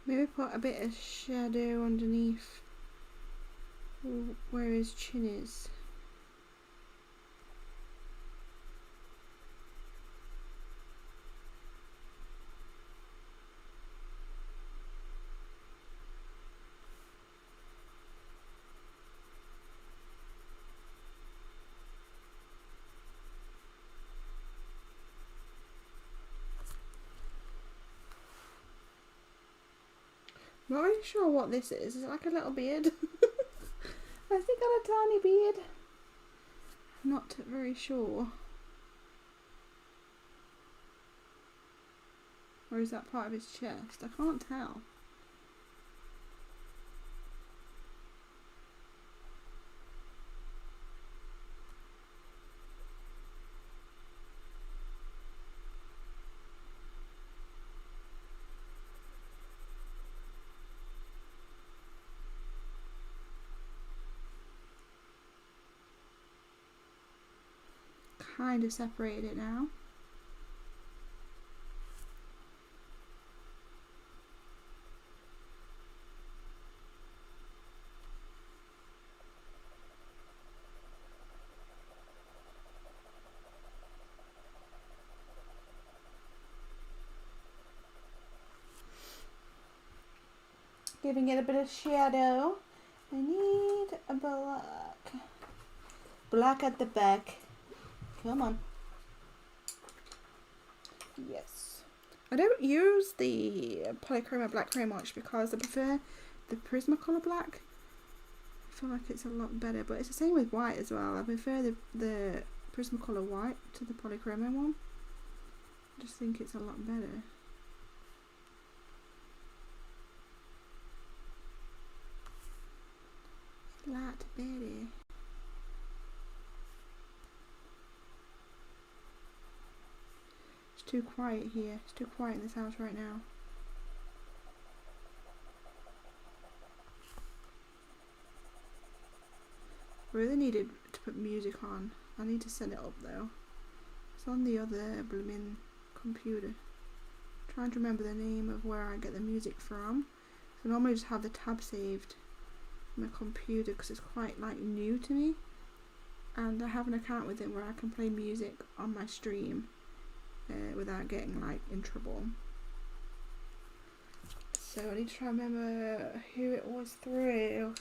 Maybe put a bit of shadow underneath where his chin is. I'm not really sure what this is. Is it like a little beard? Has he got a tiny beard? I'm not very sure. Or is that part of his chest? I can't tell. Kind of separated it now. Giving it a bit of shadow. I need a black. Black at the back. Come on. Yes. I don't use the polychroma black very much because I prefer the Prismacolor black. I feel like it's a lot better, but it's the same with white as well. I prefer the Prismacolor white to the polychroma one. I just think it's a lot better. A lot better. It's too quiet here. It's too quiet in this house right now. I really needed to put music on. I need to set it up though. It's on the other blooming computer. I'm trying to remember the name of where I get the music from. So I normally just have the tab saved on my computer because it's quite like new to me. And I have an account with it where I can play music on my stream without getting like in trouble. So I need to try and remember who it was through.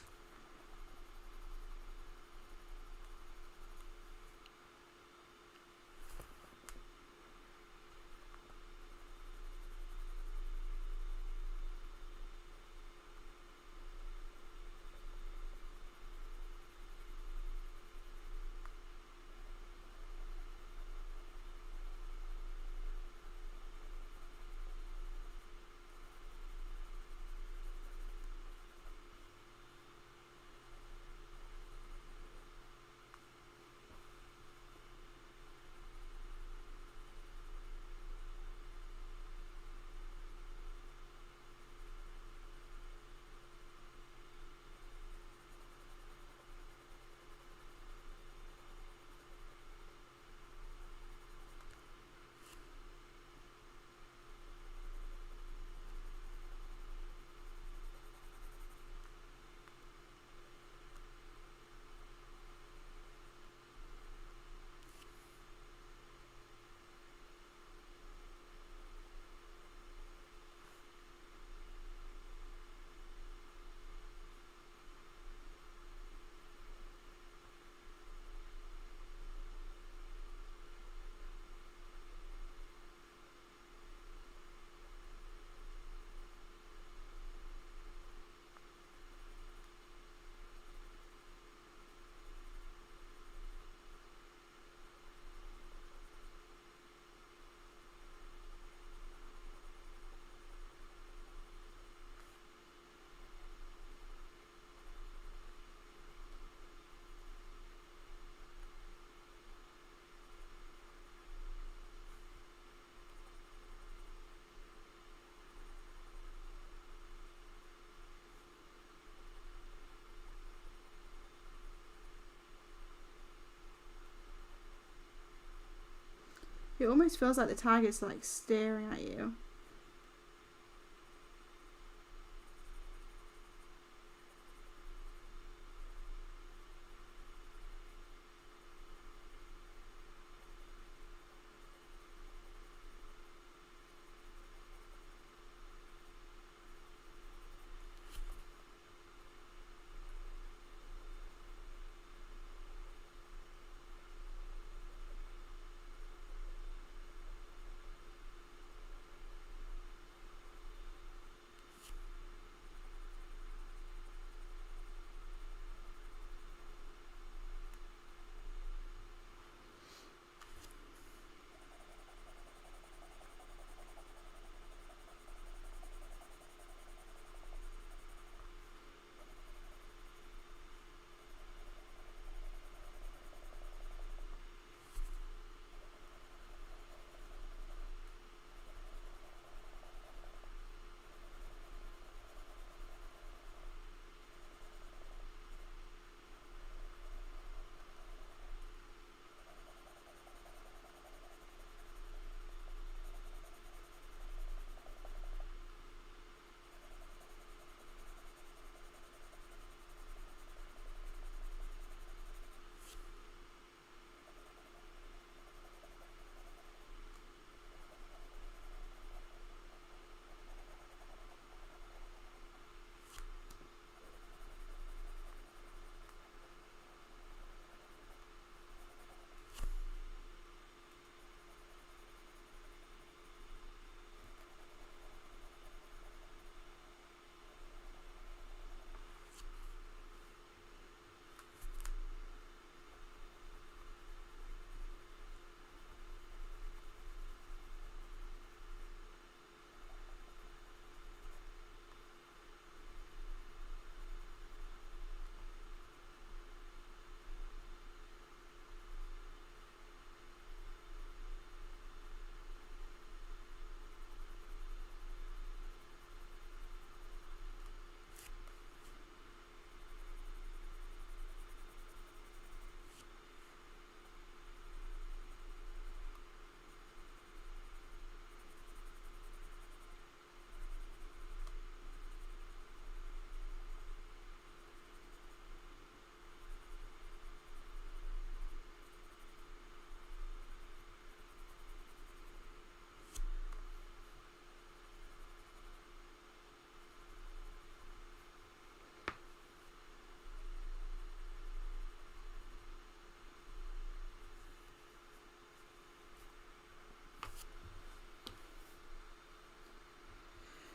It almost feels like the tiger's like staring at you.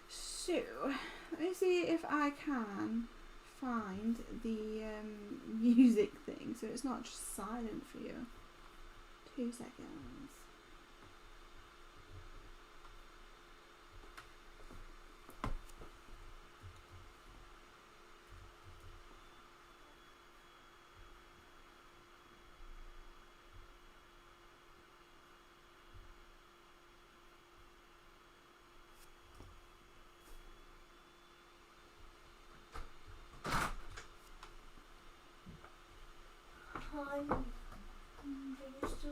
So, let me see if I can find the music thing so it's not just silent for you. 2 seconds. Time. They used to.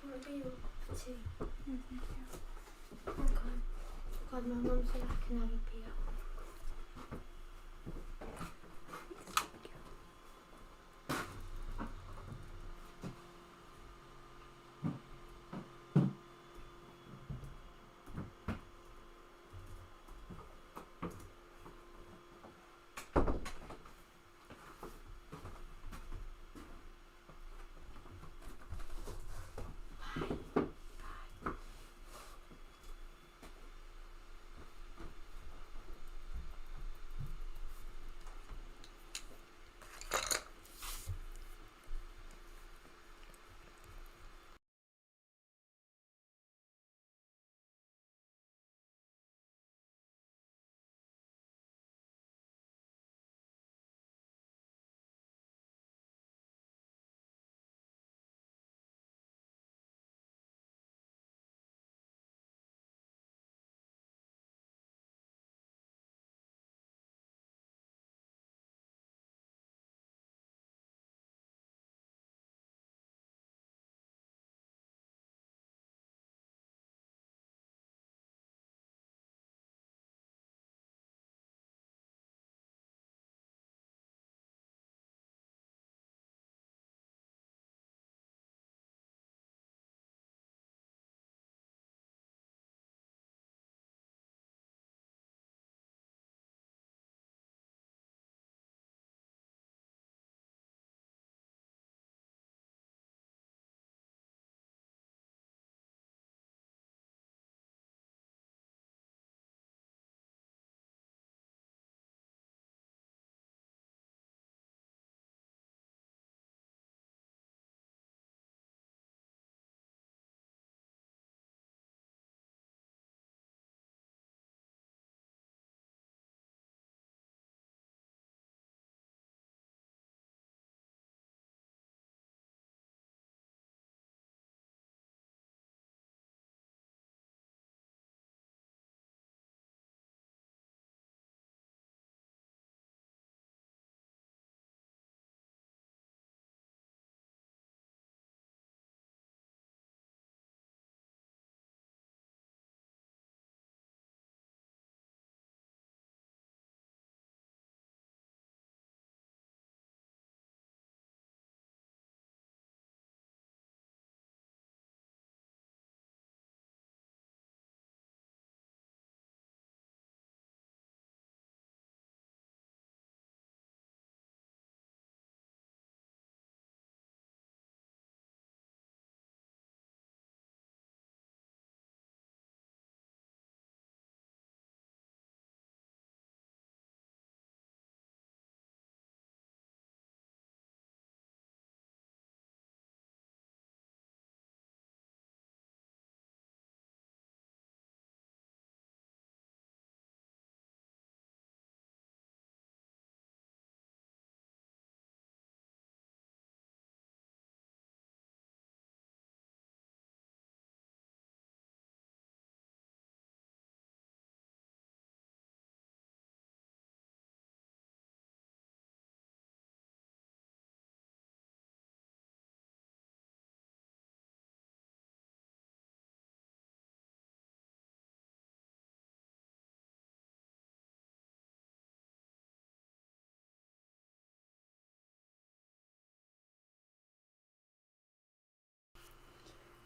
Can I be your tea? No, thank you. Okay. God, my mum said I can have a beer.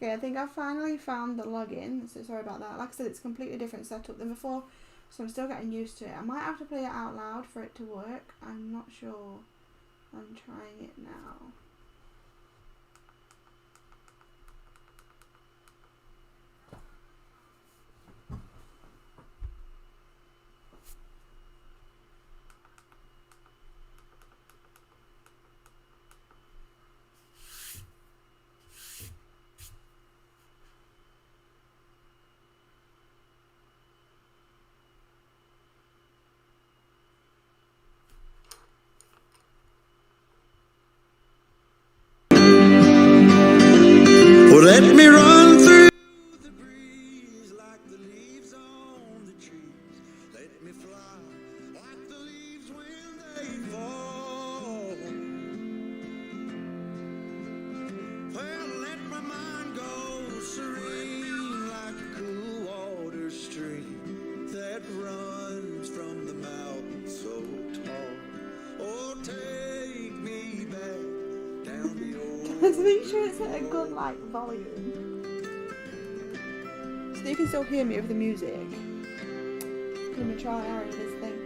Okay, I think I finally found the login, so sorry about that. Like I said, it's a completely different setup than before, so I'm still getting used to it. I might have to play it out loud for it to work. I'm not sure. I'm trying it now. Well, let me run through the breeze like the leaves on the trees. Let me fly like the leaves when they fall. Well, let my mind go serene like a cool water stream that runs from the mountain so tall. Oh, take me back down the old. Let's make sure it's at a good volume, so that you can still hear me over the music. I'm gonna try out of this thing.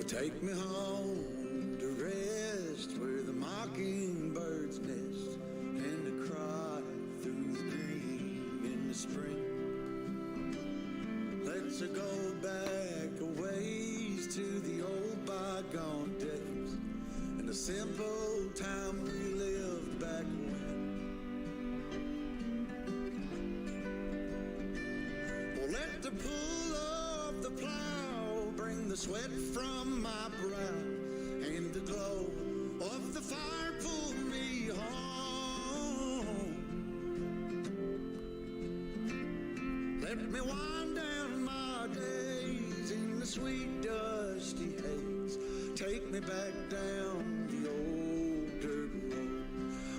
Take me home to rest where the mockingbirds nest and to cry through the green in the spring. Let's go back a ways to the old bygone days and the simple time we lived back when. Well, let the pull of the plow bring the sweat from my brow and the glow of the fire pull me home. Let me wind down my days in the sweet dusty haze. Take me back down the old dirt road.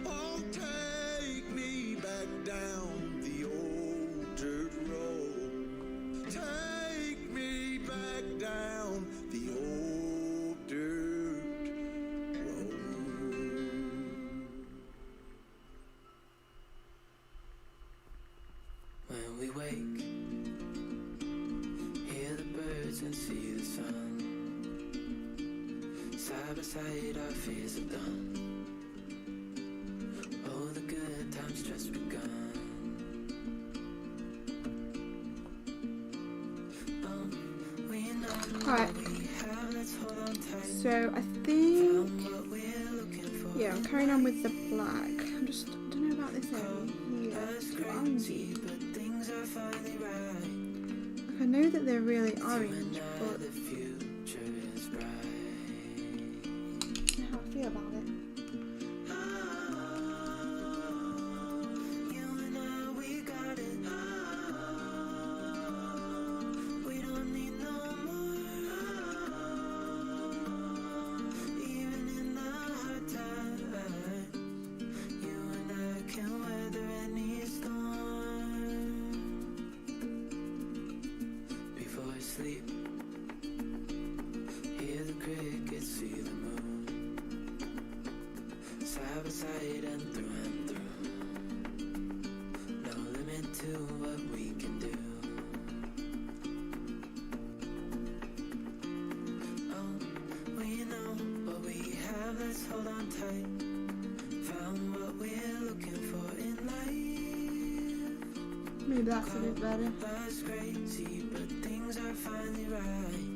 Oh, take me back down the old dirt road. Take me back down the old dirt road. When we wake, hear the birds and see the sun. Side by side our fears are done. Oh, the good times just begun. Alright, so I think, yeah, I'm carrying on with the black. I don't know about this area here. It's orangey. Like, I know that they're really orange, but I don't know how I feel about it. Sleep, hear the crickets, see the moon, side by side and through, no limit to what we can do. Oh, we know what we have, let's hold on tight, found what we're looking for in life. Maybe that's a bit better. That's crazy, but things are finally right.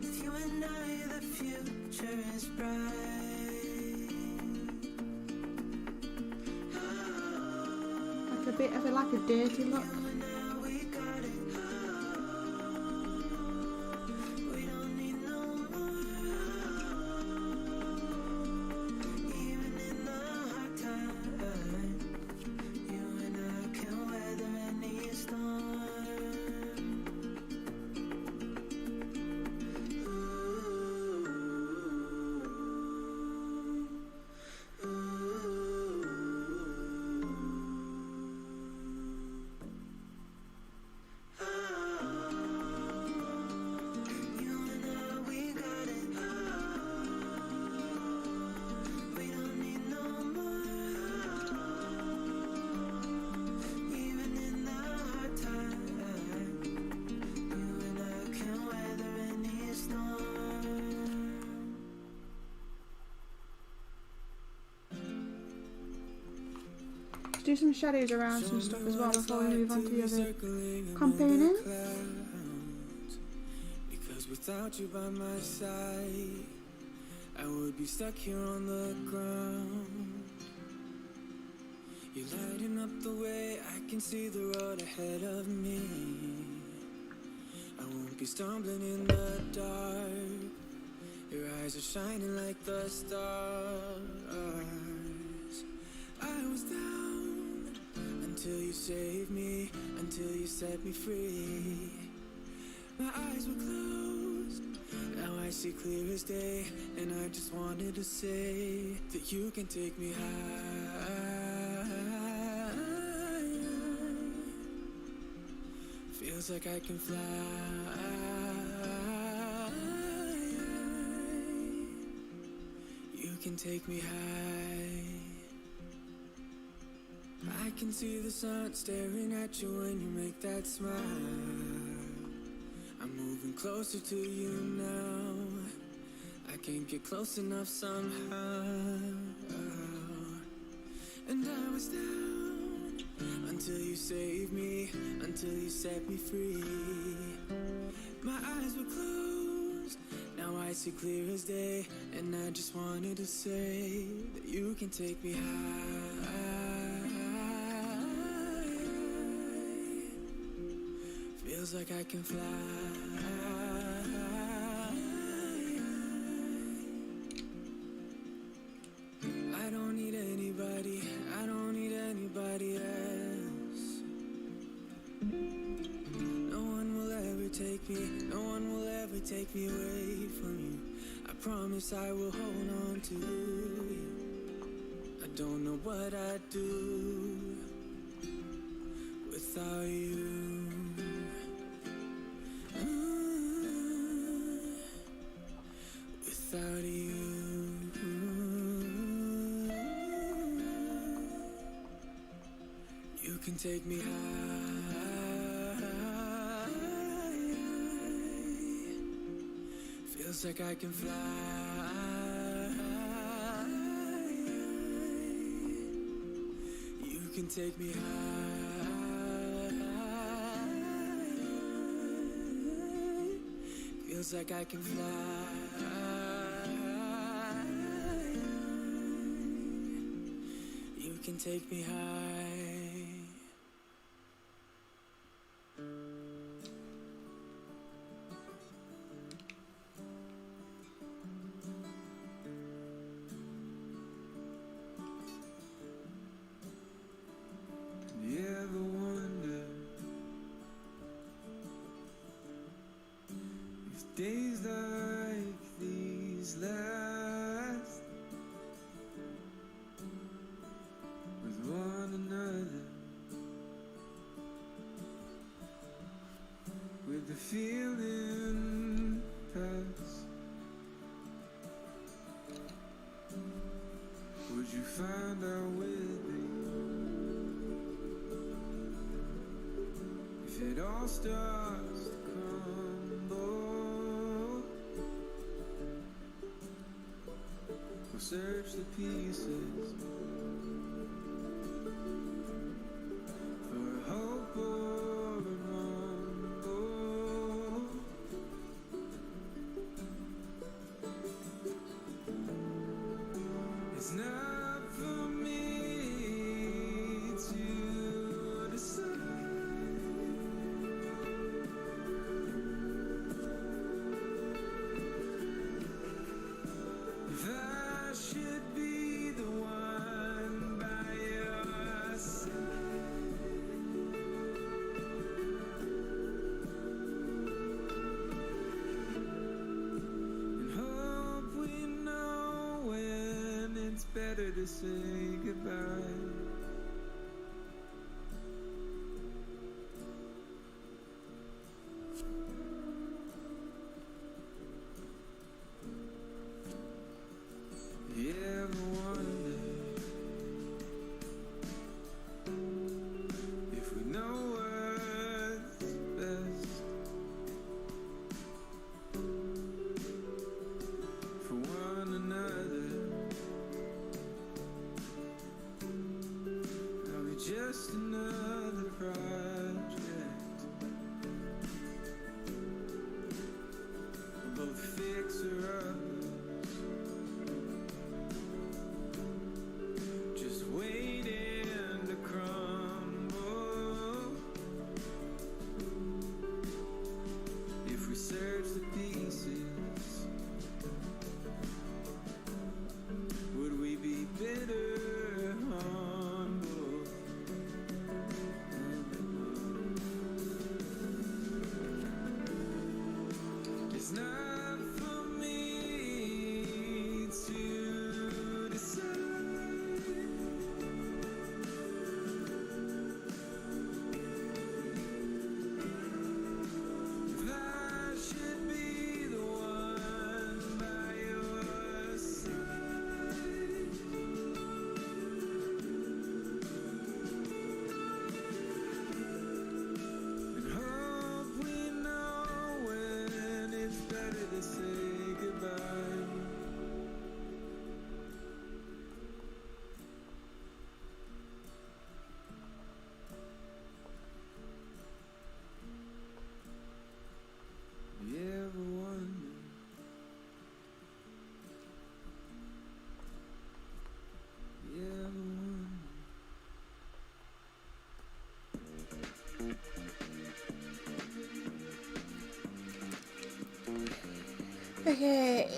With you and I, the future is bright. Like a bit of a dirty look. to do some shadows around some stuff as well before we move on to the other components. Because without you by my side, I would be stuck here on the ground. You're lighting up the way, I can see the road ahead of me. I won't be stumbling in the dark. Your eyes are shining like the stars. I was down until you saved me, until you set me free. My eyes were closed, now I see clear as day. And I just wanted to say that you can take me high. Feels like I can fly. You can take me high. I can see the sun staring at you when you make that smile. I'm moving closer to you now. I can't get close enough somehow. And I was down until you saved me, until you set me free. My eyes were closed, now I see clear as day. And I just wanted to say that you can take me high. Feels like I can fly. I don't need anybody, I don't need anybody else. No one will ever take me, no one will ever take me away from you. I promise I will hold on to you. I don't know what I'd do without you. Without you. You can take me high. Feels like I can fly. You can take me high. Feels like I can fly. You can take me high. You ever wonder if days like these last with one another, with the feeling pass? Would you find out with me if it all starts to crumble? We'll search the pieces for a hope or a rumble. It's not for me to decide if I should be the one by your side. And hope we know when it's better to say goodbye. You ever wonder if we know what's best for one another? Okay,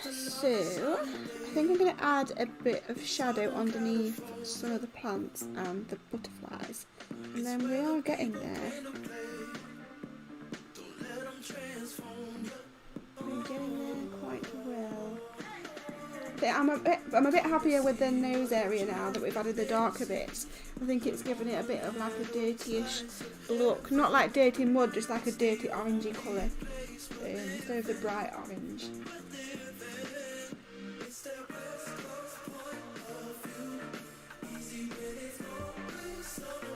so I think I'm going to add a bit of shadow underneath some of the plants and the butterflies, and then we are getting there. We're getting there quite well. I'm a bit happier with the nose area now that we've added the darker bits. I think it's given it a bit of like a dirty-ish look. Not like dirty mud, just like a dirty orangey colour instead of the bright orange.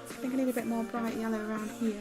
I think I need a bit more bright yellow around here.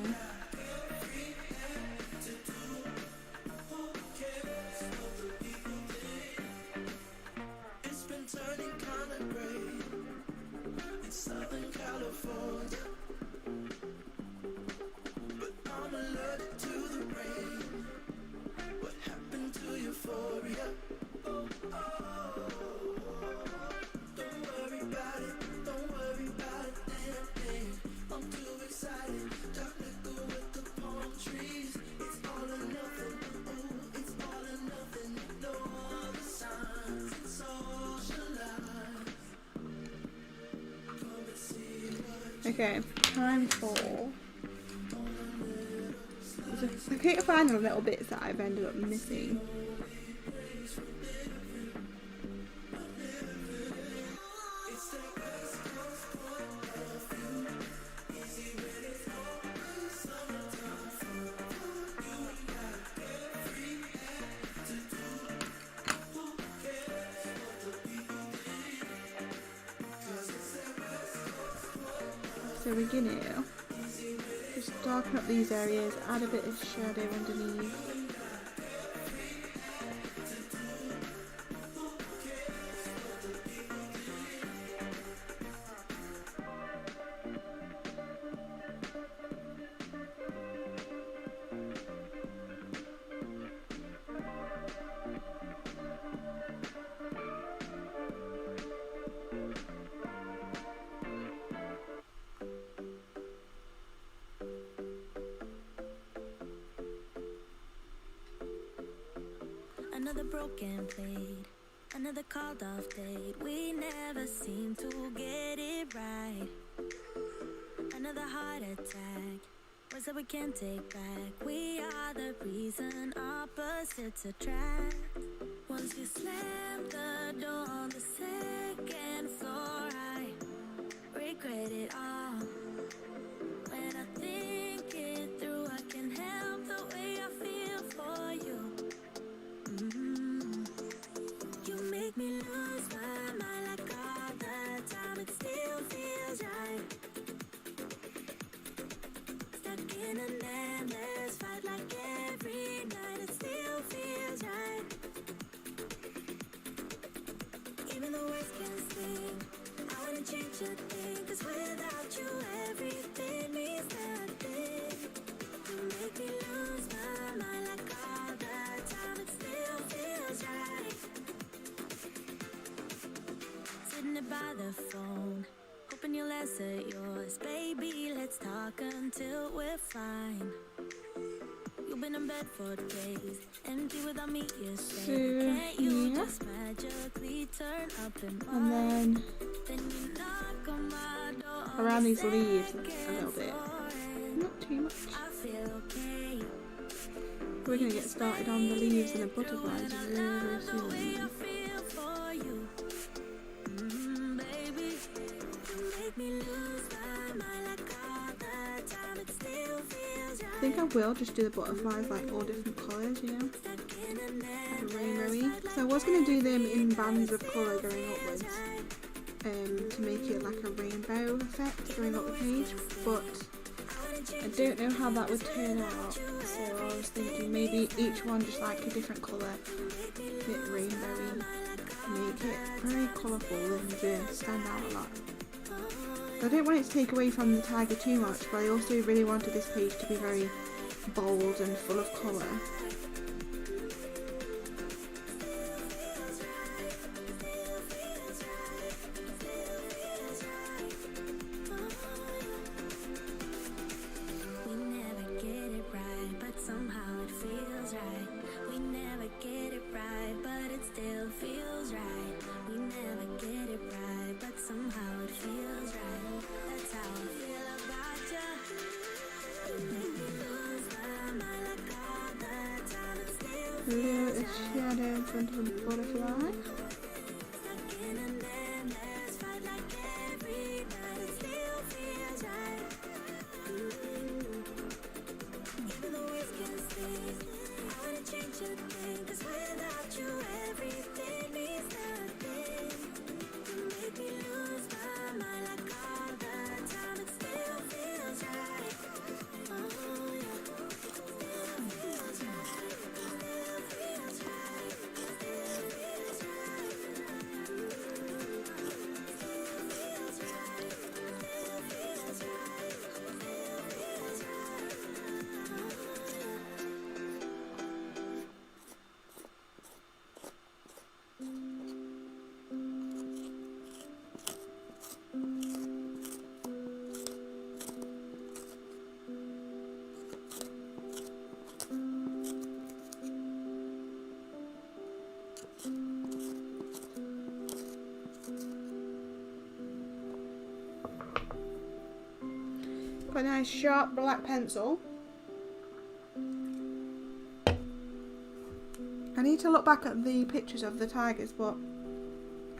Okay, time for... I keep finding little bits that I've ended up missing. So we're gonna just darken up these areas, add a bit of shadow underneath. Another broken plate, another called off date. We never seem to get it right. Another heart attack, words that we can't take back. We are the reason opposites attract. Once you slam the door on the second floor, I regret it all. When I think it through, I can help the way I feel for you. You make me lose my mind like all the time. It still feels right. Stuck in an endless fight like every night. It still feels right. Even the words can sing, I wouldn't change a thing. 'Cause without you everything means nothing. You make me lose my mind like all the time. It still feels right. Sitting there by the phone, hoping you'll answer yours. Baby, let's talk until we're fine. You've been in bed for days, empty without me, you say. Can't you just magically turn up in mine? Then you knock on my door Around these leaves a little bit. Not too much. I feel okay. We're going to get started on the leaves and the butterflies really soon. Feel for you. Baby, you make me lose my mind like all the time. It still feels right. I think I will just do the butterflies like all different colours, you know, like rainbowy. So I was going to do them in bands of colour going upwards, to make it like a rainbow effect going up the page, but I don't know how that would turn out, so I was thinking maybe each one just like a different colour, a bit rainbowy, make it very colourful and stand out a lot. I don't want it to take away from the tiger too much, but I also really wanted this page to be very bold and full of colour. We never get it right, but somehow it feels right. We never get it right, but it still feels right. We never get it right, but somehow it feels right. That's how I feel about you. You make me lose my mind like all the time. It still Blue feels is shadow in front of a butterfly. stuck in an endless fight like every night. It still feels right. Even though we can sleep, I wanna change a thing, 'cause without you everything means nothing. You make me lose my mind like all the time. It still feels right. Oh yeah, still feels right. Still feels right. Still feels right. Still feels right. Still feels right. Still feels right. Got a nice sharp black pencil. I need to look back at the pictures of the tigers, but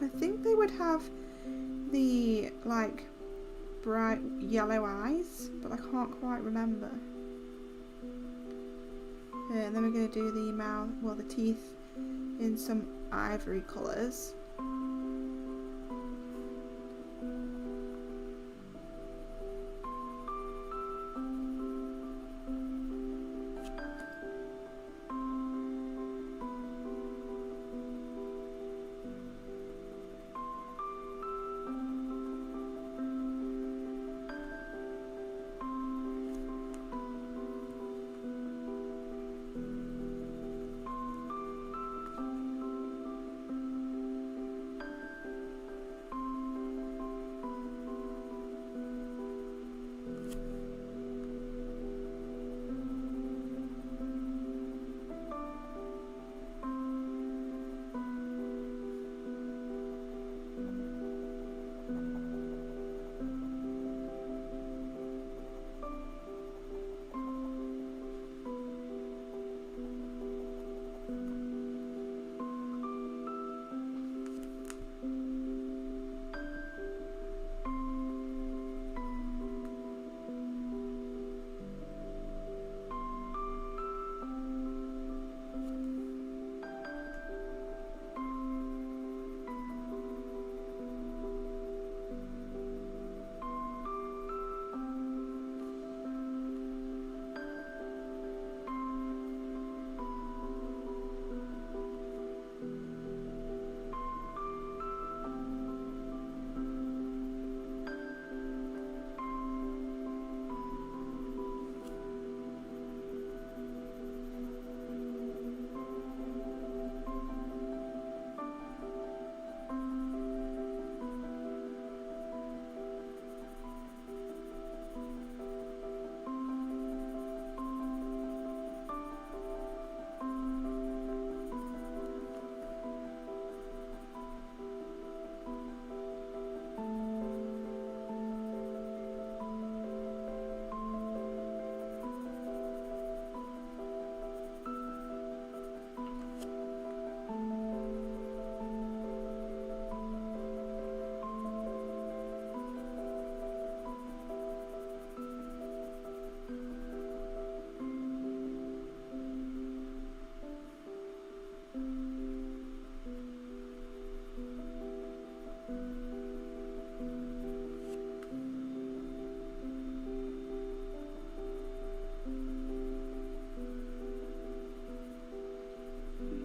I think they would have the like bright yellow eyes, but I can't quite remember. And then we're going to do the mouth, well, the teeth in some ivory colours.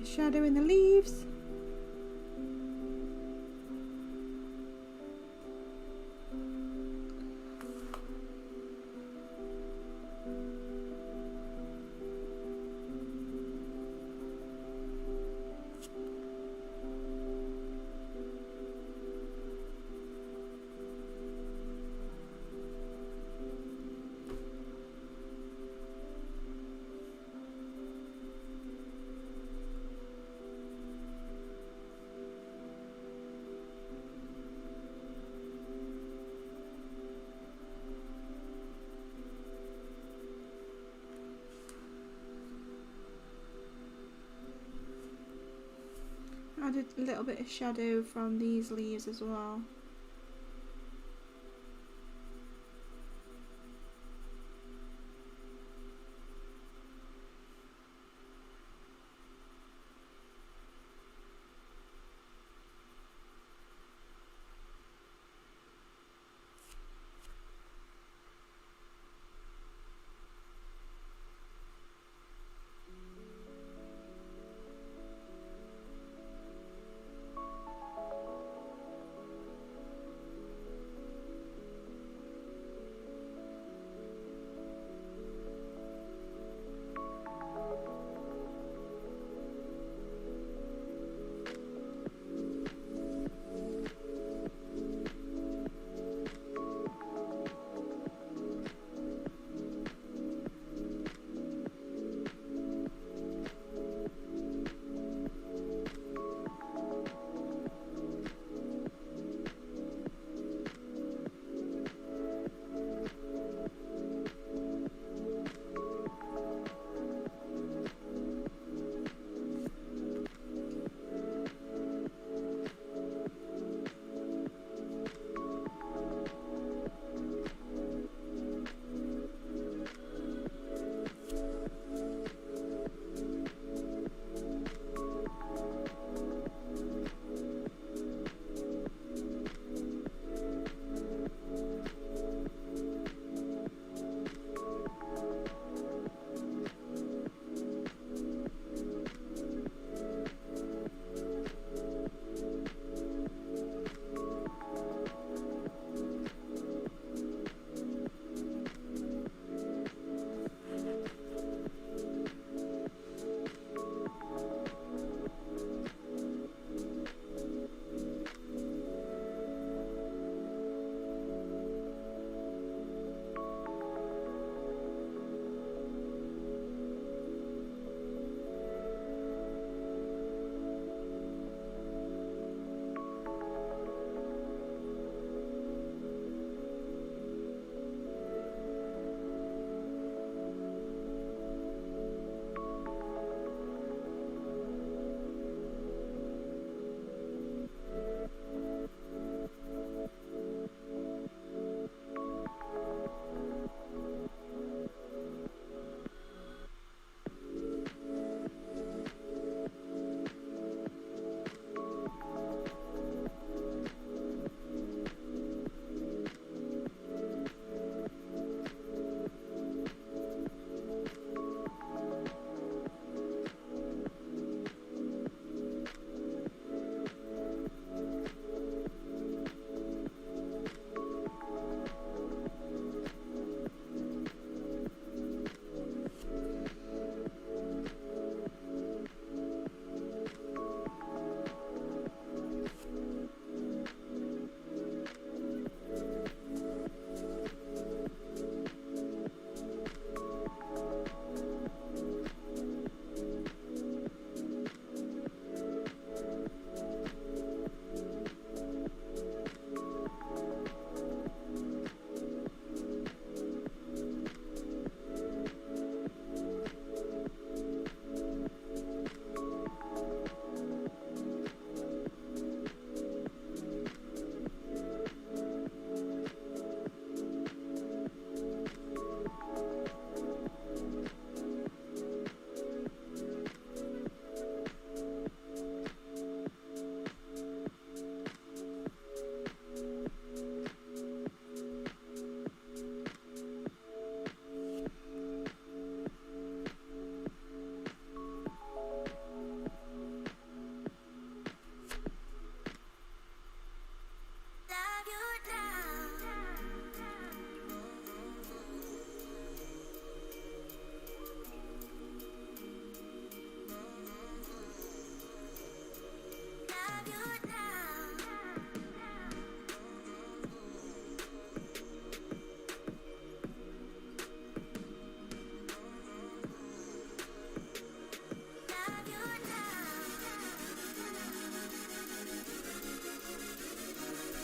Shadow in the leaves. Added a little bit of shadow from these leaves as well.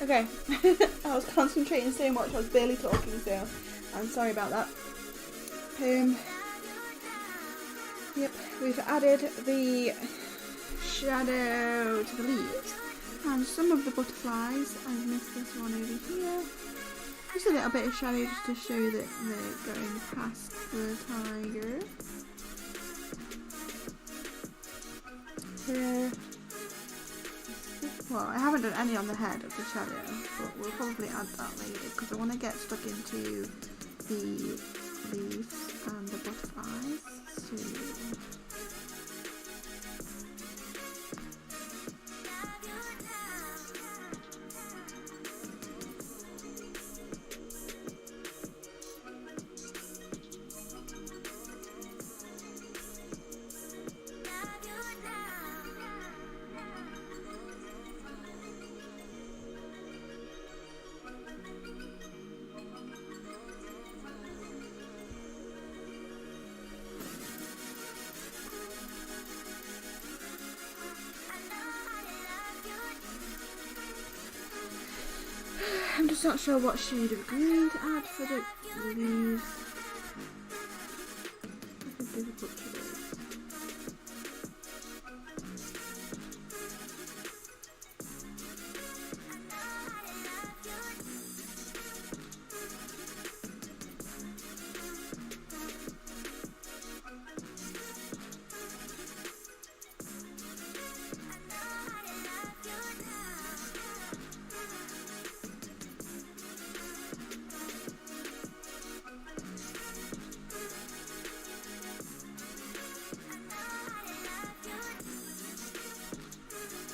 Okay, I was concentrating so much I was barely talking, so I'm sorry about that. Yep, we've added the shadow to the leaves. And some of the butterflies, I've missed this one over here. Just a little bit of shadow just to show that they're going past the tiger. Here. Well, I haven't done any on the head of the shadow, but we'll probably add that later because I want to get stuck into the leaves and the butterflies. So I'm just not sure what shade of green to add for the leaves. It's difficult to do.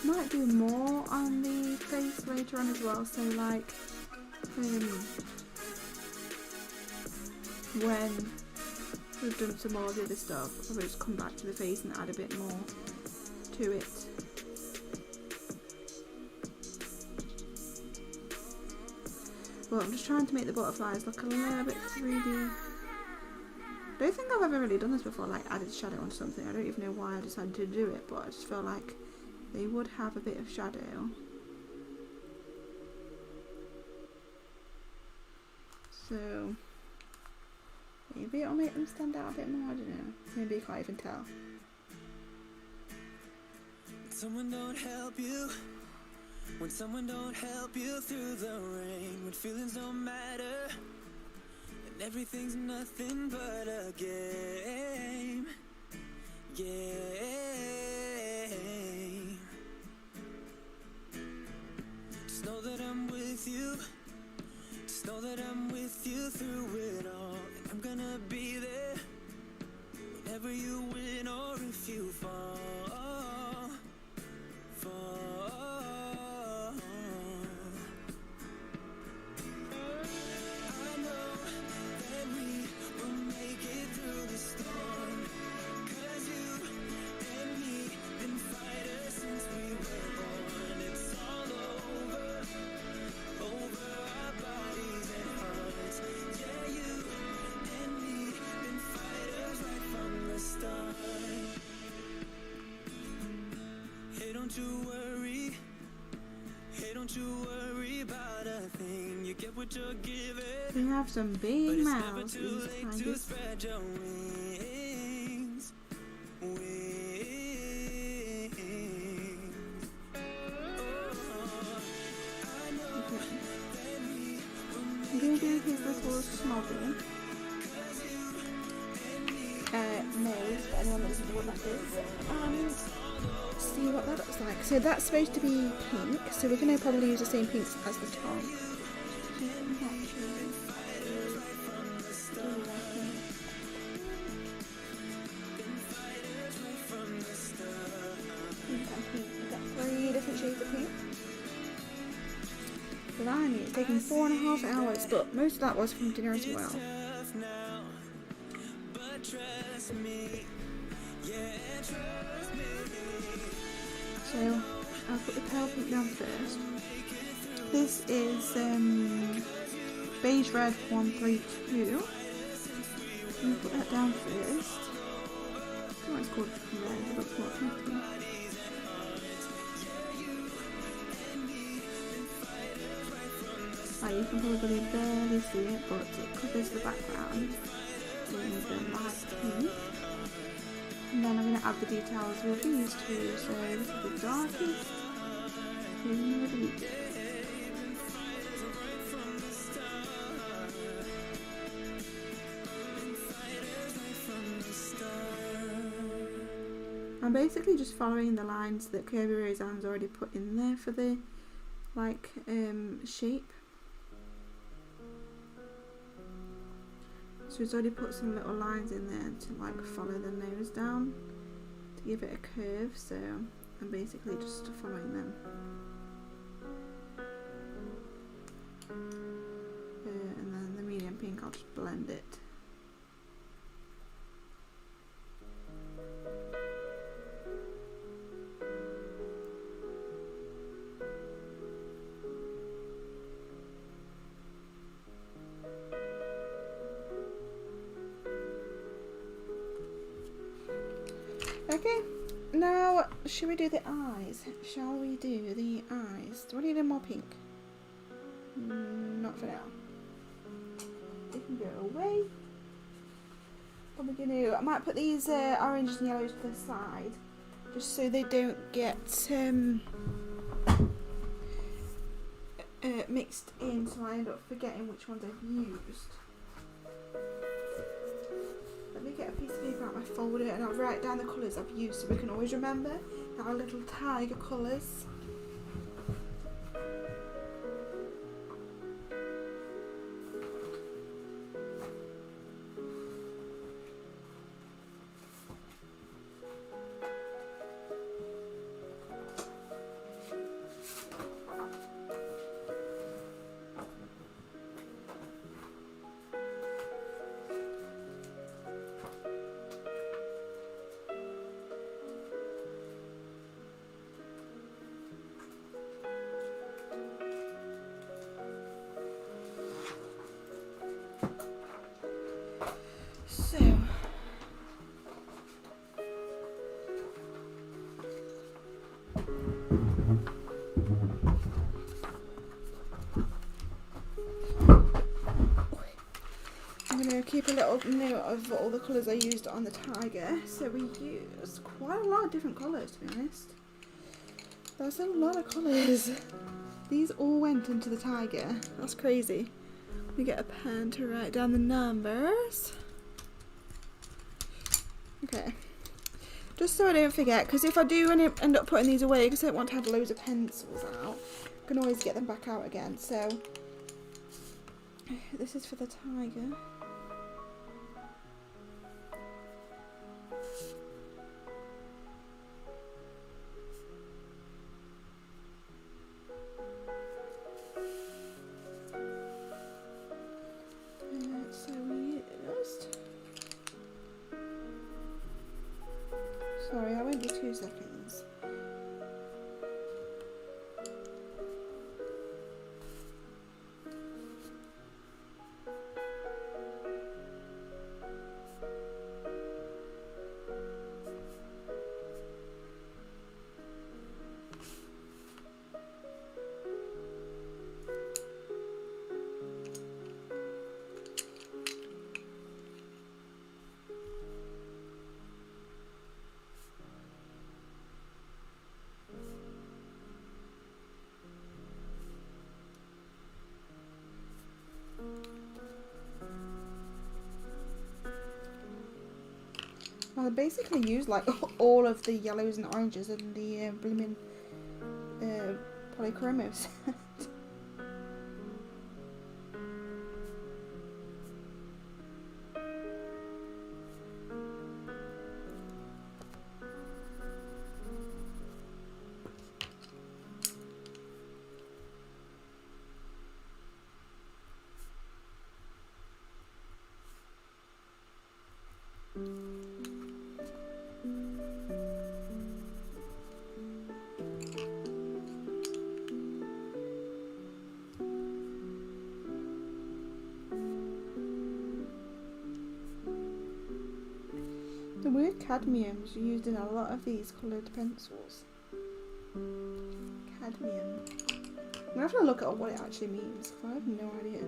Might do more on the face later on as well, so like when we've done some more of the other stuff, I'll probably just come back to the face and add a bit more to it. But I'm just trying to make the butterflies look a little bit 3D. I don't think I've ever really done this before, like added shadow on something. I don't even know why I decided to do it, but I just feel like they would have a bit of shadow. So maybe it'll make them stand out a bit more, I don't know. Maybe you can't even tell. Someone don't help you. When someone don't help you through the rain. When feelings don't matter. And everything's nothing but a game. Game. Just know that I'm with you. Just know that I'm with you through it all. And I'm gonna be there whenever you win or if you fall. I know that we will make it through the storm. 'Cause you and me been fighters since we were born. It's all over our bodies and hearts. Yeah, you and me been fighters right from the start. Hey, don't you worry. Hey, don't you worry about a thing. You get what you're given. They have some But big it's mouths, never too these late to tigers. spread your wings. I'm going to do his little snobby nose, for anyone that doesn't know what that is, and see what that looks like. So that's supposed to be pink, so we're going to probably use the same pinks as the tongue. We've got 3 different shades of pink. Blimey, it's taken 4.5 hours, but most of that was from dinner as well. So I'll put the pale pink down first. This is beige red 132. I'm gonna put that down first. I don't know what it's called red, it looks more pinky. You can probably barely see it, but it covers the background in the light pink. And then I'm going to add the details with these two. So this is the darkest green with the medium. I'm basically just following the lines that Kirby Roseanne's already put in there for the like shape. So he's already put some little lines in there to like follow the nose down to give it a curve, so I'm basically just following them. And then the medium pink, I'll just blend it. Okay, now should we do the eyes? Shall we do the eyes? Do I need any more pink? Not for now. They can go away. What are we gonna do? I might put these oranges and yellows to the side, just so they don't get mixed in, so I end up forgetting which ones I've used. Let me get a piece of paper out my folder and I'll write down the colours I've used so we can always remember our little tiger colours. So, I'm going to keep a little note of all the colours I used on the tiger. So we used quite a lot of different colours, to be honest. That's a lot of colours. These all went into the tiger. That's crazy. Let me get a pen to write down the numbers. Okay, just so I don't forget, because if I do end up putting these away, because I don't want to have loads of pencils out, I can always get them back out again. So this is for the tiger. So we used... Sorry, I won't be 2 seconds. Well, I basically used like all of the yellows and oranges and the blooming polychromos. The word cadmium is used in a lot of these coloured pencils. Cadmium. I'm gonna have to look at what it actually means, because I have no idea.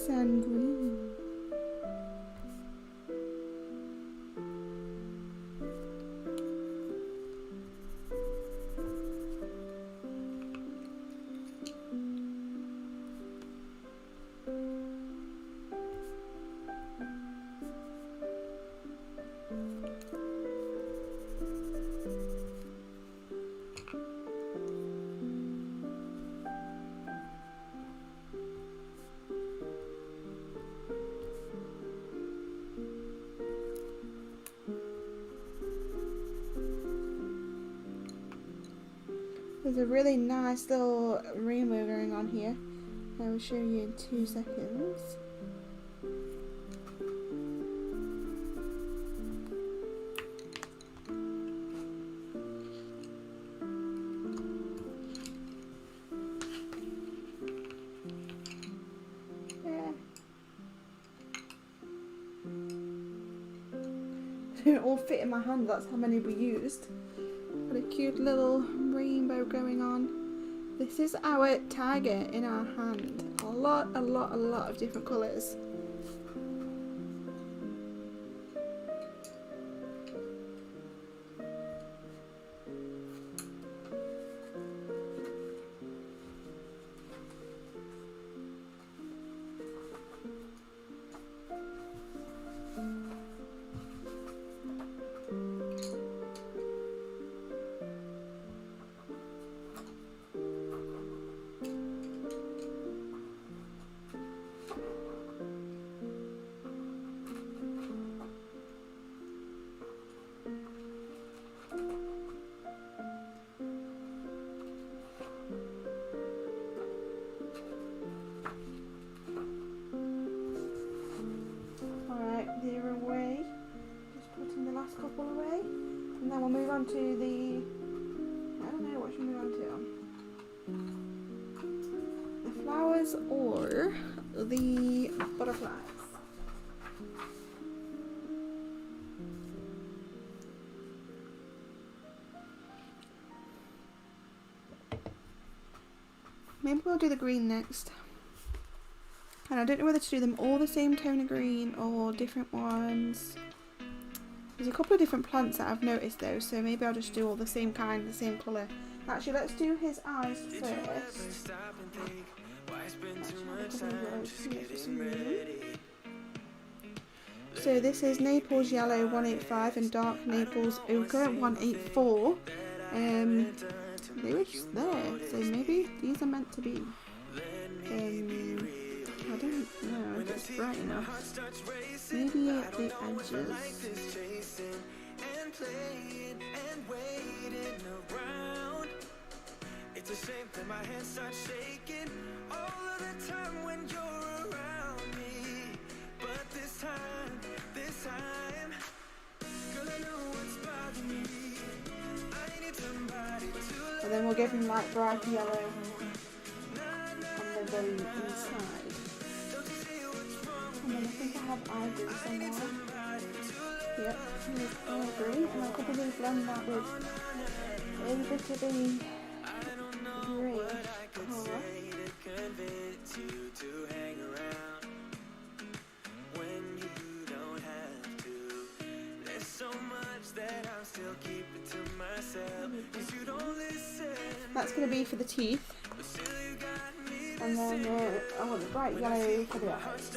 Sand green. There's a really nice little rainbow going on here. I will show you in 2 seconds. Yeah. They don't all fit in my hand, that's how many we used. Got a cute little rainbow going on. This is our target in our hand. A lot of different colours. Couple away, and then we'll move on to the, I don't know what should we move on to, the flowers or the butterflies. Maybe we'll do the green next. And I don't know whether to do them all the same tone of green or different ones. There's a couple of different plants that I've noticed though, so maybe I'll just do all the same kind, the same colour. Actually, let's do his eyes first. So this is Naples Yellow 185 and Dark Naples Ochre 184. They were just there, so maybe these are meant to be. I don't know if it's bright enough. Maybe at the edges. It's a shame that my hands start shaking all of the time when you're around me. But this time, girl, I know what's bothering me. I need somebody to love. And then we'll give him like bright yellow on the very inside. And then I think I have ivory somewhere. Yep, here's ivory, and I'll probably blend that with a little bit of a grey colour. That's going to be for the teeth. And then I want the bright yellow for the eyes.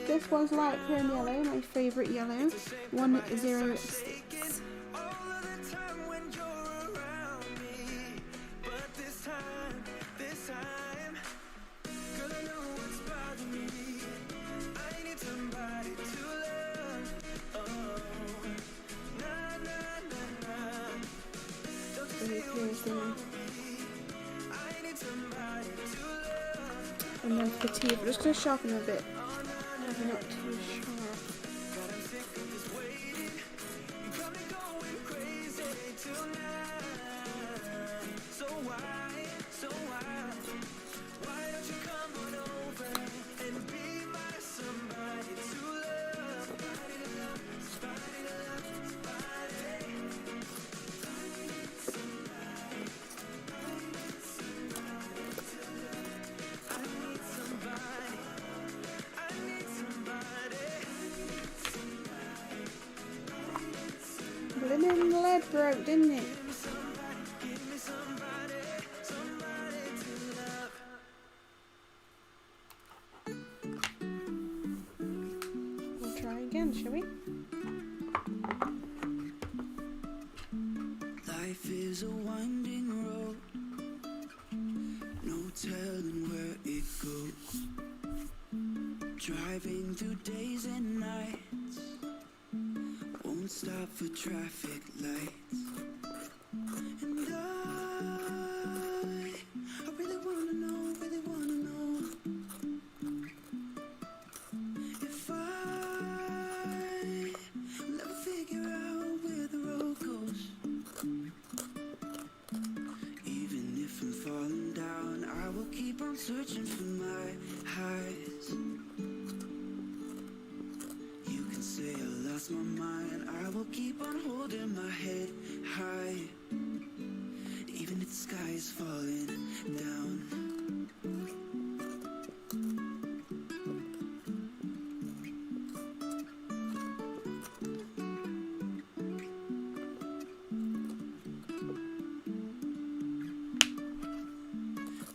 This one's light chrome yellow, my favourite yellow. 106. And then for the teeth, I'm just going to sharpen them a bit. Maybe not too sharp. Blimmin' lead broke, didn't it? We'll try again, shall we? Life is a winding road, no telling where it goes. Driving through days and nights, won't stop for traffic lights. And I really wanna know if I'll ever figure out where the road goes. Even if I'm falling down, I will keep on searching for my highs. You can say I lost my mind, I will keep on holding my head high. Even if the sky is falling down.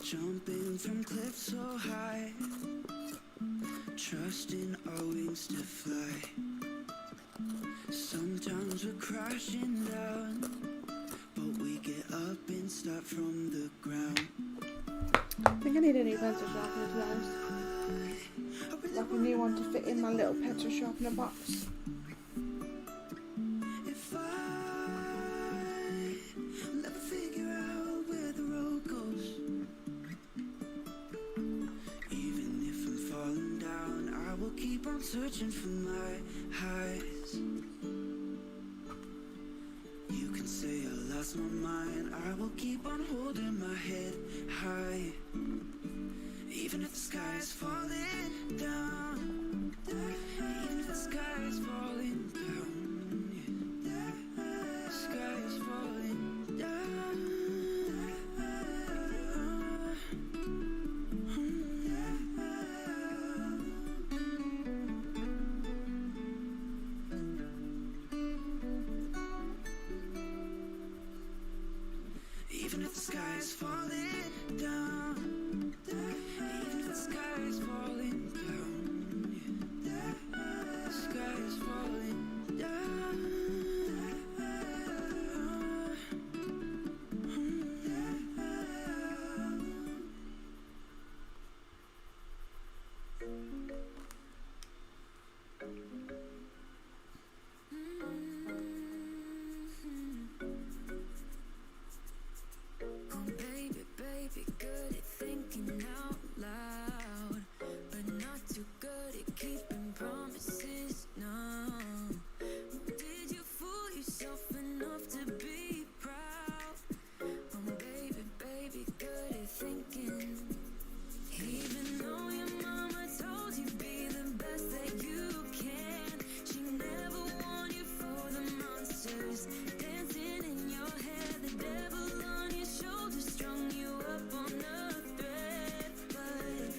Jumping from cliffs so high, trusting our wings to fly. Sometimes we're crashing down, but we get up and start from the ground. I think I need a new pencil sharpener, to be honest. Like a new one to fit in my little pencil sharpener box. If I'll ever figure out where the road goes. Even if I'm falling down, I will keep on searching for my highs. You can say I lost my mind, I will keep on holding my head high. Even if the sky is falling down, even if the sky is falling down, the sky is falling down. Even if the sky is falling down, even if the sky is falling down, the sky is falling down. Oh baby, baby, good at thinking out loud, but not too good at keeping promises, no. Did you fool yourself enough to be proud? Oh baby, baby, good at thinking. Even though your mama told you be the best that you can, she never warned you for the monsters dancing in your head, the devil on your shoulder strung you up on a thread. But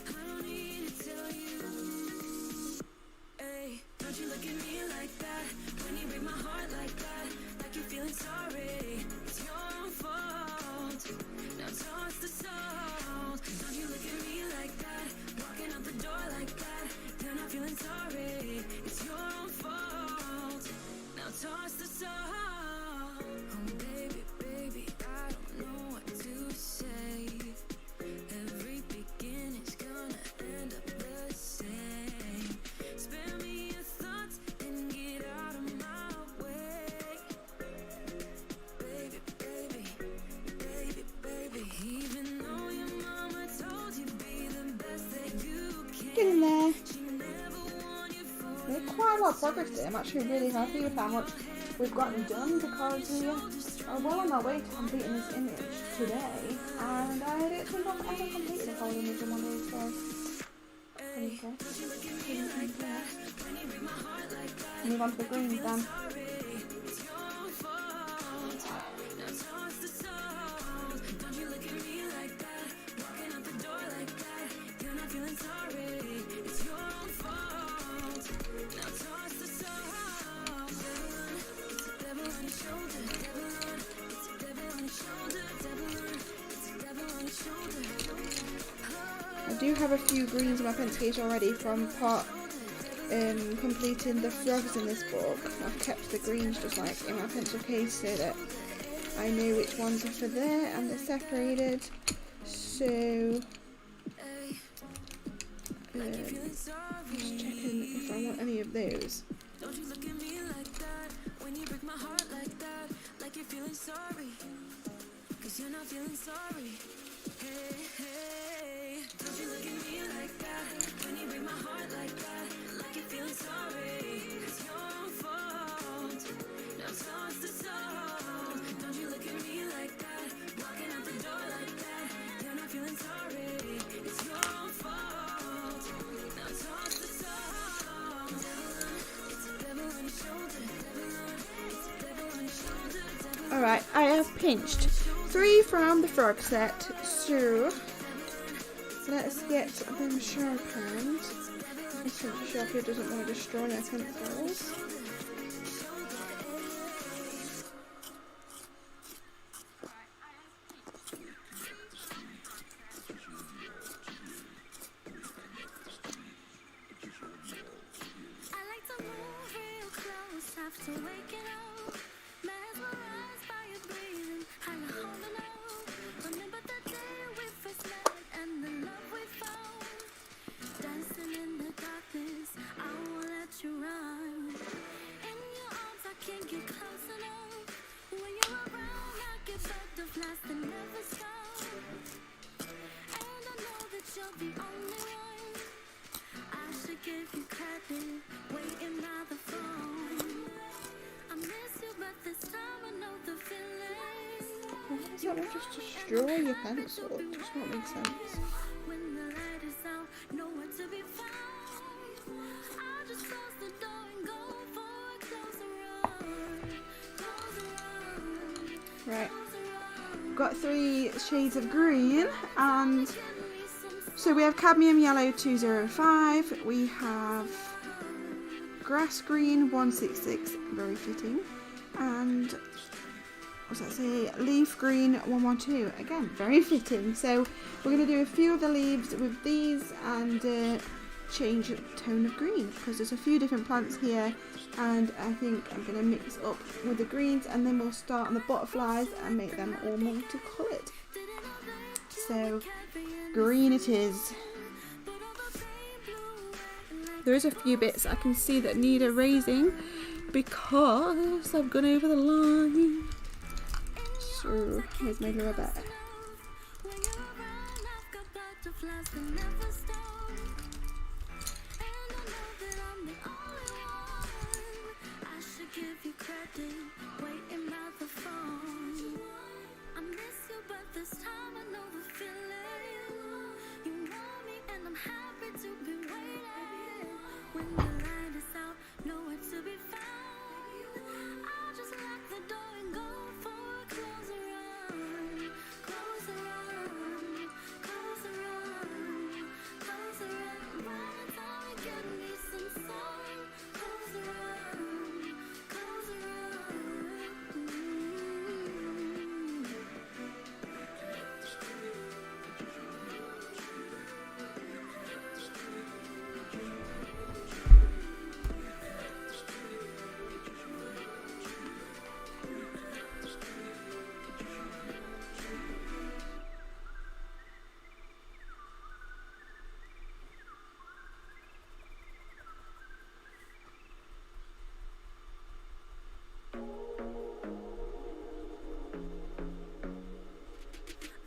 I don't need to tell you, hey, don't you look at me like that, when you break my heart like that, like you're feeling sorry, it's your own fault, now toss the salt. Don't you look at me like that, walking out the door like that, you're not feeling sorry, it's your own fault, now toss the salt. Oh baby, baby, I don't know what to say, every beginning's gonna end up the same. Spare me your thoughts and get out of my way. Baby, baby, baby, baby, even though your mama told you be the best that you Get in can, there. she never warned you for Made quite a lot of progress today. I'm actually really happy with how much we've gotten done because we are well on our way to completing this image today, and I don't think I've ever completed a whole image in one day, so move on to the greens then. do have a few greens in my pencil case already from completing the frogs in this book. I've kept the greens just like in my pencil case so that I know which ones are for there and they're separated. So just checking if I want any of those. Don't you look at me like that when you break my heart like that, like you're feeling sorry, 'cause you're not feeling sorry. Hey, hey, don't you look at me like that when you break my heart like that, like you're feeling sorry. It's your fault, now toss the soul. Don't you look at me like that, walking out the door like that, you're not feeling sorry. It's your fault, now toss the soul. It's a devil on your shoulder, it's a devil on your shoulder. Alright, I have pinched 3 from the frog set, so let's get them sharpened. This sharpener doesn't want to destroy my pencils. I like to move real close after waking up, mesmerized by your breathing, how you're holding on. Remember the day we first met and the love we found, dancing in the darkness, I won't let you run. In your arms I can't get close enough, when you're around I get butterflies that never stop. And I know that you're the only one, I should give you credit, waiting by the phone. I miss you, but this time I know the feeling. Why does that want just destroy your pencil? It does not make sense. When the light is out, nowhere to be found, I just close the door and go for a closer run. Closer run, Right, closer run. got 3 shades of green, and so we have cadmium yellow 205, we have grass green 166, very fitting, and what's that say, leaf green 112, again very fitting. So we're going to do a few of the leaves with these and change the tone of green, because there's a few different plants here and I think I'm going to mix up with the greens, and then we'll start on the butterflies and make them all multicolored. So green it is. There is a few bits I can see that need erasing because I've gone over the line. So here's my little bit. When you're around, I've got butterflies that never stop. And I know that I'm the only one, I should give you credit, waiting by the phone. I miss you, but this time I know the feeling. You want me and I'm happy to be waiting. When the light is out, nowhere to be found, I'll just lock the door and go for a closer run. Closer run, closer run, closer run. By the time you get me some sun, closer run, closer run.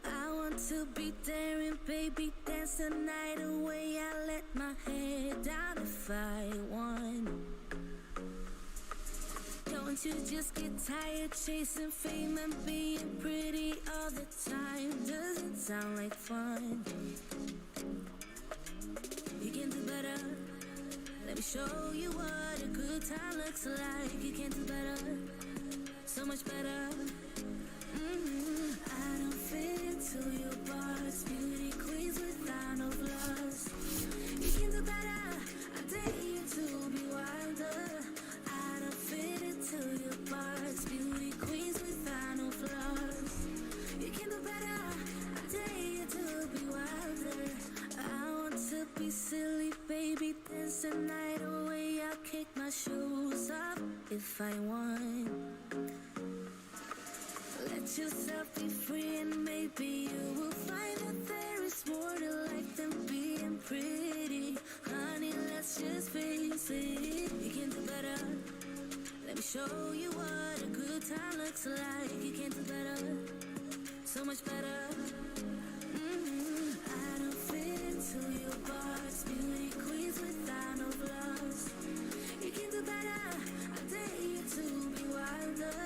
I want to be there and baby dance the night away. I let my head down if I want. Don't you just get tired chasing fame and being pretty all the time? Doesn't sound like fun. You can do better. Let me show you what a good time looks like. You can do better, so much better. I don't fit into your bars, beauty queens without no flaws. You can do better, I dare you to be wilder. I don't fit into your bars, beauty queens without no flaws. You can do better, I dare you to be wilder. if I want. Let yourself be free and maybe you will find that there is more to life than being pretty. Honey, let's just face it, you can do better. Let me show you what a good time looks like. You can do better, so much better. I don't fit into your box. Beauty queens without no flaws. You can do better, I dare you to be wilder.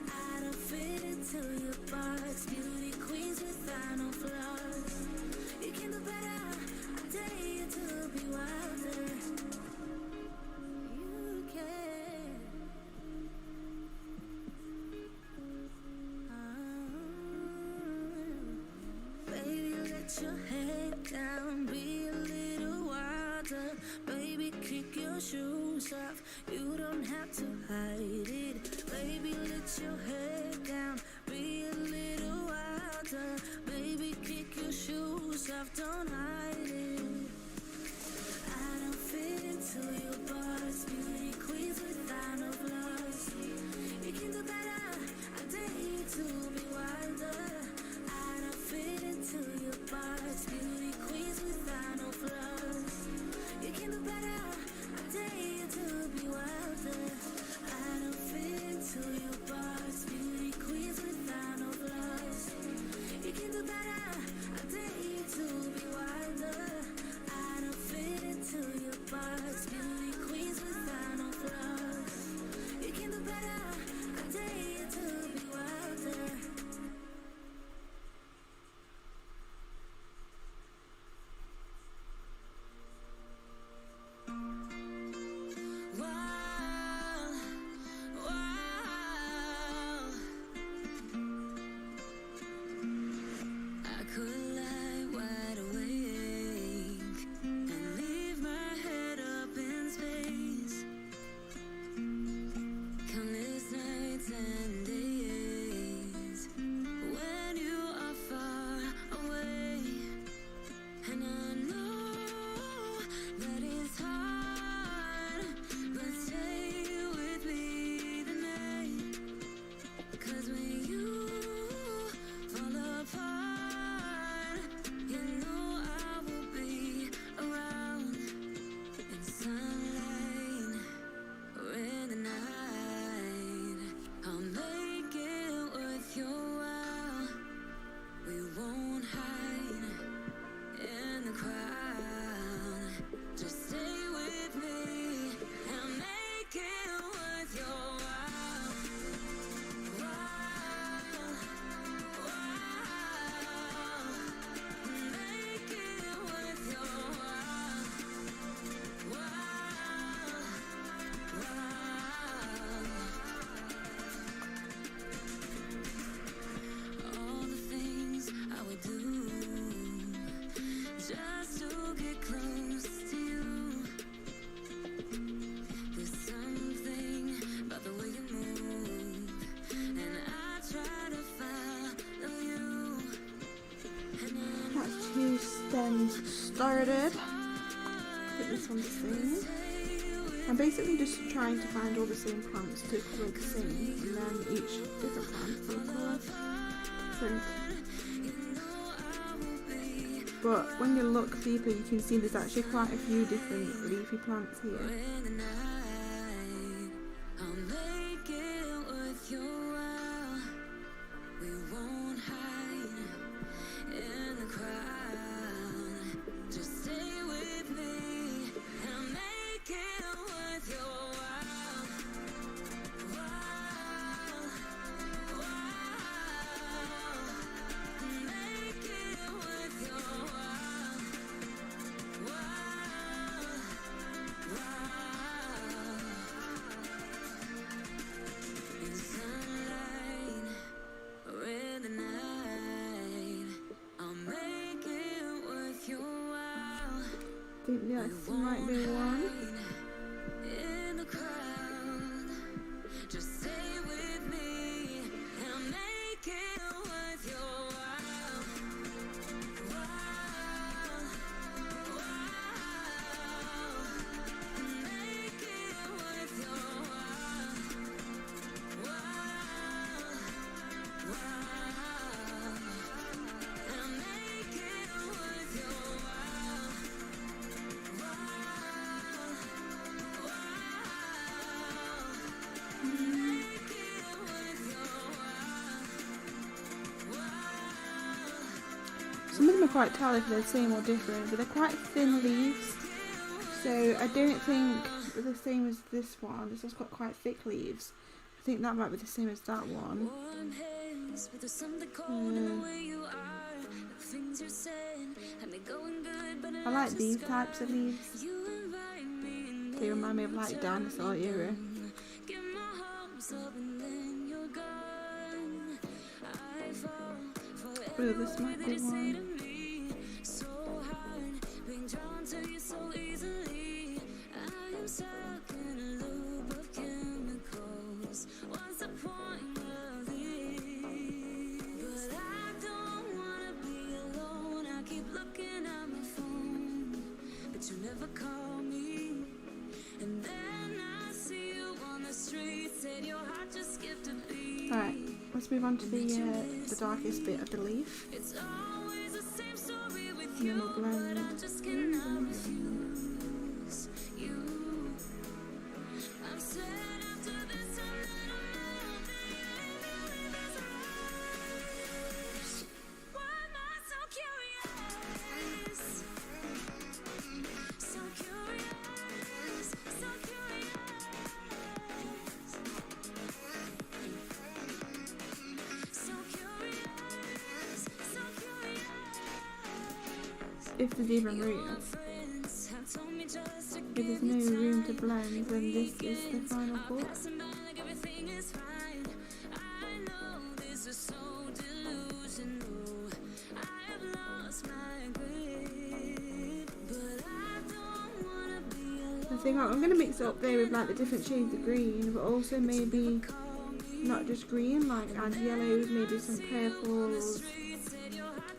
I don't fit into your box. Beauty queens without no flaws. You can do better, I dare you to be wilder. You can. Baby, let your head down, be a little wilder. Baby, kick your shoes off, you don't have to hide it. Baby, let your head down, be a little wilder. Baby, kick your shoes off, don't hide it. I don't fit into your box. Beauty queens without no flaws. You can do better, I dare you to be wilder. I don't fit into your box. Beauty queens without no flaws. You can do better, I dare you to be wilder. I don't fit into your box. Beauty queens without no flaws. You can do better, I dare you to be wilder. I don't fit into your box. Beauty queens without no flaws. You can do better, I dare you to be wilder. Wow, wow. I could lie wide awake and leave my head up in space. Countless nights and days when you are far away, and I know that it's hard, but stay with me tonight. 'Cause when you fall apart, you know I will be around in sunlight or in the night. I'll make it worth your while. We won't hide in the crowd. Just stay with me and make it worth your while. While, while. Make it worth your while. While, while. All the things I would do just to get close to you. There's something about the way you move, and I try to follow you. And I That's two stems started. Put this on the scene. I'm basically just trying to find all the same plants to colour the same, and then each different plant will colour different. But when you look deeper, you can see there's actually quite a few different leafy plants here. in the night, I'll make it worth your while. We won't hide in the crowd. Just stay with me and make it worth your while. While, while. Make it worth your while. While, while. In sunlight or in the night, I'll make it worth your while. I think this might be one. In the crowd, just stay with me and make it worth your while. While, while. Make it worth your while. Some of them are quite tall if they're the same or different, but they're quite thin leaves. So I don't think they're the same as this one. This one's got quite thick leaves. I think that might be the same as that one. I like these types of leaves. They remind me of like dinosaur era. Ooh, this might be one. Alright, let's move on to the darkest bit of the leaf. And then we'll blend. If there's even room. If there's no room to blend, then this is the final coat. I think I'm going to mix it up there with like the different shades of green, but also maybe not just green, like add yellows, maybe some purples,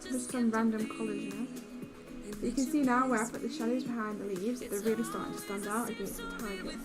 just some random colours, you know. You can see now where I put the shadows behind the leaves, they're really starting to stand out against the tiger.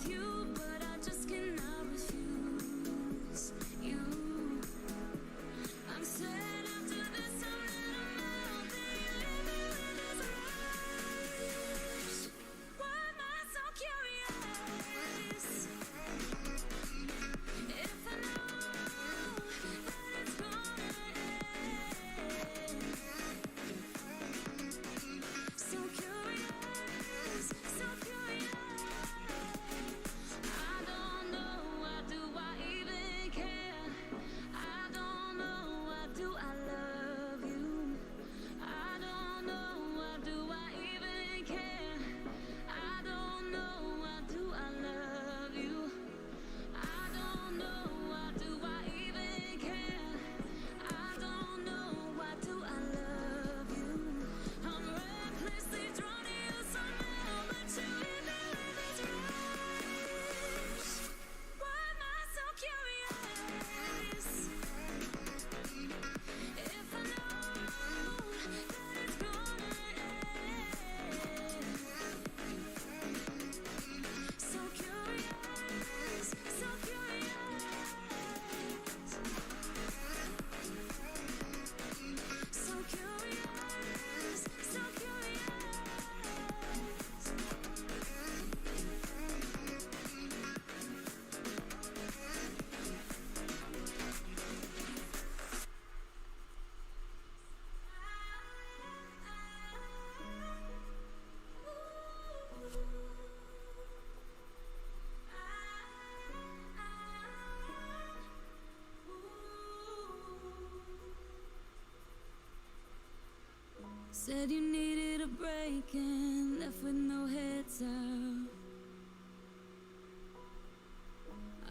Said you needed a break and left with no heads up.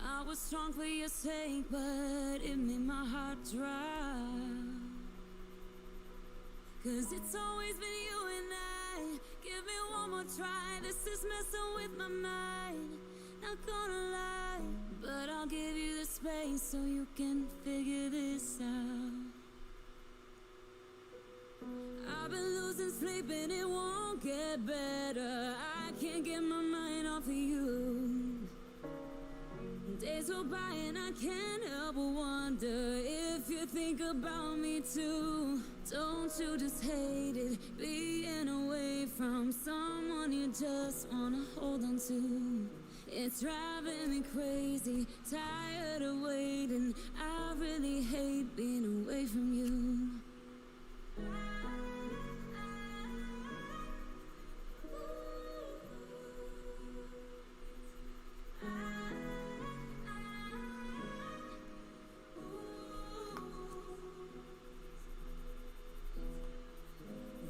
I was strong for your sake, but it made my heart drop. 'Cause it's always been you and I. Give me one more try. This is messing with my mind. Not gonna lie, but I'll give you the space so you can figure this out. I've been losing sleep and it won't get better. I can't get my mind off of you. Days go by and I can't help but wonder if you think about me too. Don't you just hate it, being away from someone you just wanna hold on to? It's driving me crazy, tired of waiting. I really hate being away from you.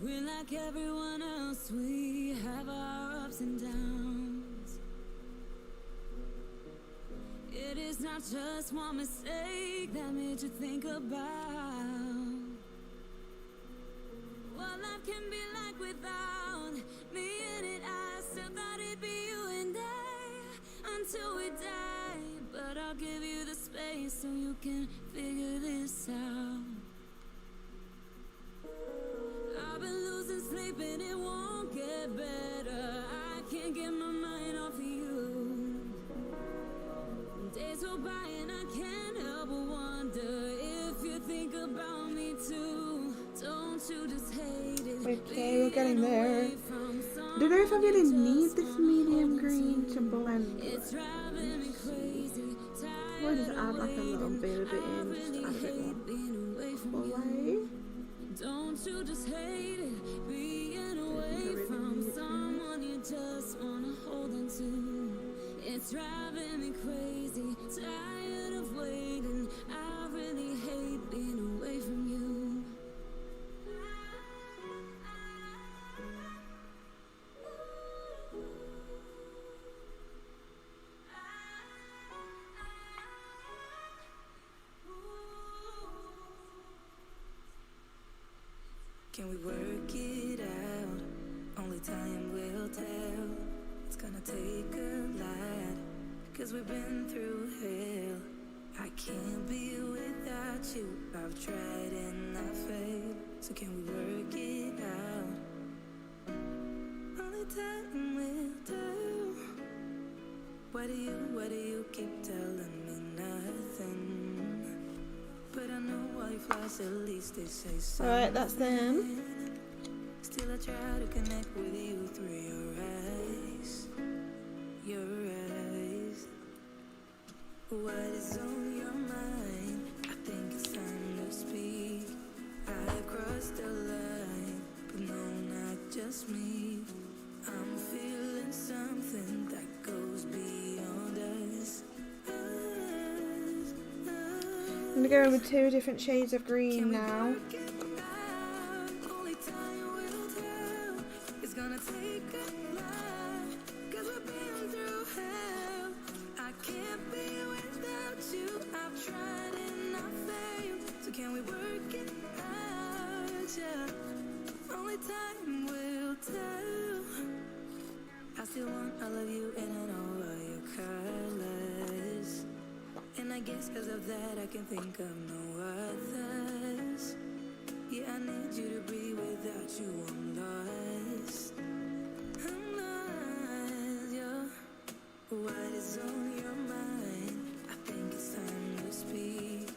We're like everyone else, we have our ups and downs. It is not just one mistake that made you think about what life can be like without me in it. I still thought it'd be you and I until we die. But I'll give you the space so you can figure this out. I've been losing sleep and it won't get better. I can't get my mind off of you. Days go by and I can't help but wonder if you think about me too. Don't you just hate it? Okay, we're getting there. I don't know if I really need this medium green to blend with. It's driving me crazy. Or just add like a little bit of it in, just add a bit more away. Don't you just hate it? Being away from someone you just wanna hold on to. It's driving me crazy. Tired of waiting. I really hate being away from you. Can we work it out? Only time will tell. It's gonna take a lot, 'cause we've been through hell. I can't be without you. I've tried and I failed. So can we work it out? Only time will tell. Why do you keep telling me nothing? But I know why you flies, at least they say something. Alright, that's them. Still I try to connect with you through your eyes. Your eyes. What is on your mind? I think it's time to speak. I crossed the line, but no, not just me. I'm feeling something that goes beyond us. I'm gonna go in with 2 different shades of green now. Only time will tell. It's gonna take a lot, 'cause we've been through hell. I can't be without you. I've tried and I failed. So can we work it out? Yeah. Only time will tell. I still want all of you and I know all your colors. And I guess 'cause of that I can think of no others. Yeah, I need you to breathe. Without you I'm lost. I'm lost, yeah. What is on your mind? I think it's time to speak.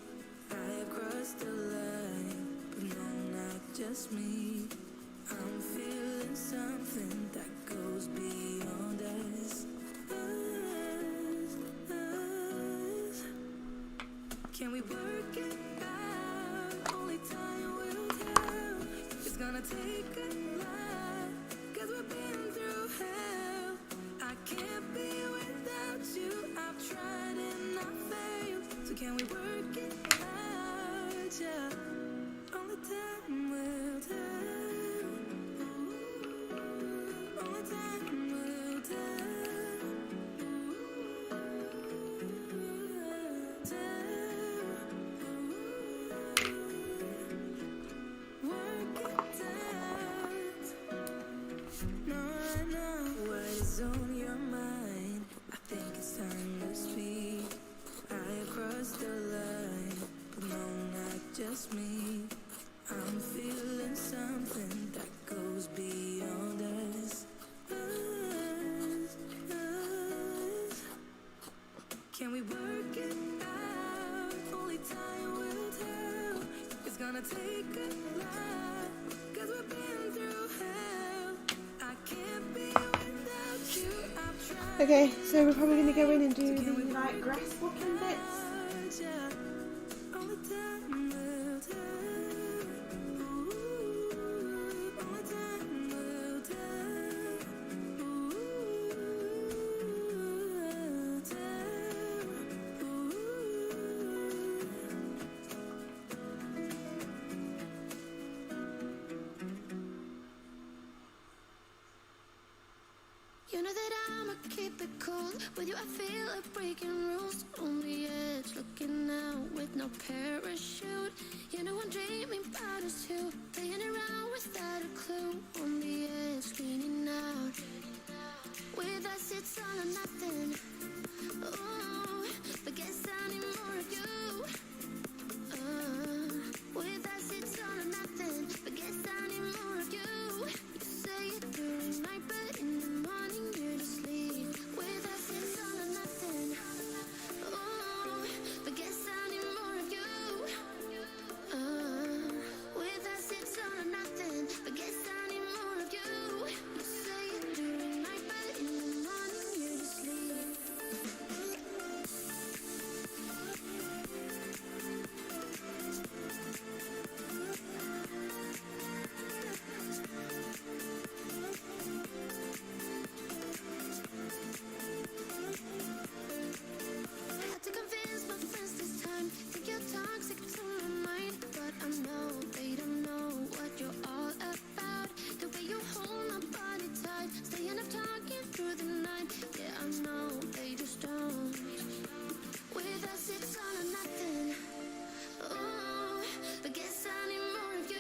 I have crossed the line, but no, not just me. I'm feeling something that goes beyond us. Can we work it out? Only time will tell. It's gonna take a lot, 'cause we've been through hell. I can't be without you. I've tried and I failed. So can we work it out? Yeah. Only time will tell. Only time will tell. On your mind, I think it's time to speak. I crossed the line, but no, not just me. I'm feeling something that goes beyond us. Can we work it out? Only time will tell. It's gonna take a lot, 'cause we've been through hell. I can't be without you. I've tried. Okay, so we're probably gonna go in and do the like grass looking bits. Only time will tell. Only time will tell. know that I'ma keep it cool. With you I feel like breaking rules. On the edge, looking out with no parachute. You know I'm dreaming about us two, playing around without a clue. On the edge, screaming out. With us it's all or nothing. Oh, but guess I need more of you. With us it's all or nothing. But guess I need more of you. You say it during night, but in the morning you're asleep. With us it's all or nothing. Oh, but guess I need more of you. With us it's all or nothing. But guess I need more of you. You say it during night, but in the morning you're asleep. Had to convince my friends this time. Think you're toxic to my mind, but I know they don't know what you're all about. The way you hold my body tight, staying up talking through the night. Yeah, I know they just don't. With us it's all or nothing. Oh, but guess I need more of you.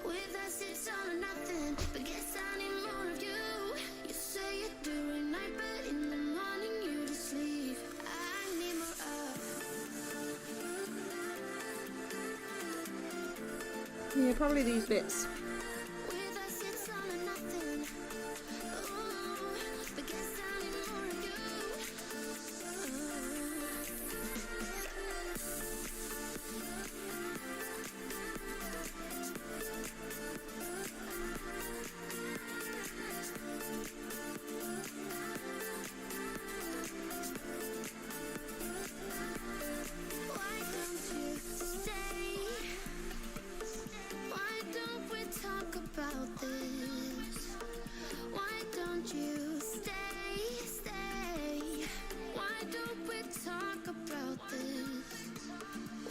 With us it's all or nothing. But guess I need more of you. You say it during night, but in the morning you're asleep. I need more of. Yeah, probably these bits. With us it's all or nothing. Oh, but guess I need more of you. Why don't you stay? Why don't we talk about this? Why don't you stay? Why don't we talk about this?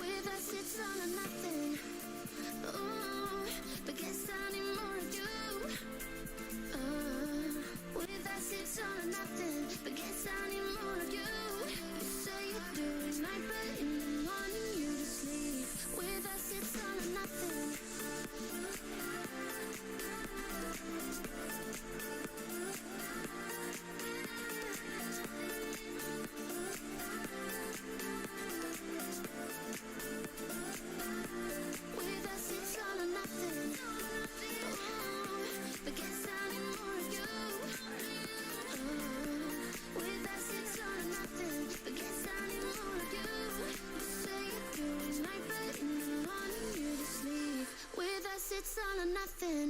With us it's all or nothing. Oh, but guess I need more of you. With us it's all or nothing. But guess I need more of you. You say it during night, but in the morning you're asleep. With us it's all or nothing. With us it's all or nothing. Oh, but guess I need more of you. With us it's all or nothing. But guess I need more of you. You say it during night, but in the morning you're asleep. With us it's all or nothing.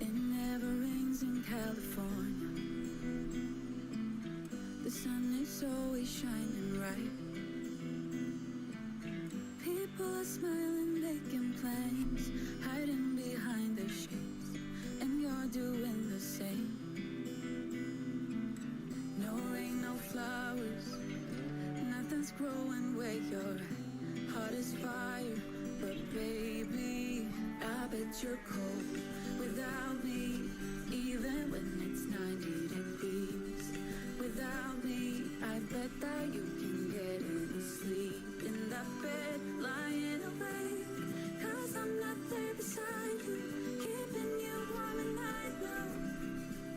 It never rains in California. The sun is always shining bright. People are smiling, making plans, hiding behind their shades, and you're doing the same. No rain, no flowers, nothing's growing where you're at. Heart is fire, but baby, I bet you're cold without me, even when it's 90 degrees. Without me, I bet that you can get any sleep in that bed, lying awake. 'Cause I'm not there beside you, keeping you warm at night. No,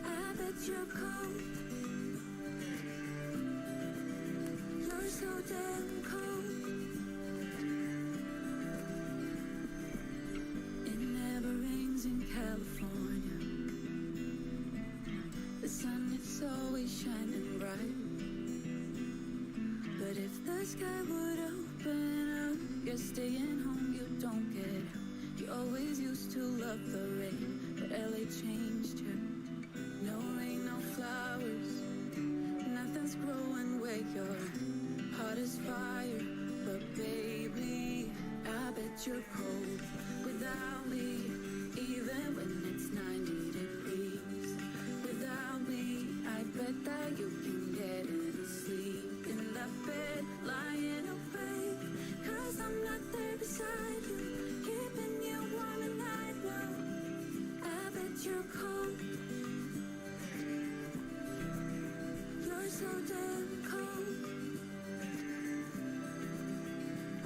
I bet you're cold. You're so damn cold. It never rains in California. The sun is always shining bright. But if the sky would open up, you're staying home, you don't get out. You always used to love the rain, but LA changed you. No rain, no flowers, nothing's growing where you're at. Heart is fire, but baby, I bet you're cold without me, even when it's 90 degrees. Without me, I bet that you can get bed, lying awake. 'Cause I'm not there beside you, keeping you warm at night now. I bet you're cold. You're so damn cold.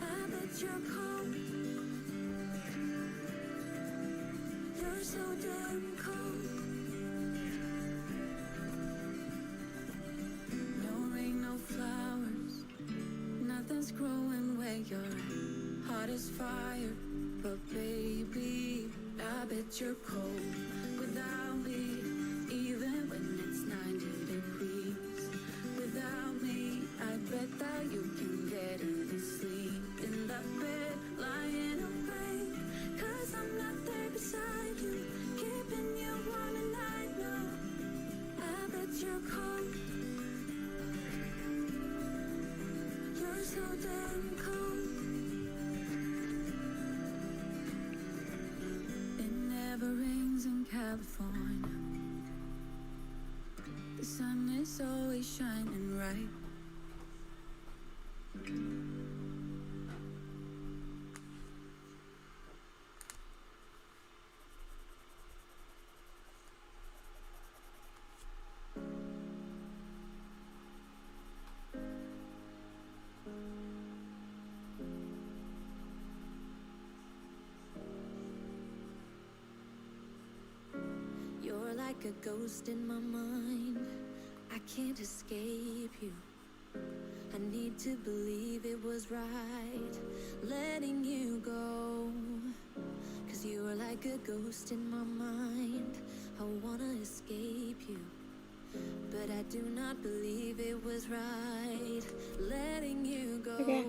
I bet you're cold. You're so damn cold. No rain, no flowers, nothing's growing where your heart is fire. But baby, I bet you're cold without me, even when it's 90 degrees. Without me, I bet that you can get any sleep in that bed, lying awake. 'Cause I'm not there beside you, keeping you warm at night now. I bet you're cold. You're so damn cold. It never rains in California. The sun is always shining right. You're like a ghost in my mind. I can't escape you. I need to believe it was right letting you go. 'Cause you are like a ghost in my mind. I wanna escape you, but I do not believe it was right letting you go. Okay.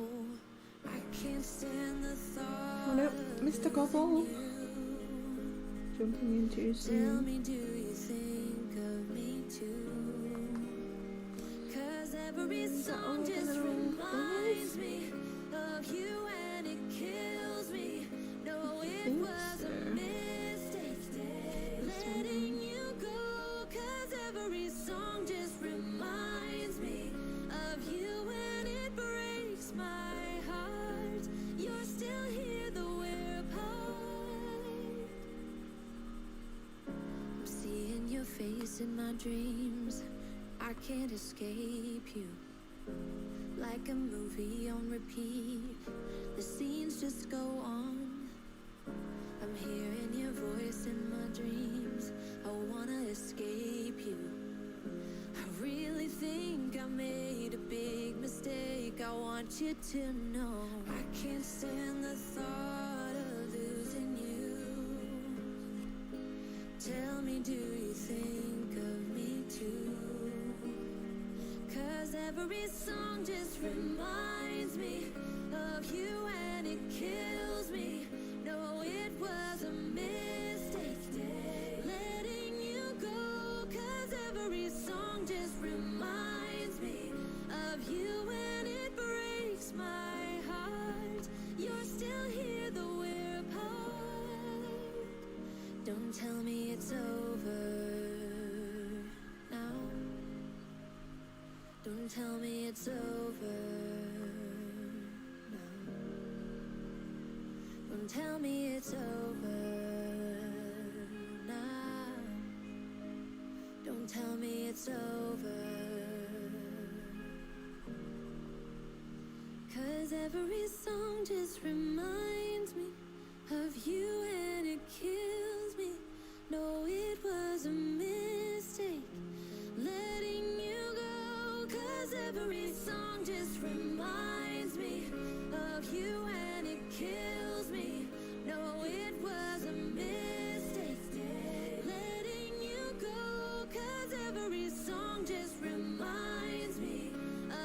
I can't stand the thought Oh no, of Mr. Gobble. losing you. Jumping in too Tell soon. me, do you think of me too? 'Cause every song just reminds me of you and it kills me. No, it was a mistake letting you go. 'Cause every song just reminds me of you and it breaks my heart. You're still here though we're apart. I'm seeing your face in my dreams. I can't escape you. Like a movie on repeat, the scenes just go on. I'm hearing your voice in my dreams. I wanna escape you. I really think I made a big mistake. I want you to know I can't stand the thought of losing you. Tell me, do you think of me too? 'Cause every song just reminds me of you and it kills me. No, it was a mistake letting you go. 'Cause every song just reminds me of you and it breaks my heart. You're still here though we're apart. Don't tell me it's over now. Don't tell me it's over now. Don't tell me it's over now. Don't tell me it's over. 'Cause every song just reminds me of you and it kills me. No, it was a mistake letting you go. 'Cause every song just reminds me of you and it kills me. No, it was a mistake letting you go. 'Cause every song just reminds me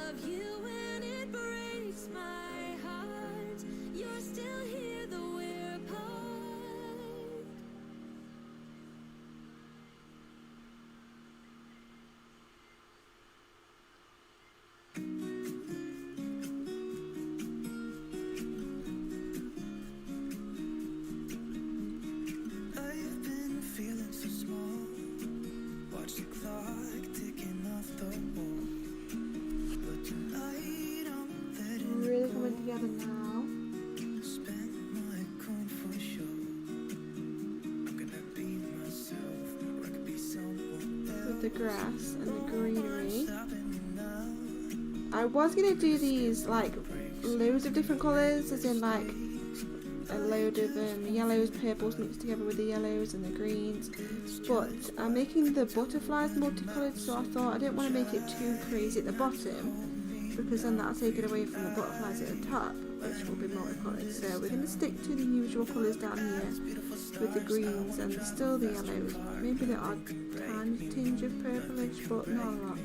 of you and it breaks my heart. You're still here. the grass and the greenery. I was going to do these like loads of different colours, as in like a load of yellows, purples mixed together with the yellows and the greens, but I'm making the butterflies multicoloured, so I thought I didn't want to make it too crazy at the bottom, because then that'll take it away from the butterflies at the top, which will be multicoloured. So we're going to stick to the usual colours down here with the greens and still the yellows, maybe the odd tiny tinge of purplish, but not a lot.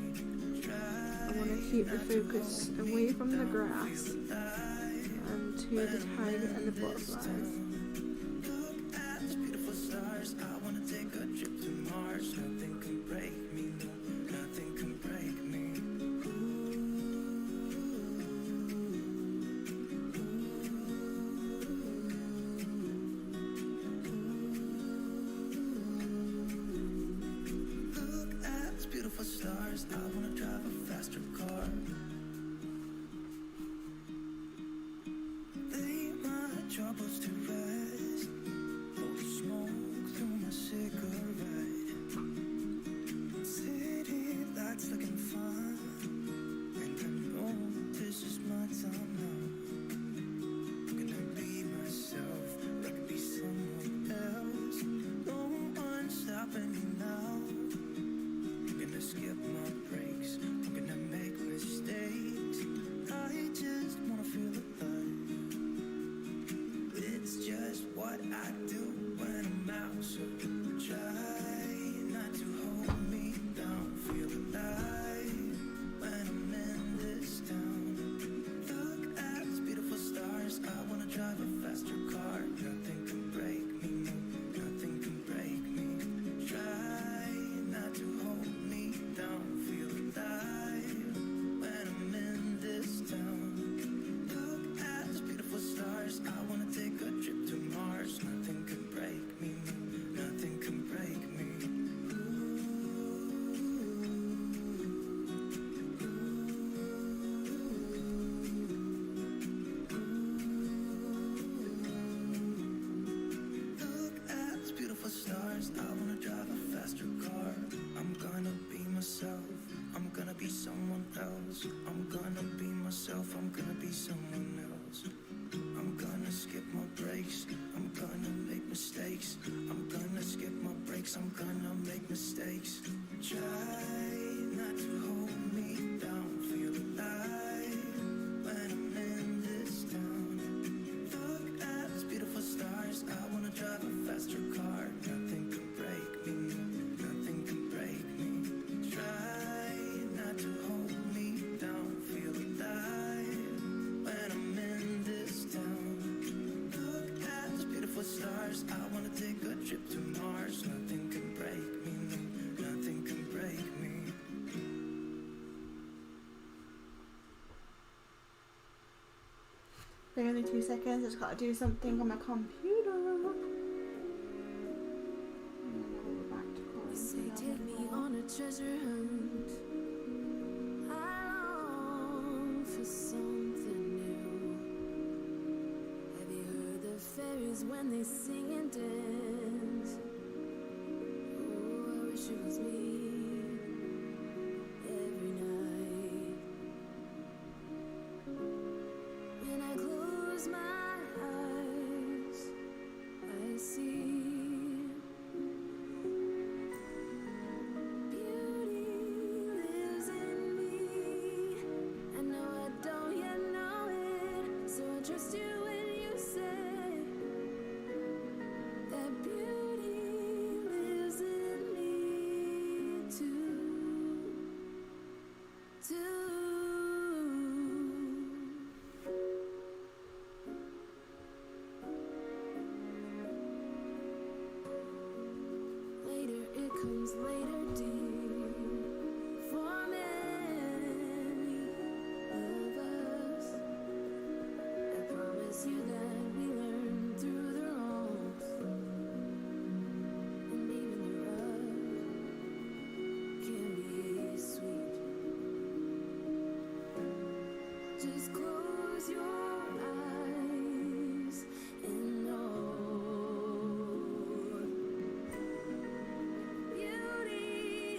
I want to keep the focus away from the grass and to the tiger and the butterflies. Bear only 2 seconds, I just got to do something on my computer. Say take me on a treasure hunt. I long for something new. Have you heard the fairies when they sing and dance? Oh, I wish it was me every night. When I close my eyes, I see trust you when you say that beauty lives in me too. Later it comes later, dear, for many of us. Promise you that we learn through the wrongs, and even the rough can be sweet. Just close your eyes and know beauty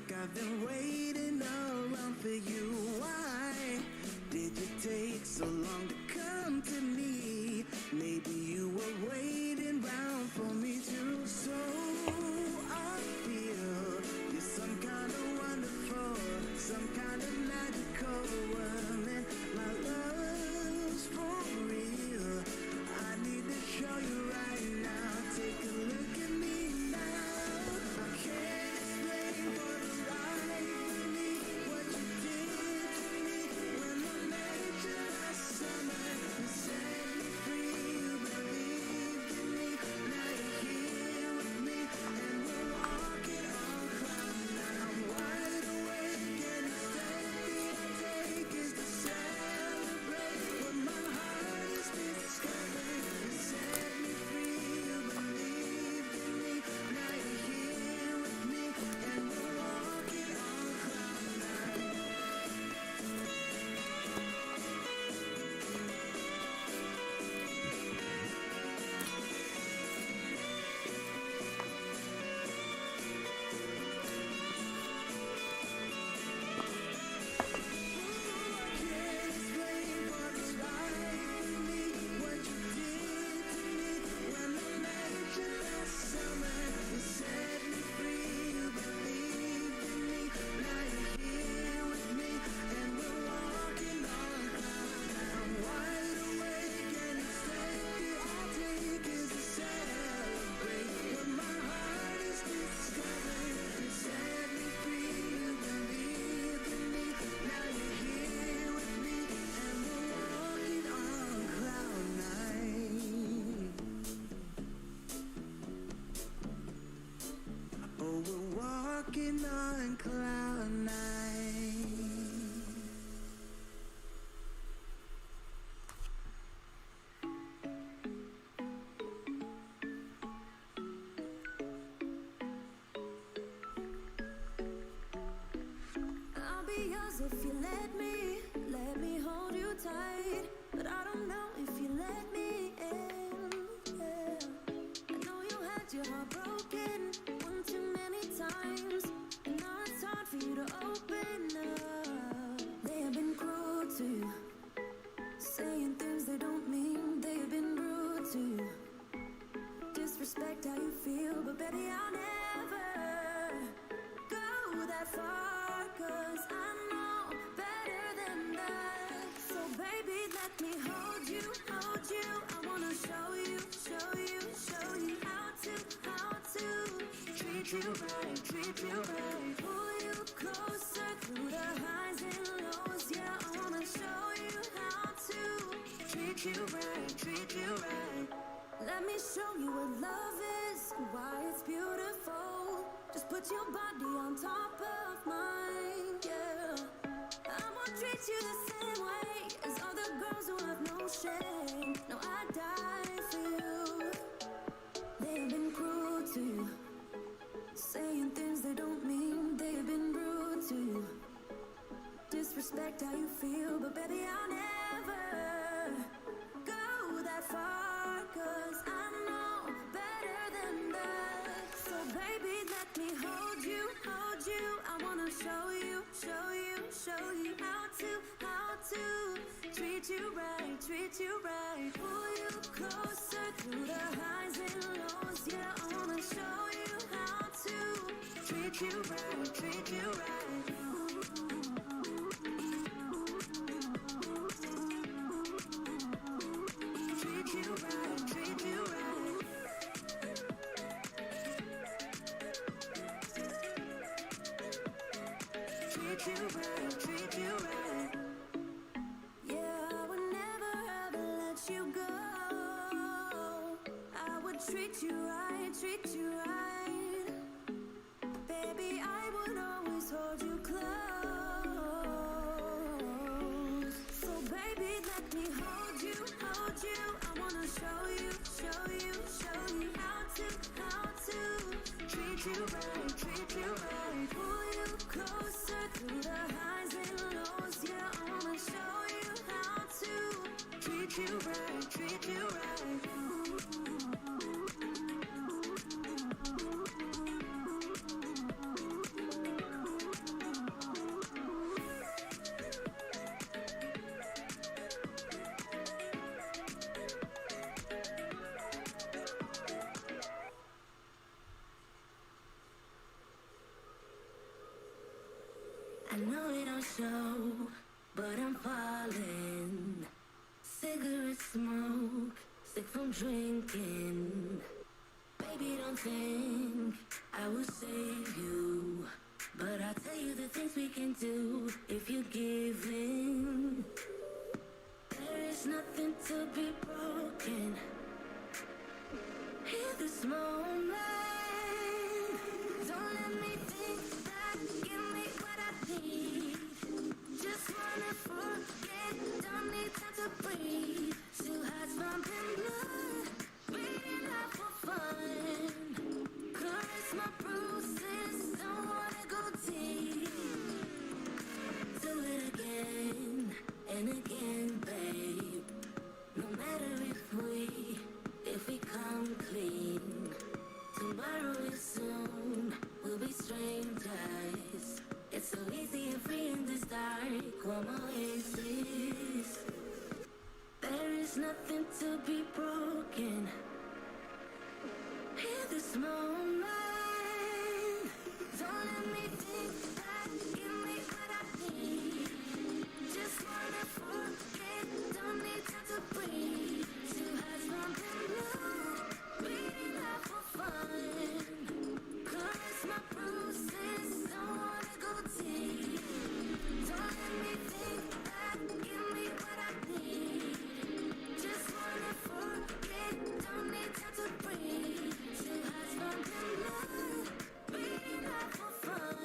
like I've been waiting around for you. Why did you take so long to come to me? Maybe you were waiting round for me too. So I feel you're some kind of wonderful, some kind of magical woman. My love's for real. I need to show you right now. Take a look at me now. I can't explain what right with me, what you did to me when I met you last summer. You set me free, you believed in me. Now you're here with me, and we're walking on cloud nine. I'm wide awake, and the step I take is to celebrate what my heart is discovering. You set me free, you believed in me. Now you're here with me, and we're walking on cloud nine. Can't explain what's right with me, what you did to me when I met you last summer. You set me free, you believed in me. Now you're here with me, and we're walking on cloud nine. I'm wide awake, and the step I take is to celebrate what my heart is discovering. You set me free, you believed in me. Now you're here with me, and we're walking on cloud nine. Oh, we're walking on cloud nine. I'll be yours if you let me hold you tight. But I don't know if you let me in. Yeah. I know you had your heart broken one too many times, and now it's hard for you to open up. They have been cruel to you, saying things they don't mean. They have been rude to you, disrespect how you feel. But baby, I'll never go that far, 'cause I know better than that. So baby, let me hold you, hold you. I wanna show you, show you, show you how to treat you right, treat you right. Pull you closer through the highs and lows. Yeah, I wanna show you how to treat you right, treat you right. Let me show you what love is, why it's beautiful. Just put your body on top of mine, yeah. I won't treat you the same way as other girls who have no shame. No, I die for you. They've been cruel to you, saying things they don't mean. They've been rude to you, disrespect how you feel. But baby, I'll never go that far, 'cause I know better than that. So baby, let me hold you, hold you. I wanna show you, show you, show you how to treat you right, treat you right. Pull you closer through the highs and lows. Yeah, I wanna show you how to treat you right, treat you right. Treat you right, treat you right. Treat you right, treat you right. Yeah, I would never ever let you go. I would treat you right, treat you right. Baby, I would always hold you close. So baby, let me hold you, hold you. I wanna show you, show you, show you how to treat you right, treat you right. Pull you closer through the highs and lows. Yeah, I wanna show you how to treat you right, treat you right. show, but I'm falling. Cigarette smoke, sick from drinking. Baby, don't think I will save you, but I'll tell you the things we can do if you give in. There is nothing to be broken. Hear this moment. Don't let me think back. Give me what I need. Just wanna forget. Don't need time to breathe. Two hearts pumping blood. Reading life for fun. Caress my bruises. Don't wanna go deep. Do it again and again, babe. No matter if we come clean, tomorrow is soon, we'll be strangers. It's so easy and free in this dark, one oasis. There is nothing to be broken. Hear this moment. Don't let me think back. Give me what I need. Just wanna forget. Don't need time to breathe. Two hearts pumping blood. Reading life for fun. Caress my bruises. Don't wanna go deep. Don't let me think back. Give me what I need. Just wanna forget. Don't need time to breathe. Two hearts pumping blood. Reading life for fun.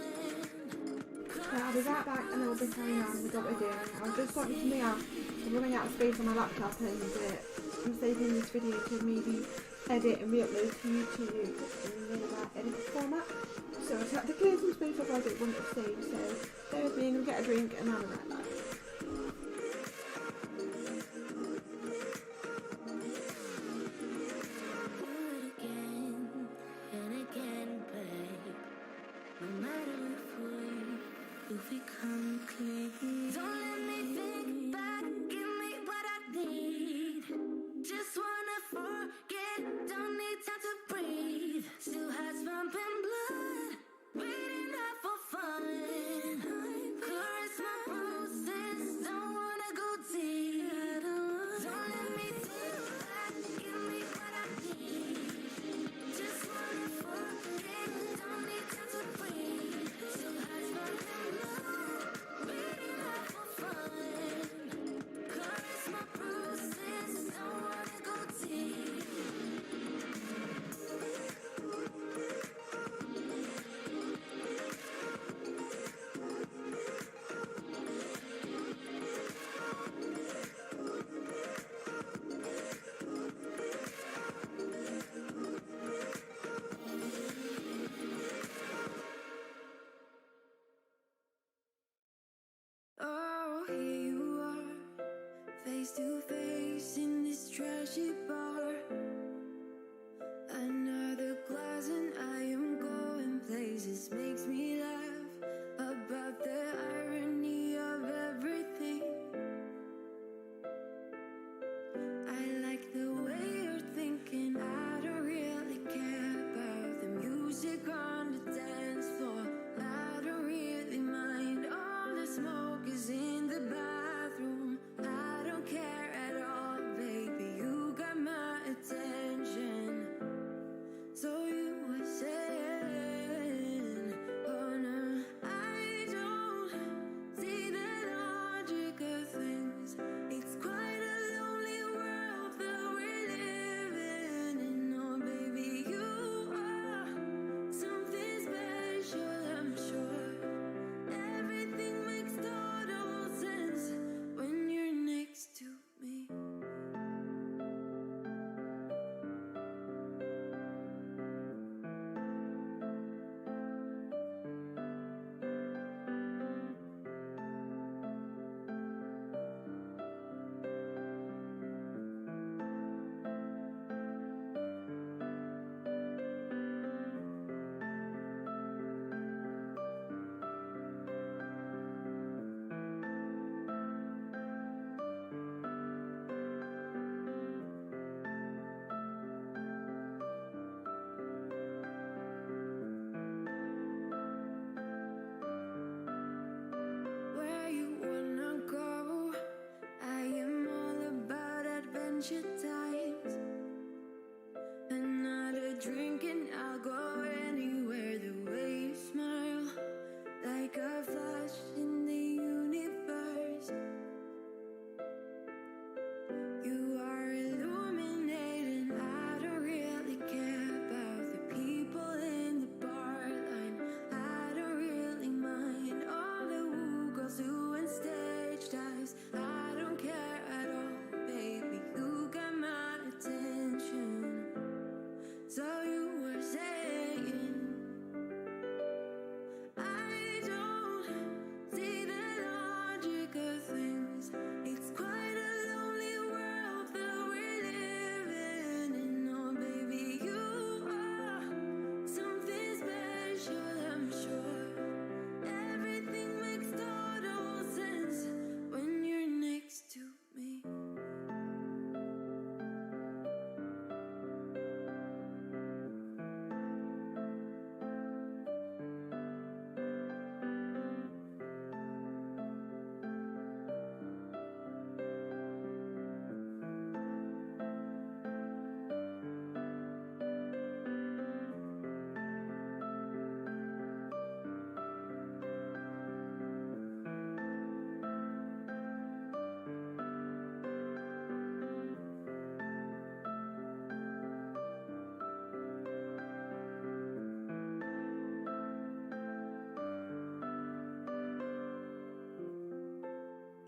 I'll be right back and then we'll be carrying on with what we're doing. I was just sorting something out. I'm running out of space on my laptop and I'm saving this video to maybe edit and re-upload to YouTube in the edit format. So I had to clear some space up as it wouldn't have saved, so stay with me and we'll get a drink and I'll be right back. If we come clean, don't let me think back. Give me what I need. Just wanna forget. Don't need time to breathe. Two hearts pumping blood. Reading life for fun. Caress my bruises. Don't wanna go deep. Don't let me think back. Give me what I need. Just wanna forget. Don't need time to breathe. Two hearts pumping blood. Reading life for fun. Caress my bruises. Don't wanna go deep. Oh, here you are, face to face in this trashy bar. Another glass and I am going places. Makes me laugh about the irony of everything. I like the way you're thinking. I don't really care about the music on the dance floor. I don't really mind all the smoke is in the bathroom. I don't care at all, baby. You got my bunch of times. Another drink and I'll go anywhere. The way you smile, like a flash in the universe. You are illuminating. I don't really care about the people in the bar line. I don't really mind all the woo girls doing stage dives. I don't care at all, baby. You got my attention. So you were saying, I don't see the logic of things. It's quite a lonely world that we're living in. Oh, baby, you are something special, I'm sure. Everything makes total sense when you're next to me.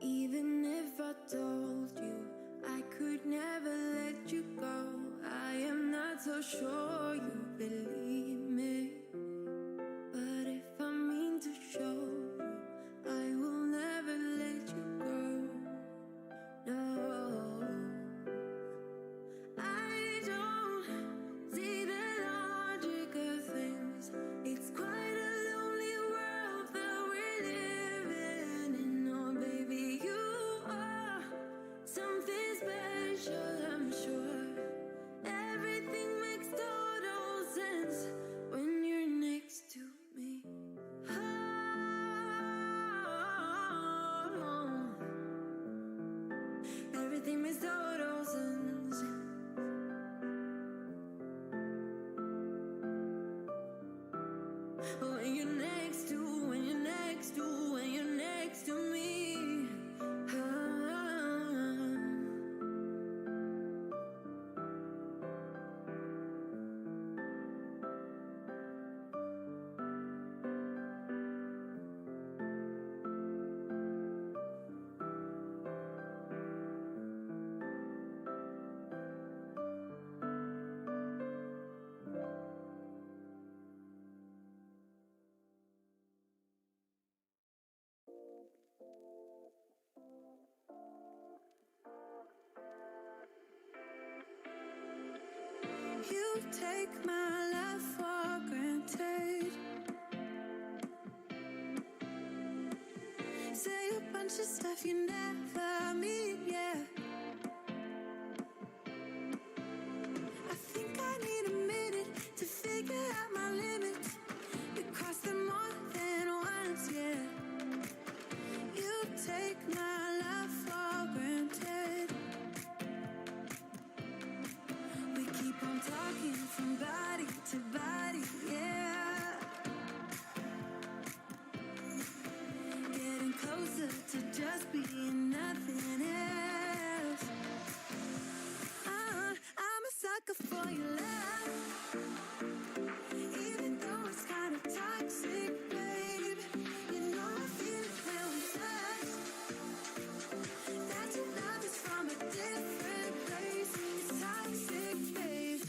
Even if I told you I could never let you go, I am not so sure you believe me. But if I mean to show you, I will never let you go. No, I don't see the logic of things. It's quite a lonely world that we're living in. Oh, baby, you are something special, I'm sure. Everything makes total sense when you're next to me. Oh, everything makes total sense. When you're next to, when you're next to, when you're next to me. You take my love for granted. Say a bunch of stuff you never mean, yeah. I think I need a minute to figure out my limits. You cross them more than once, yeah. You take my love for granted. We keep on talking from body to body, yeah. Getting closer to just being nothing else. I'm a sucker for your love. Even though it's kind of toxic, babe. You know I feel it when we touch. That your love is from a different place. It's toxic, babe.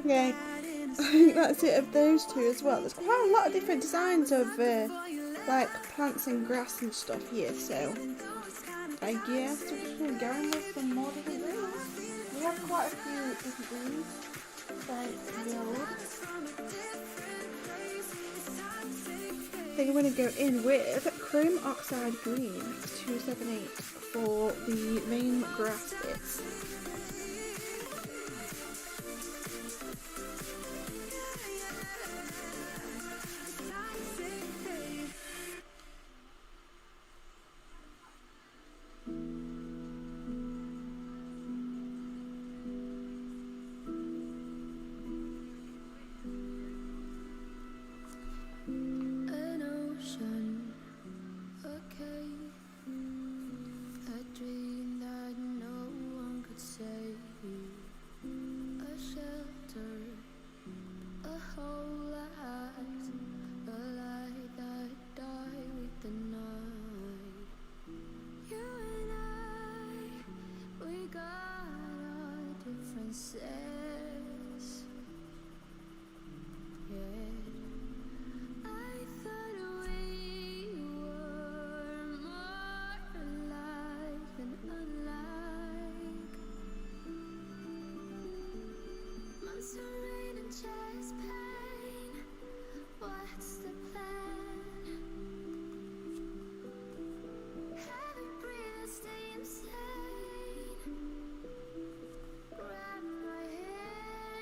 Yeah, I think that's it of those two as well. There's quite a lot of different designs of like plants and grass and stuff here, so I guess we're just going to go in with some more different greens. We have quite a few different greens, like yellow. I think I'm going to go in with Chrome Oxide Green 278 for the main grass bits. An ocean, okay. A dream that no one could save. A shelter, a whole lot. A light that died with the night. You and I, we got our differences. Yeah. I thought we were more alike than unlike. Months of rain and chest pain. What's the plan? Haven't breathed, stay insane. Grab my hand.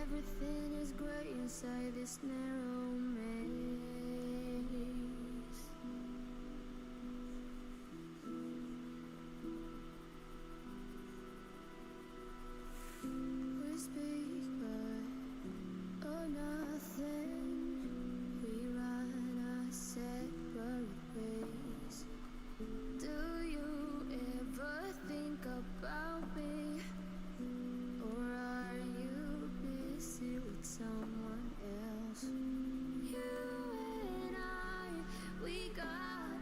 Everything is great inside this narrow maze. We speak, but oh nothing. We run our separate ways. Do you ever think about me? Or are you busy with someone else? You and I, we got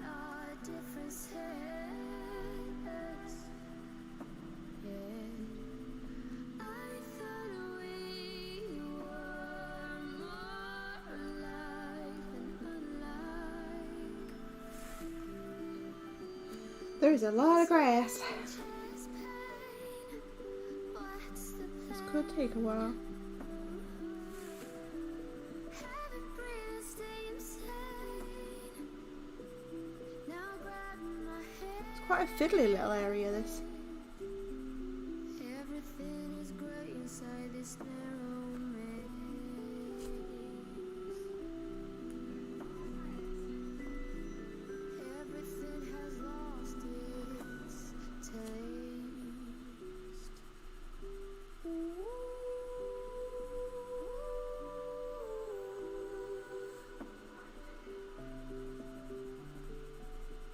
our differences. Yeah. I thought we were more alike than unlike. There's a lot of grass. Chest pain. What's the This plan? could take a while. Haven't breathed, stay insane. Now grab my hand. It's quite a fiddly little area, this. Everything is great inside this narrow maze. Everything has lost its taste.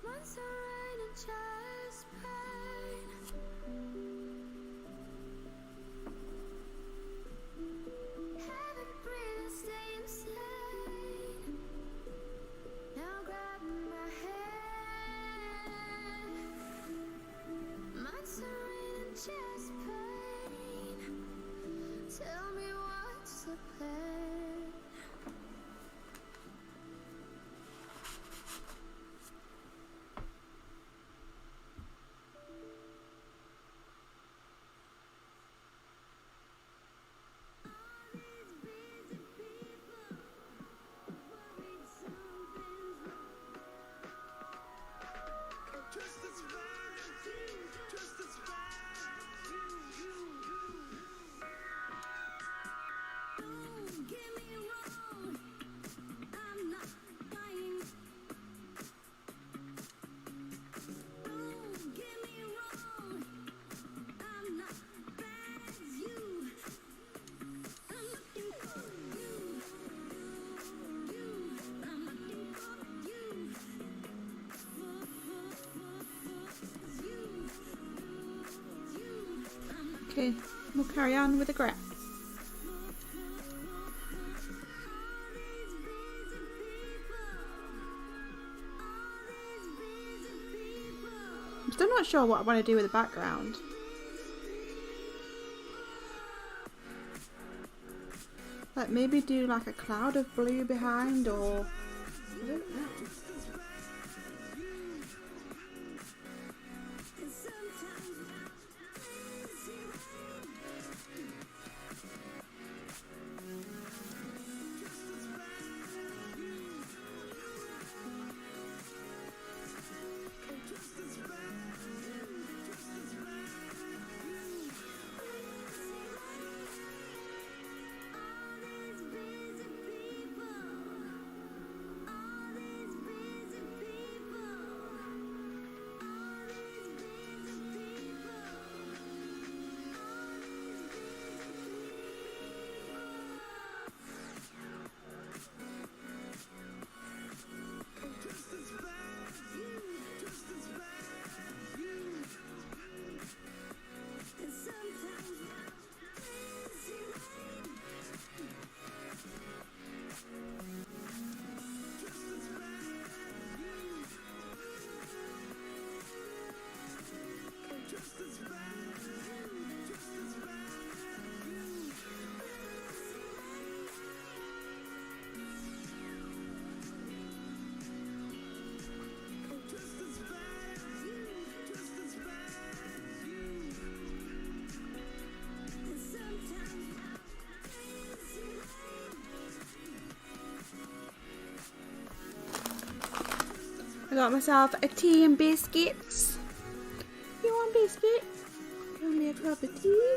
Months of rain and chest pain. Haven't breathed, stay insane. Now grab my hand. Months of rain and chest pain. Tell me what's the plan. Just as bad, just as bad. Don't get me wrong, I'm not lying. Don't get me wrong, I'm not bad as you. I'm looking for you. I'm looking for you. Okay, we'll carry on with the grass. I'm still not sure what I want to do with the background. Like maybe do like a cloud of blue behind, or I don't know. I got myself a tea and biscuits. You want biscuit? You want me a cup of tea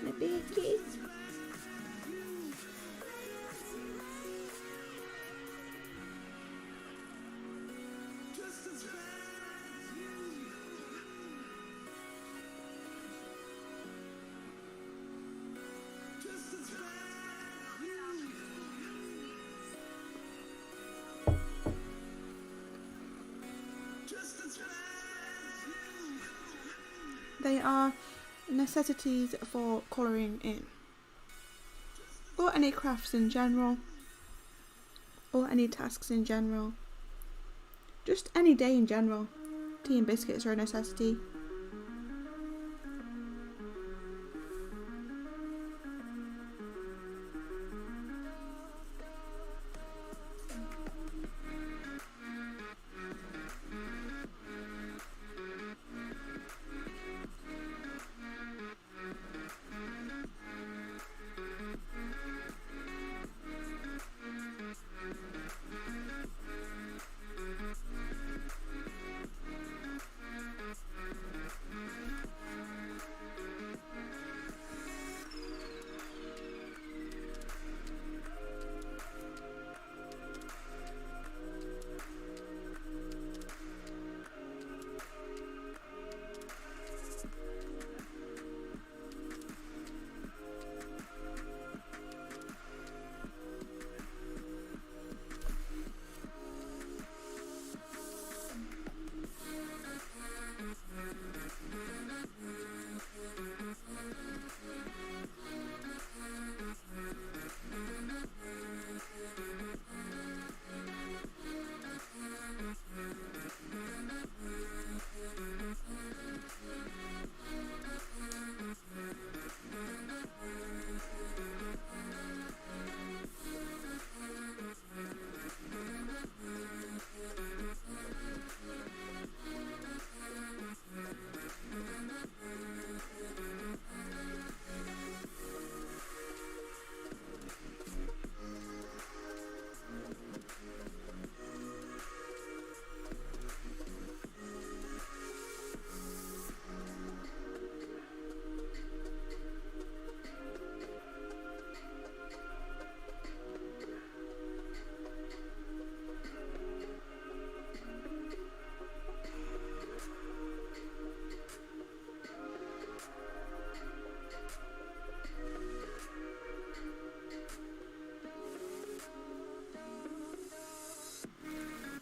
and a biscuit? They are necessities for colouring in, or any crafts in general, or any tasks in general, just any day in general. Tea and biscuits are a necessity.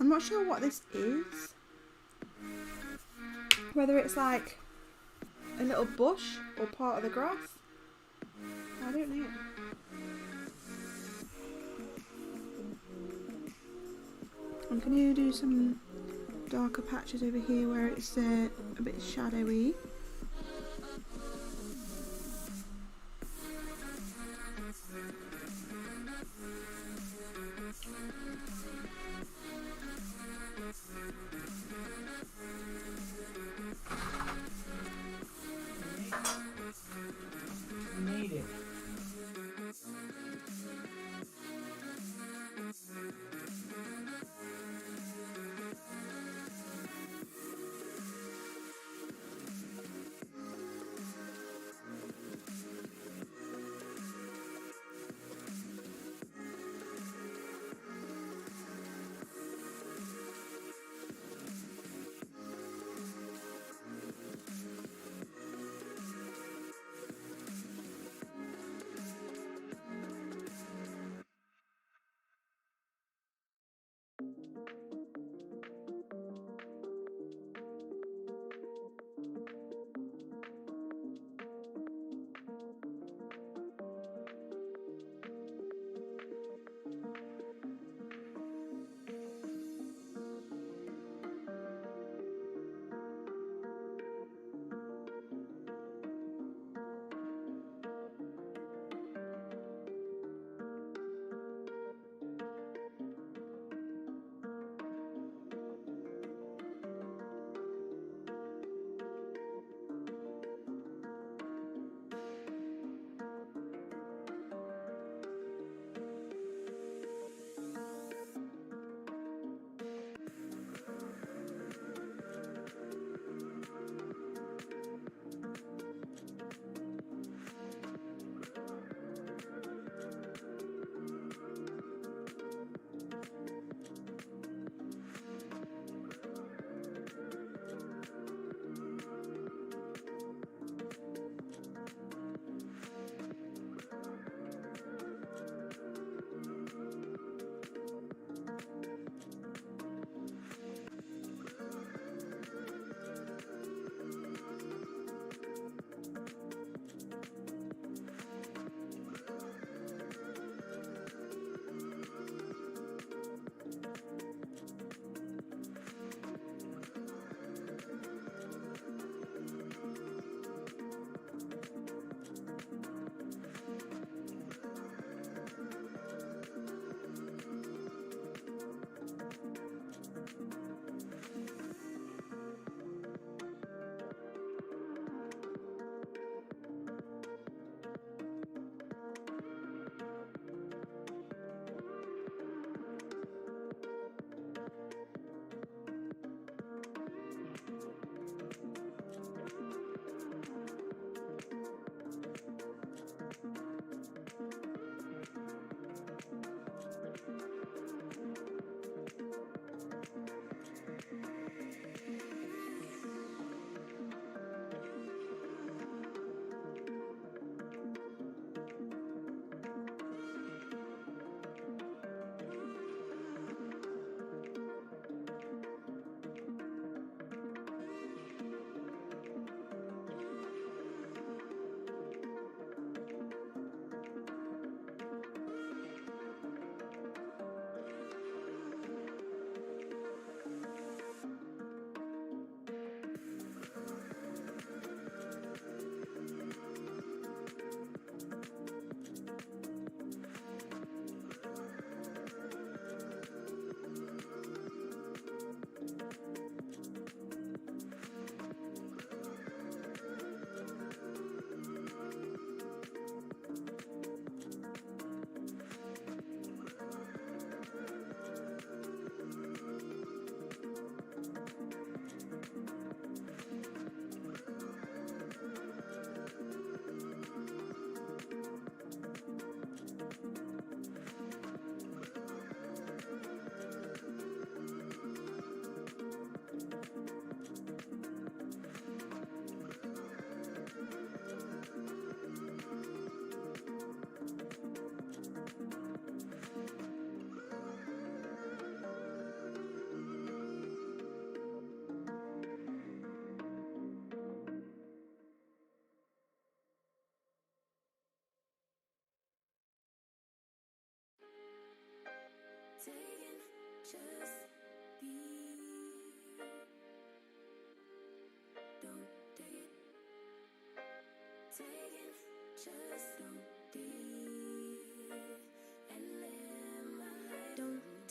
I'm not sure what this is. Whether it's like a little bush or part of the grass. I don't know. I'm going to do some darker patches over here where it's a bit shadowy.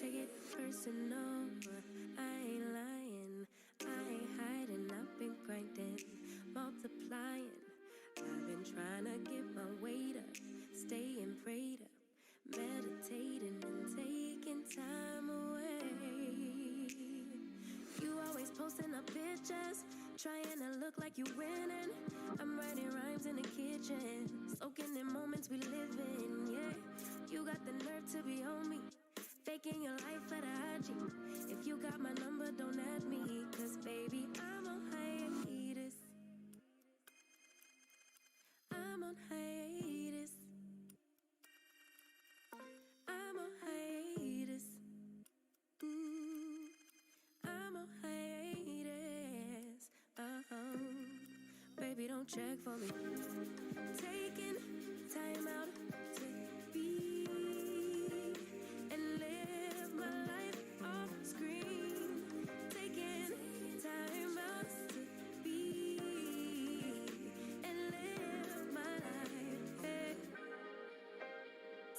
take it personal, but I ain't lying. I ain't hiding, I've been grinding, multiplying. I've been trying to get my weight up, staying prayed up, meditating and taking time away. You always posting up pictures, trying to look like you winning. I'm writing rhymes in the kitchen, soaking in moments we live in, yeah. You got the nerve to be on me, faking your life for the IG. If you got my number, don't add me, cause baby, I'm on hiatus. I'm on hiatus. I'm on hiatus. I'm on hiatus. Baby, don't check for me. Taking time out to be and live my life off screen. Taking time out to be and live my life. Hey.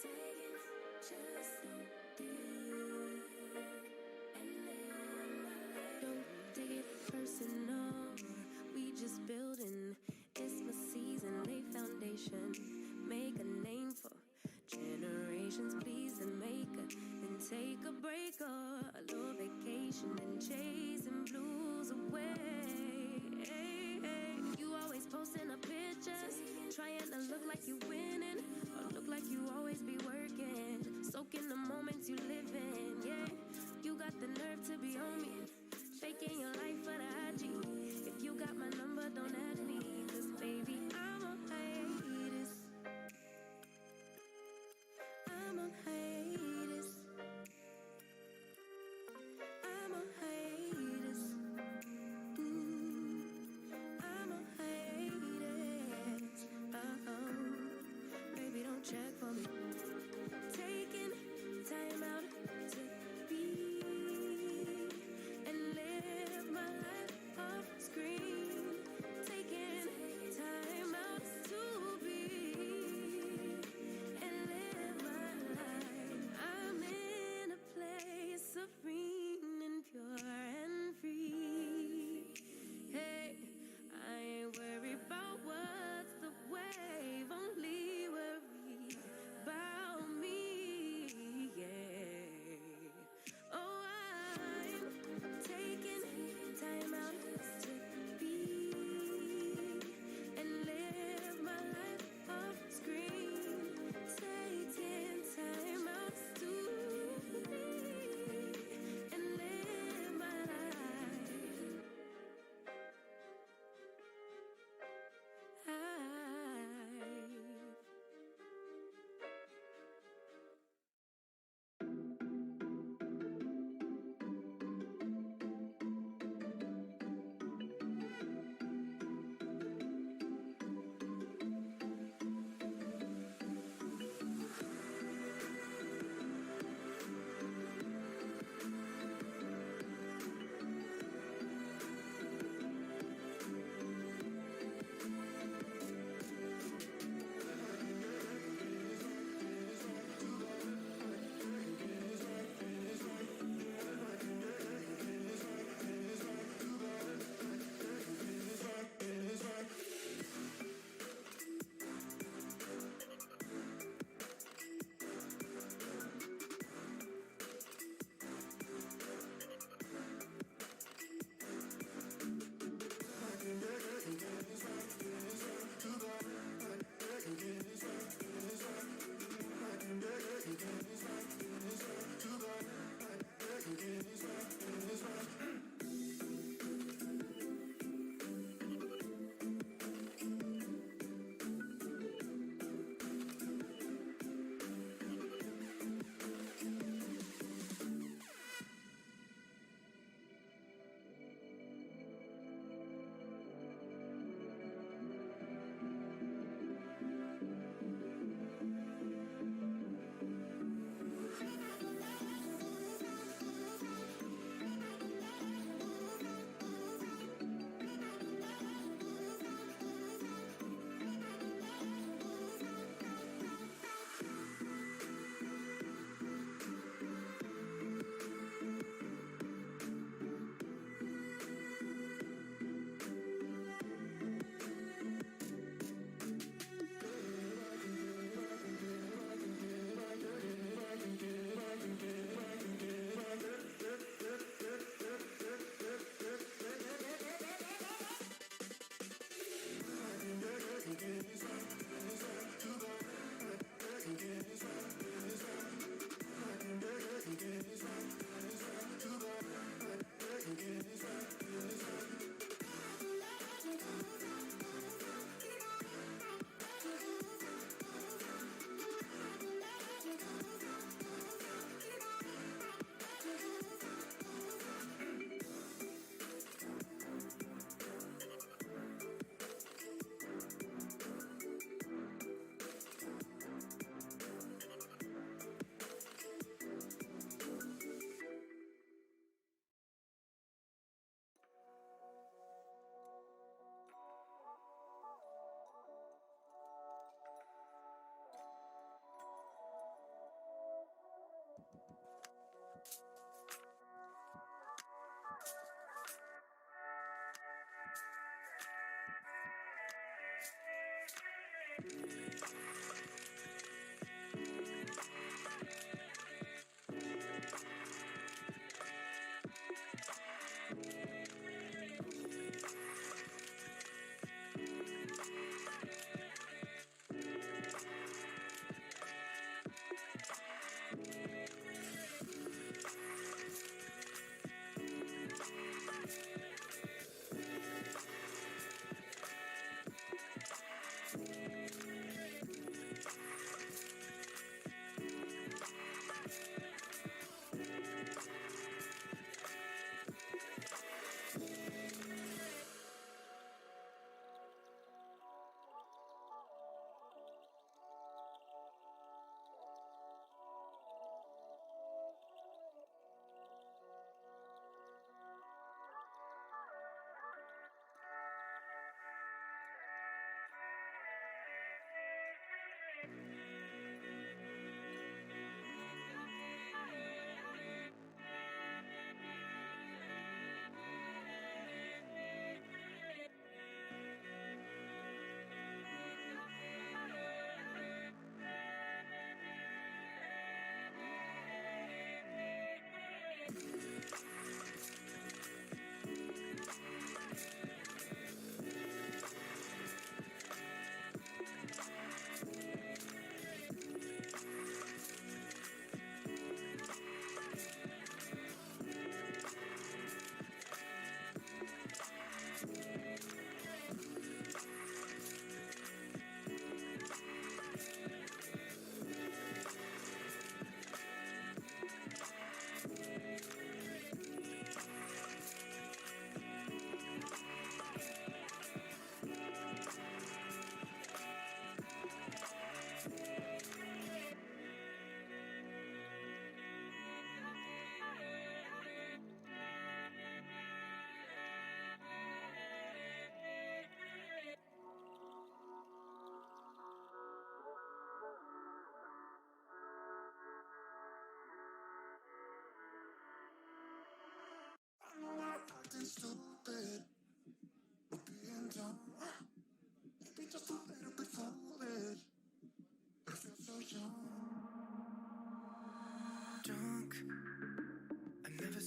Taking just so deep and live my life. Don't take it personal. We just building. It's my season. Lay foundation. Make a name for generations. Please and make a and take a break or a little vacation and chasing blues away. Hey, hey. You always posting up pictures, trying to look like you winning or look like you always be working, soaking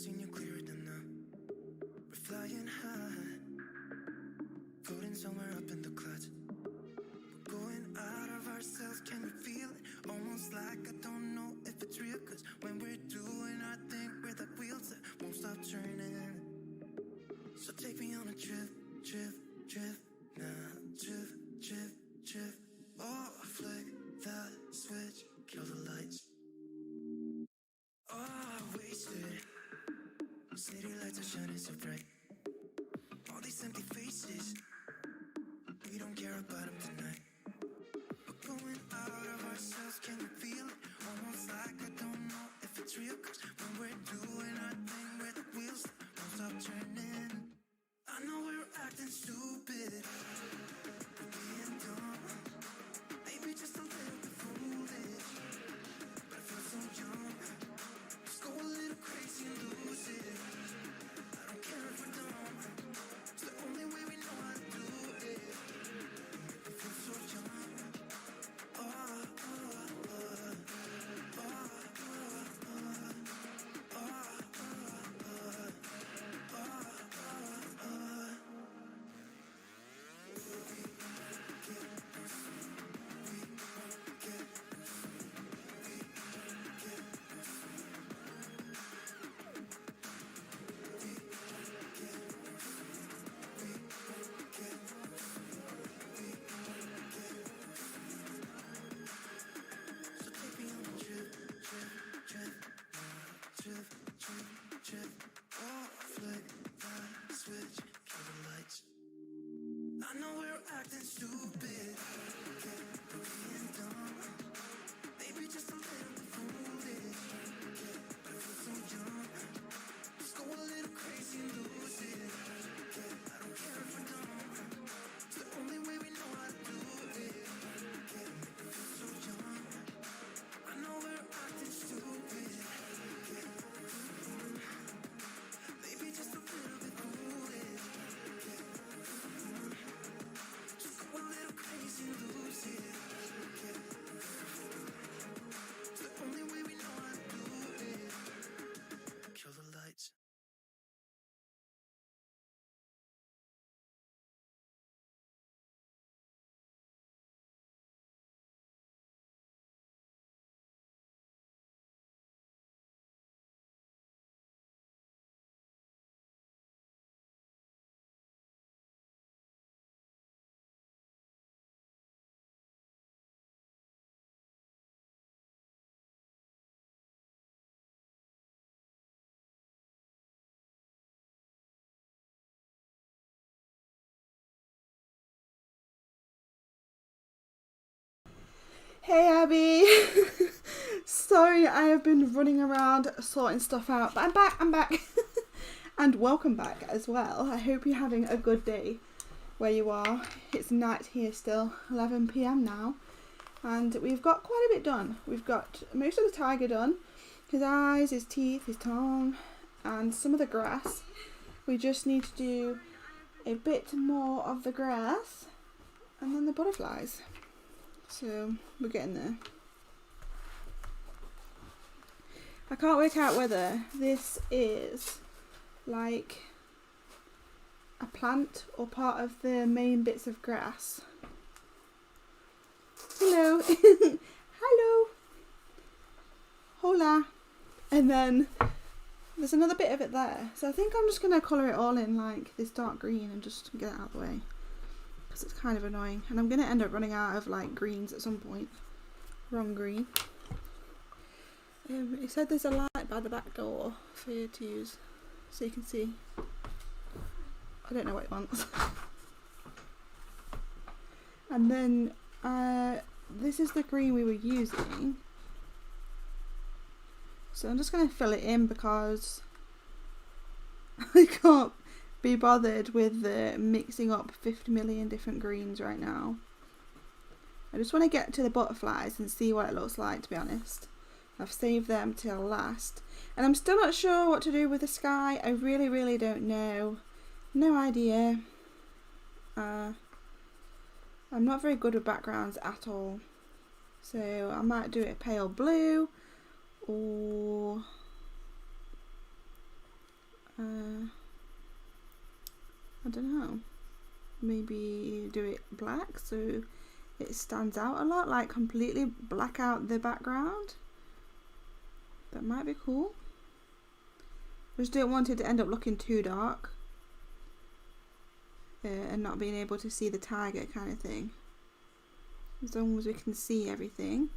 seen you clearer than now. We're flying high, floating somewhere up in the clouds. We're going out of ourselves, can you feel it? Almost like I don't know if it's real, cause when we're doing our thing, we're the wheels that won't stop turning. So take me on a trip, now, trip. Oh, flick that switch, kill the lights. Oh, wasted. City lights are shining so bright. All these empty faces, we don't care about them tonight. We're going out of ourselves, can you feel it? Almost like I don't know if it's real, cause when we're doing our thing, we're the wheels that won't stop turning. I know we're acting stupid, we're being dumb, maybe just a little bit foolish, but I feel so young. Just go a little crazy and lose it. I don't care if we're dumb, it's the only way we know how to do it. Make me feel so young. So take me on a trip. Oh, flick that switch, kill the lights. I know we're acting stupid, we're being dumb, maybe just a little bit foolish, but I feel so young. Just go a little crazy and lose it. I don't care if we're dumb, it's the only way we know how to do it. Make me feel so young. I know we're acting stupid, maybe just a little bit foolish. Just go a little crazy and lose it. It's the only way we know how to do it. Kill the lights. Hey Abby! Sorry, I have been running around sorting stuff out, but I'm back! And welcome back as well. I hope you're having a good day where you are. It's night here still, 11 PM now, and we've got quite a bit done. We've got most of the tiger done, his eyes, his teeth, his tongue, and some of the grass. We just need to do a bit more of the grass, and then the butterflies. So we're getting there. I can't work out whether this is like a plant or part of the main bits of grass. Hello. Hello. Hola. And then there's another bit of it there. So I think I'm just going to colour it all in like this dark green and just get it out of the way. Because it's kind of annoying. And I'm going to end up running out of like greens at some point. Wrong green. It said there's a light by the back door for you to use. So you can see. I don't know what it wants. And then this is the green we were using. So I'm just going to fill it in because I can't be bothered with mixing up 50 million different greens right now. I just want to get to the butterflies and see what it looks like, to be honest. I've saved them till last. And I'm still not sure what to do with the sky. I really don't know. No idea. I'm not very good with backgrounds at all. So I might do it pale blue or I don't know. Maybe do it black so it stands out a lot, like completely black out the background. That might be cool. Just don't want it to end up looking too dark and not being able to see the tiger kind of thing. As long as we can see everything.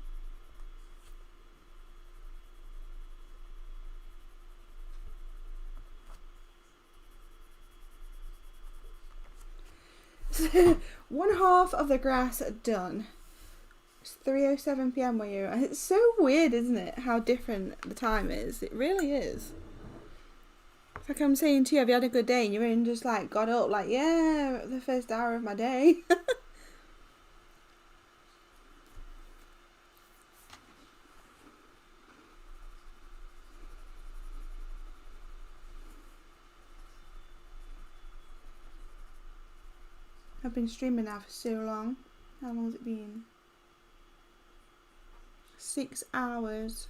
One half of the grass done. It's 3:07 p.m. where you're. It's so weird, isn't it? How different the time is. It really is. It's like I'm saying to you, have you had a good day? And you're in just like got up, like yeah, the first hour of my day. I've been streaming now for so long. How long has it been? 6 hours.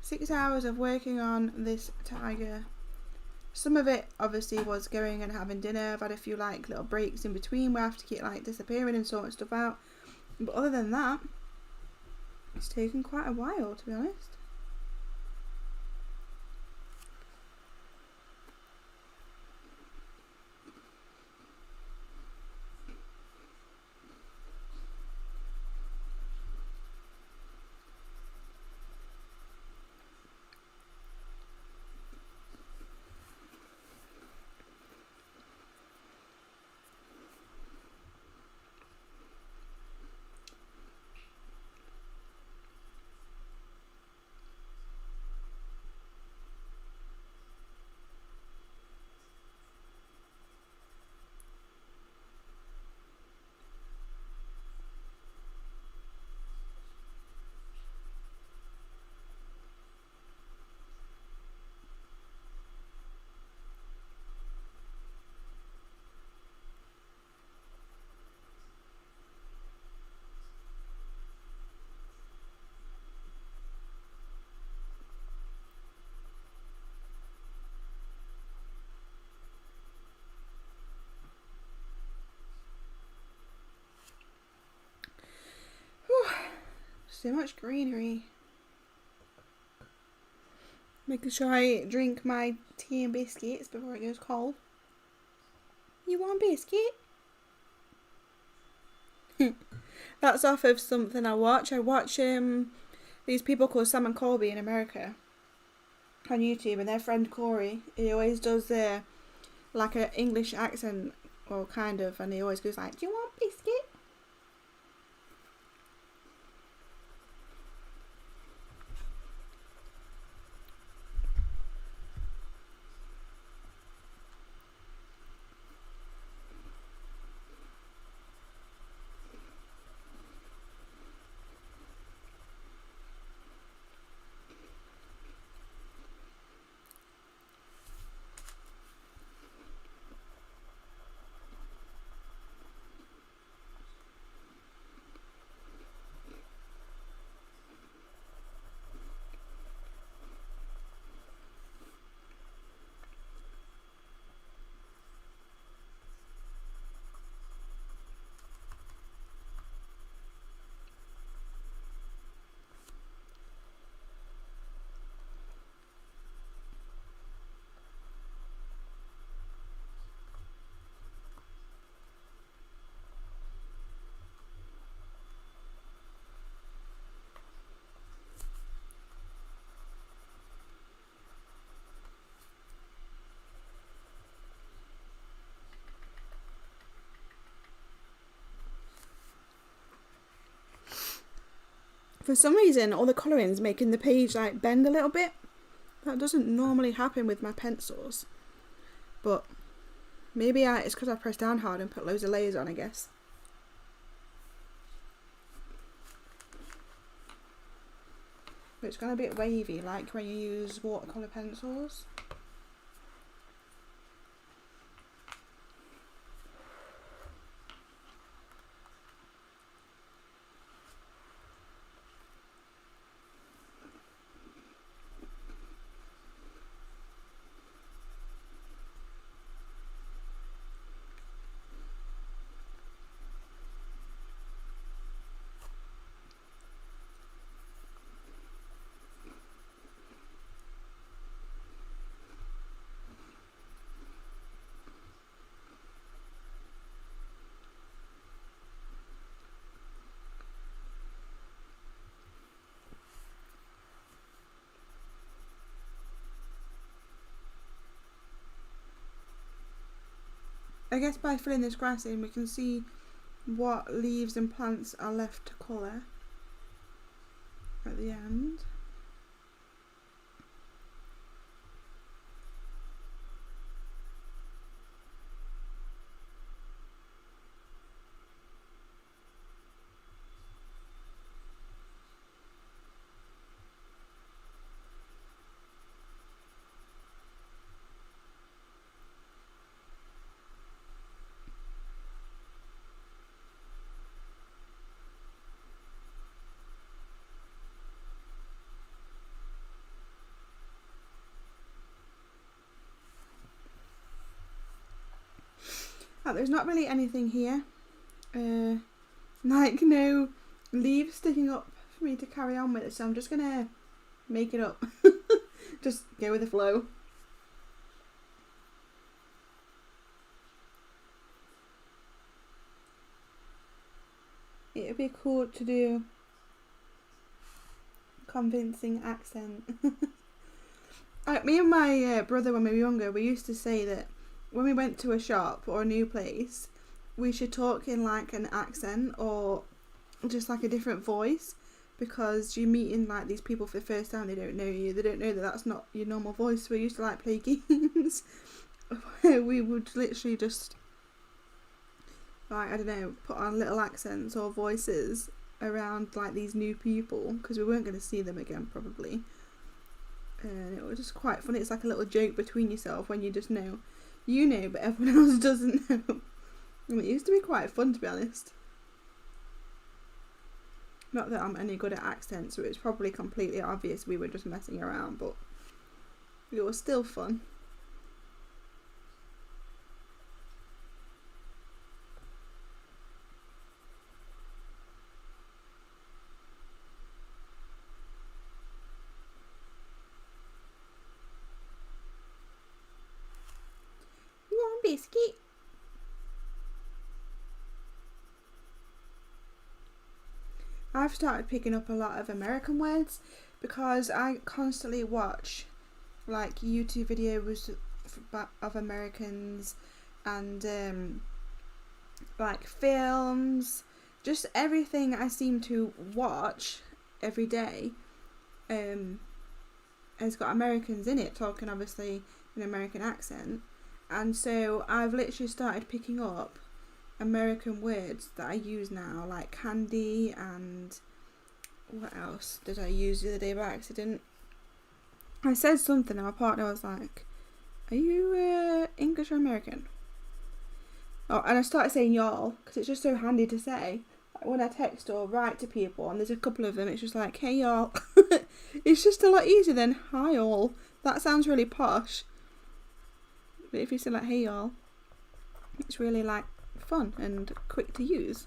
6 hours of working on this tiger. Some of it obviously was going and having dinner. I've had a few like little breaks in between where I have to keep like disappearing and sorting stuff out. But other than that, it's taken quite a while, to be honest. So much greenery. Making sure I drink my tea and biscuits before it goes cold. You want a biscuit? That's off of something I watch. I watch these people called Sam and Colby in America on YouTube, and their friend Corey, he always does like an English accent, or kind of, and he always goes like, "Do you want a biscuit?" For some reason, all the colouring's making the page like bend a little bit. That doesn't normally happen with my pencils. But maybe it's because I pressed down hard and put loads of layers on, I guess. But it's gone a bit wavy, like when you use watercolour pencils. I guess by filling this grass in we can see what leaves and plants are left to colour at the end. There's not really anything here, like no leaves sticking up for me to carry on with it, so I'm just gonna make it up. Just go with the flow. It would be cool to do convincing accent. Me and my brother, when we were younger, we used to say that when we went to a shop or a new place, we should talk in like an accent or just like a different voice, because you meet in like these people for the first time, they don't know you, they don't know that that's not your normal voice. We used to like play games where we would literally just like, I don't know, put on little accents or voices around like these new people, because we weren't going to see them again probably, and it was just quite funny. It's like a little joke between yourself when you just know. You know, but everyone else doesn't know. And it used to be quite fun, to be honest. Not that I'm any good at accents, so it was probably completely obvious we were just messing around, but it was still fun. Biscuit. I've started picking up a lot of American words because I constantly watch like YouTube videos of Americans and like films, just everything I seem to watch every day has got Americans in it, talking obviously in an American accent. And so I've literally started picking up American words that I use now, like candy, and what else did I use the other day by accident? I said something and my partner was like, are you English or American? Oh, and I started saying y'all, because it's just so handy to say. Like when I text or write to people, and there's a couple of them, it's just like, hey y'all. It's just a lot easier than hi all. That sounds really posh. But if you say like, hey y'all, it's really like fun and quick to use.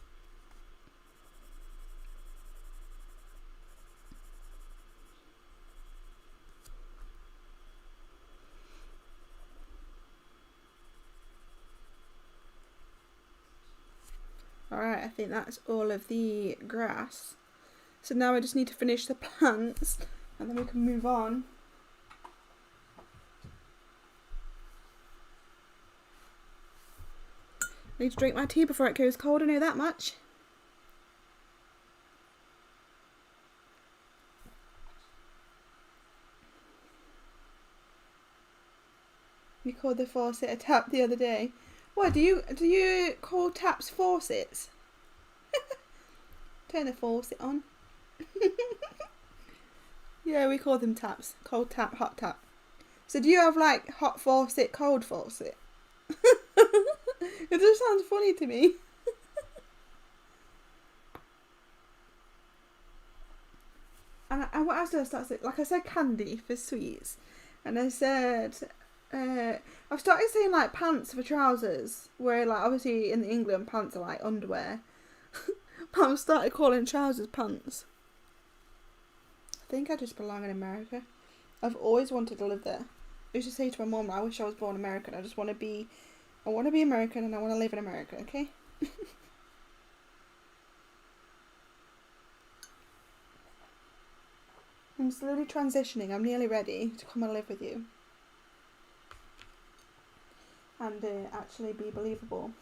Alright, I think that's all of the grass. So now I just need to finish the plants and then we can move on. I need to drink my tea before it goes cold, I know that much. We called the faucet a tap the other day. What, do you call taps faucets? Turn the faucet on. Yeah, we call them taps. Cold tap, hot tap. So do you have like hot faucet, cold faucet? It just sounds funny to me. And what else did I start saying? Like I said candy for sweets. And I said, I've started saying like pants for trousers. Where like obviously in England pants are like underwear. But I've started calling trousers pants. I think I just belong in America. I've always wanted to live there. I used to say to my mum, I wish I was born American. I want to be American and I want to live in America, okay? I'm slowly transitioning. I'm nearly ready to come and live with you. and actually be believable.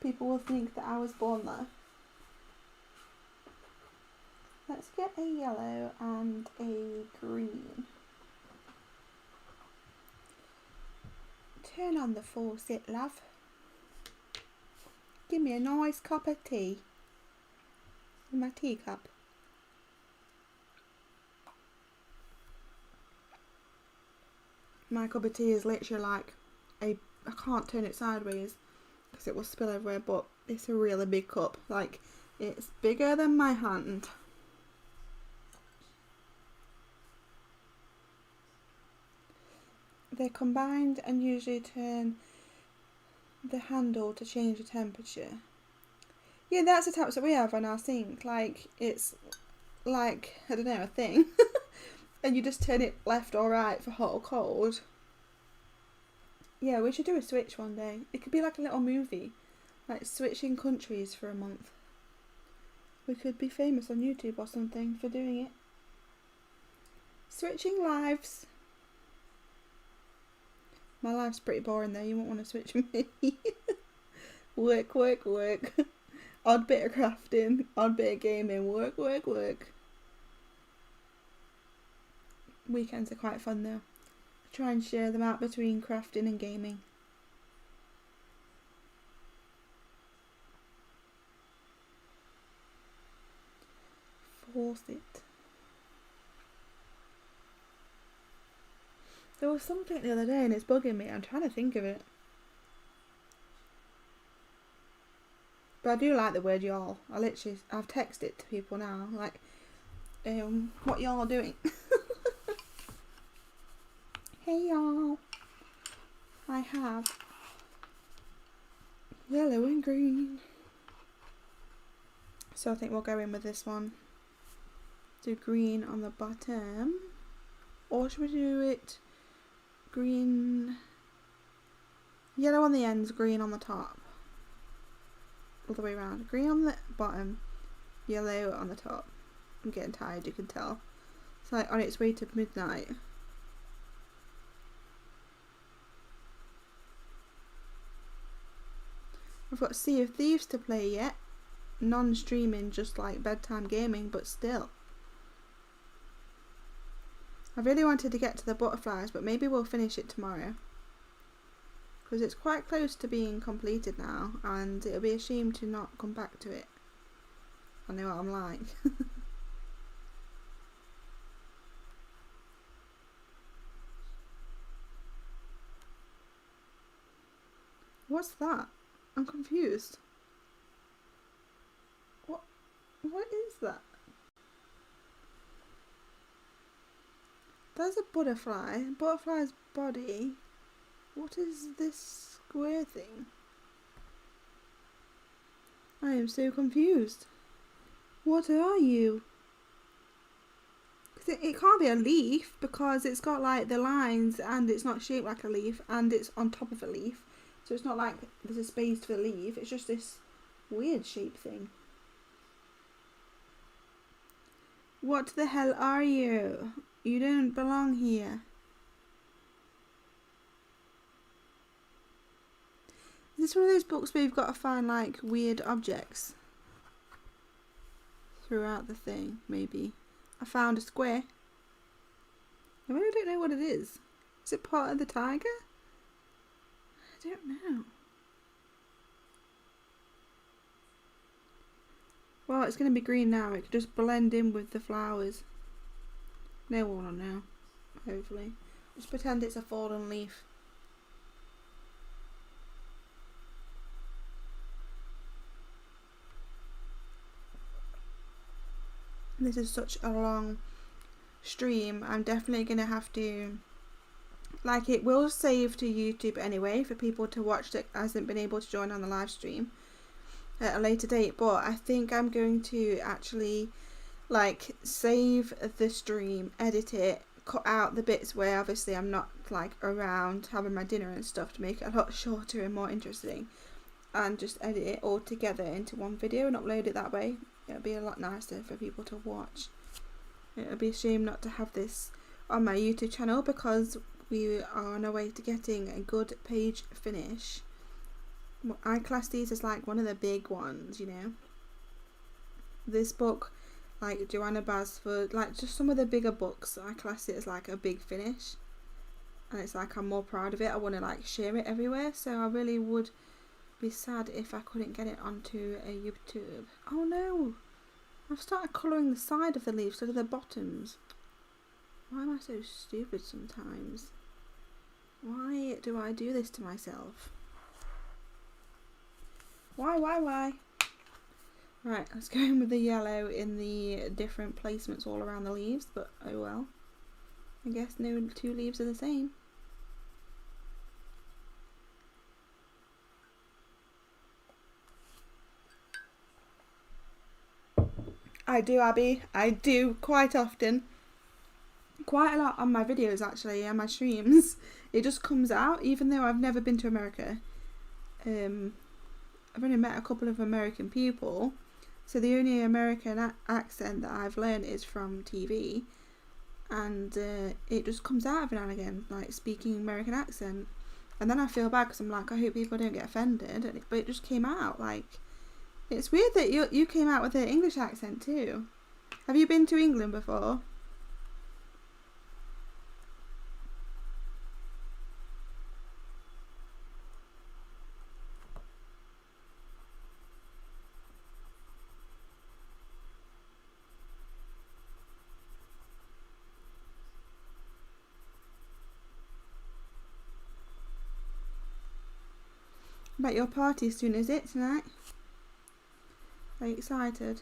People will think that I was born there. Let's get a yellow and a green. Turn on the faucet, love. Give me a nice cup of tea. In my teacup. My cup of tea is literally like I can't turn it sideways because it will spill everywhere, but it's a really big cup. Like, it's bigger than my hand. They're combined and usually turn the handle to change the temperature. Yeah, that's the taps that we have on our sink. Like, it's like, I don't know, a thing. And you just turn it left or right for hot or cold. Yeah, we should do a switch one day. It could be like a little movie. Like switching countries for a month. We could be famous on YouTube or something for doing it. Switching lives. My life's pretty boring though, you won't want to switch me. Work, work, work. Odd bit of crafting, odd bit of gaming, work, work, work. Weekends are quite fun though. I try and share them out between crafting and gaming. Faucet. There was something the other day and it's bugging me. I'm trying to think of it. But I do like the word y'all. I've texted it to people now. Like, what y'all doing? Hey y'all. I have yellow and green. So I think we'll go in with this one. Do green on the bottom. Or should we do it green, yellow on the ends, green on the top? All the way around. Green on the bottom, yellow on the top. I'm getting tired, you can tell. It's like on its way to midnight. I've got Sea of Thieves to play yet. Non-streaming, just like bedtime gaming, but still. I really wanted to get to the butterflies, but maybe we'll finish it tomorrow. Because it's quite close to being completed now, and it'll be a shame to not come back to it. I know what I'm like. What's that? I'm confused. What is that? There's a butterfly. Butterfly's body. What is this square thing? I am so confused. What are you? It can't be a leaf because it's got like the lines and it's not shaped like a leaf and it's on top of a leaf. So it's not like there's a space for the leaf. It's just this weird shape thing. What the hell are you? You don't belong here. Is this one of those books where you've got to find like weird objects throughout the thing? Maybe. I found a square. I really don't know what it is. Is it part of the tiger? I don't know. Well, it's going to be green now. It could just blend in with the flowers. No one will know. Hopefully. Just pretend it's a fallen leaf. This is such a long stream. I'm definitely going to have to... Like, it will save to YouTube anyway for people to watch that hasn't been able to join on the live stream at a later date, but I think I'm going to actually like save the stream, edit it, cut out the bits where obviously I'm not like around having my dinner and stuff to make it a lot shorter and more interesting, and just edit it all together into one video and upload it that way. It'll be a lot nicer for people to watch. It'll be a shame not to have this on my YouTube channel because we are on our way to getting a good page finish. I class these as like one of the big ones, you know. This book, like Joanna Basford, like just some of the bigger books, I class it as like a big finish. And it's like I'm more proud of it. I want to like share it everywhere. So I really would be sad if I couldn't get it onto a YouTube. Oh no! I've started colouring the side of the leaves instead of the bottoms. Why am I so stupid sometimes? Why do I do this to myself? Why? Right, let's go in with the yellow in the different placements all around the leaves, but oh well. I guess no two leaves are the same. I do, Abby. I do quite often. Quite a lot on my videos actually, and my streams. It just comes out, even though I've never been to America. I've only met a couple of American people, so the only American accent that I've learned is from TV, and it just comes out every now and again, like speaking American accent, and then I feel bad because I'm like, I hope people don't get offended, but it just came out. Like, it's weird that you came out with an English accent too. Have you been to England before? But your party soon, is it, tonight? Are you excited?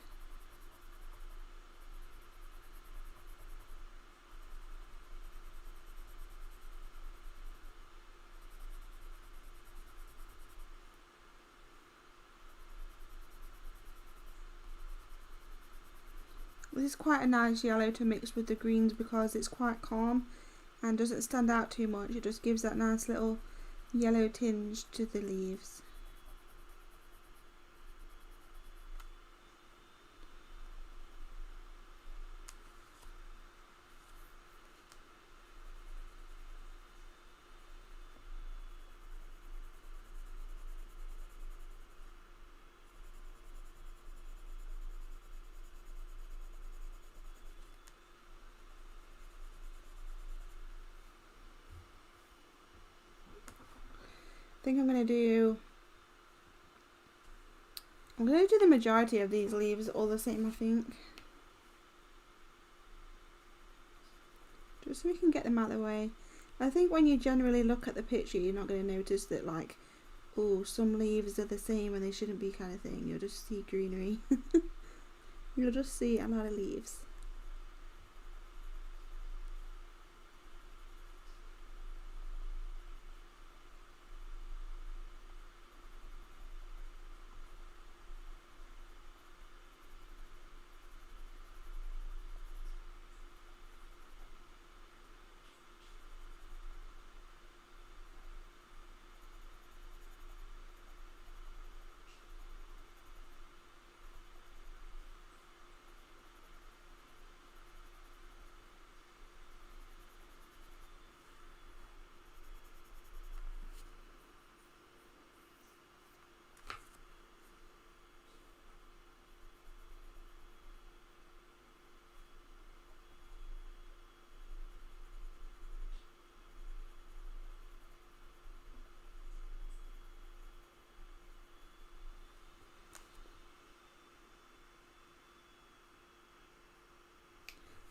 This is quite a nice yellow to mix with the greens because it's quite calm and doesn't stand out too much. It just gives that nice little yellow tinge to the leaves. I think I'm going to do the majority of these leaves all the same, I think. Just so we can get them out of the way. I think when you generally look at the picture, you're not going to notice that, like, oh, some leaves are the same and they shouldn't be kind of thing. You'll just see greenery. You'll just see a lot of leaves.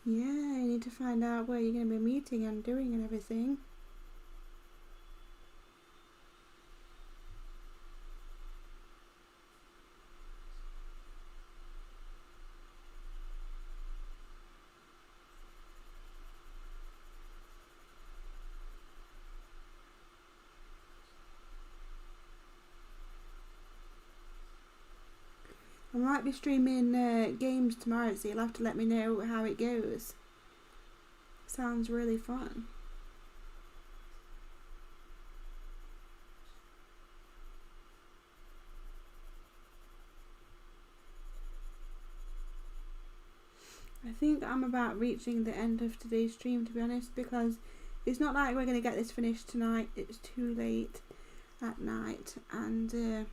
Yeah, I need to find out where you're going to be meeting and doing and everything. I might be streaming games tomorrow, so you'll have to let me know how it goes. Sounds really fun. I think I'm about reaching the end of today's stream, to be honest, because it's not like we're going to get this finished tonight. It's too late at night, and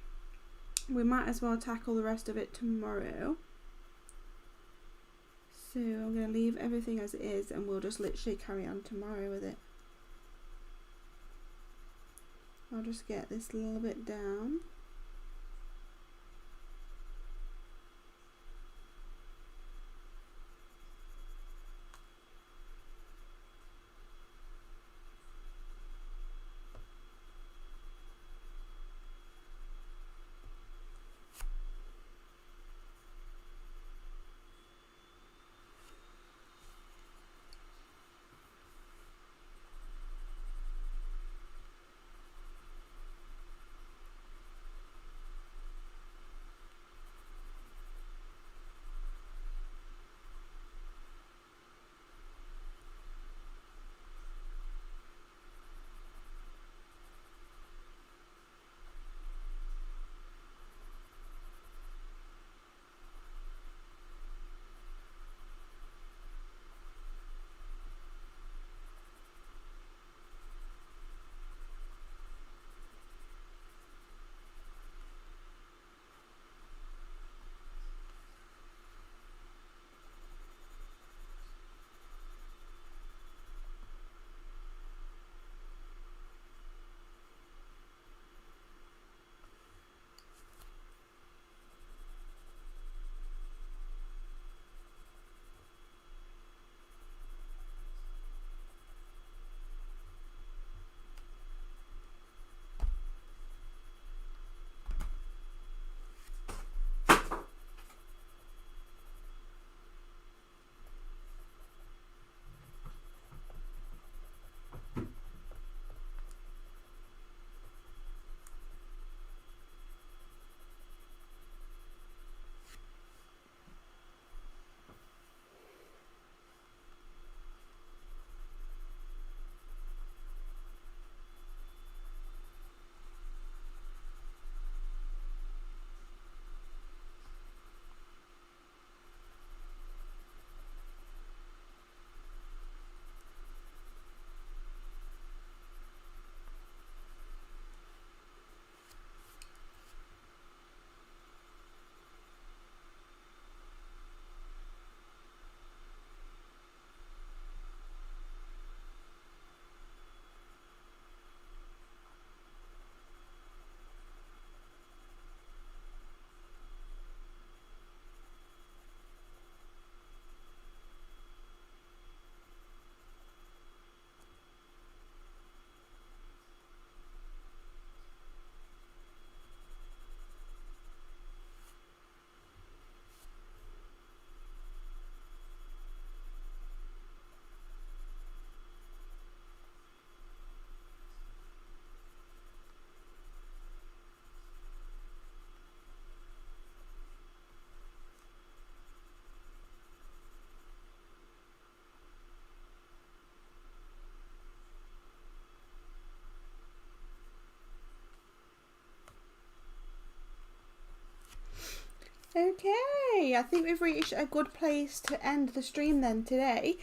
we might as well tackle the rest of it tomorrow. So I'm going to leave everything as it is, and we'll just literally carry on tomorrow with it. I'll just get this a little bit down. Okay, I think we've reached a good place to end the stream then today.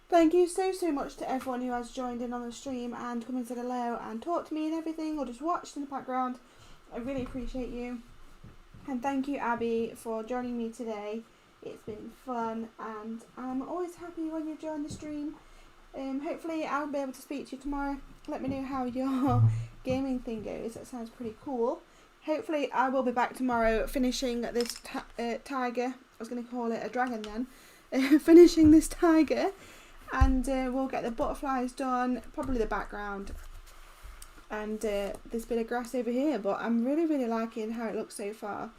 Thank you so much to everyone who has joined in on the stream and come and said hello and talked to me and everything, or just watched in the background. I really appreciate you. And thank you, Abby, for joining me today. It's been fun, and I'm always happy when you join the stream. Hopefully I'll be able to speak to you tomorrow. Let me know how your gaming thing goes. That sounds pretty cool. Hopefully I will be back tomorrow finishing this tiger. I was going to call it a dragon then. Finishing this tiger, and we'll get the butterflies done, probably the background, and this bit of grass over here. But I'm really liking how it looks so far.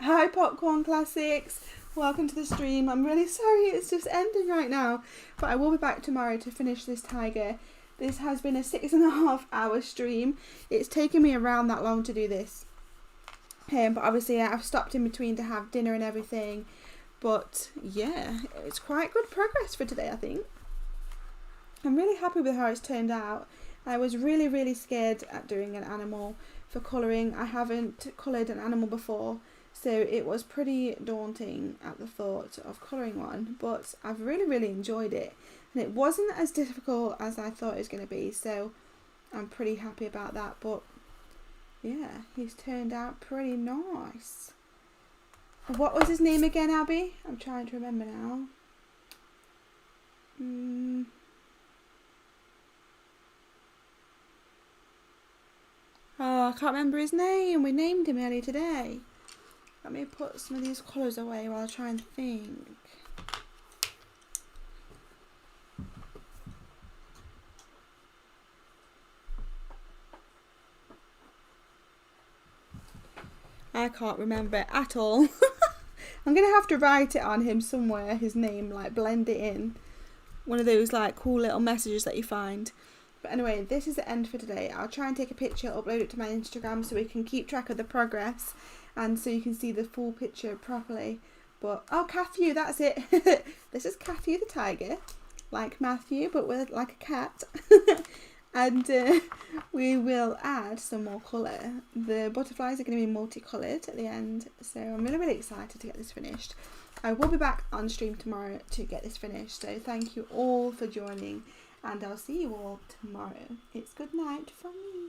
Hi Popcorn Classics, welcome to the stream. I'm really sorry it's just ending right now, but I will be back tomorrow to finish this tiger. This has been a 6.5 hour stream. It's taken me around that long to do this. But obviously I've stopped in between to have dinner and everything. But yeah, it's quite good progress for today, I think. I'm really happy with how it's turned out. I was really scared at doing an animal for colouring. I haven't coloured an animal before, So it was pretty daunting at the thought of colouring one, but I've really enjoyed it. And it wasn't as difficult as I thought it was going to be, so I'm pretty happy about that. But yeah, he's turned out pretty nice. What was his name again, Abby? I'm trying to remember now. Oh, I can't remember his name. We named him earlier today. Let me put some of these colours away while I try and think. I can't remember it at all. I'm going to have to write it on him somewhere, his name, like blend it in. One of those like cool little messages that you find. But anyway, this is the end for today. I'll try and take a picture, upload it to my Instagram so we can keep track of the progress and so you can see the full picture properly. But, oh, Cathew, that's it. This is Cathew the tiger, like Matthew, but with like a cat. And we will add some more colour. The butterflies are going to be multicoloured at the end, so I'm really excited to get this finished. I will be back on stream tomorrow to get this finished, so thank you all for joining, and I'll see you all tomorrow. It's good night from me.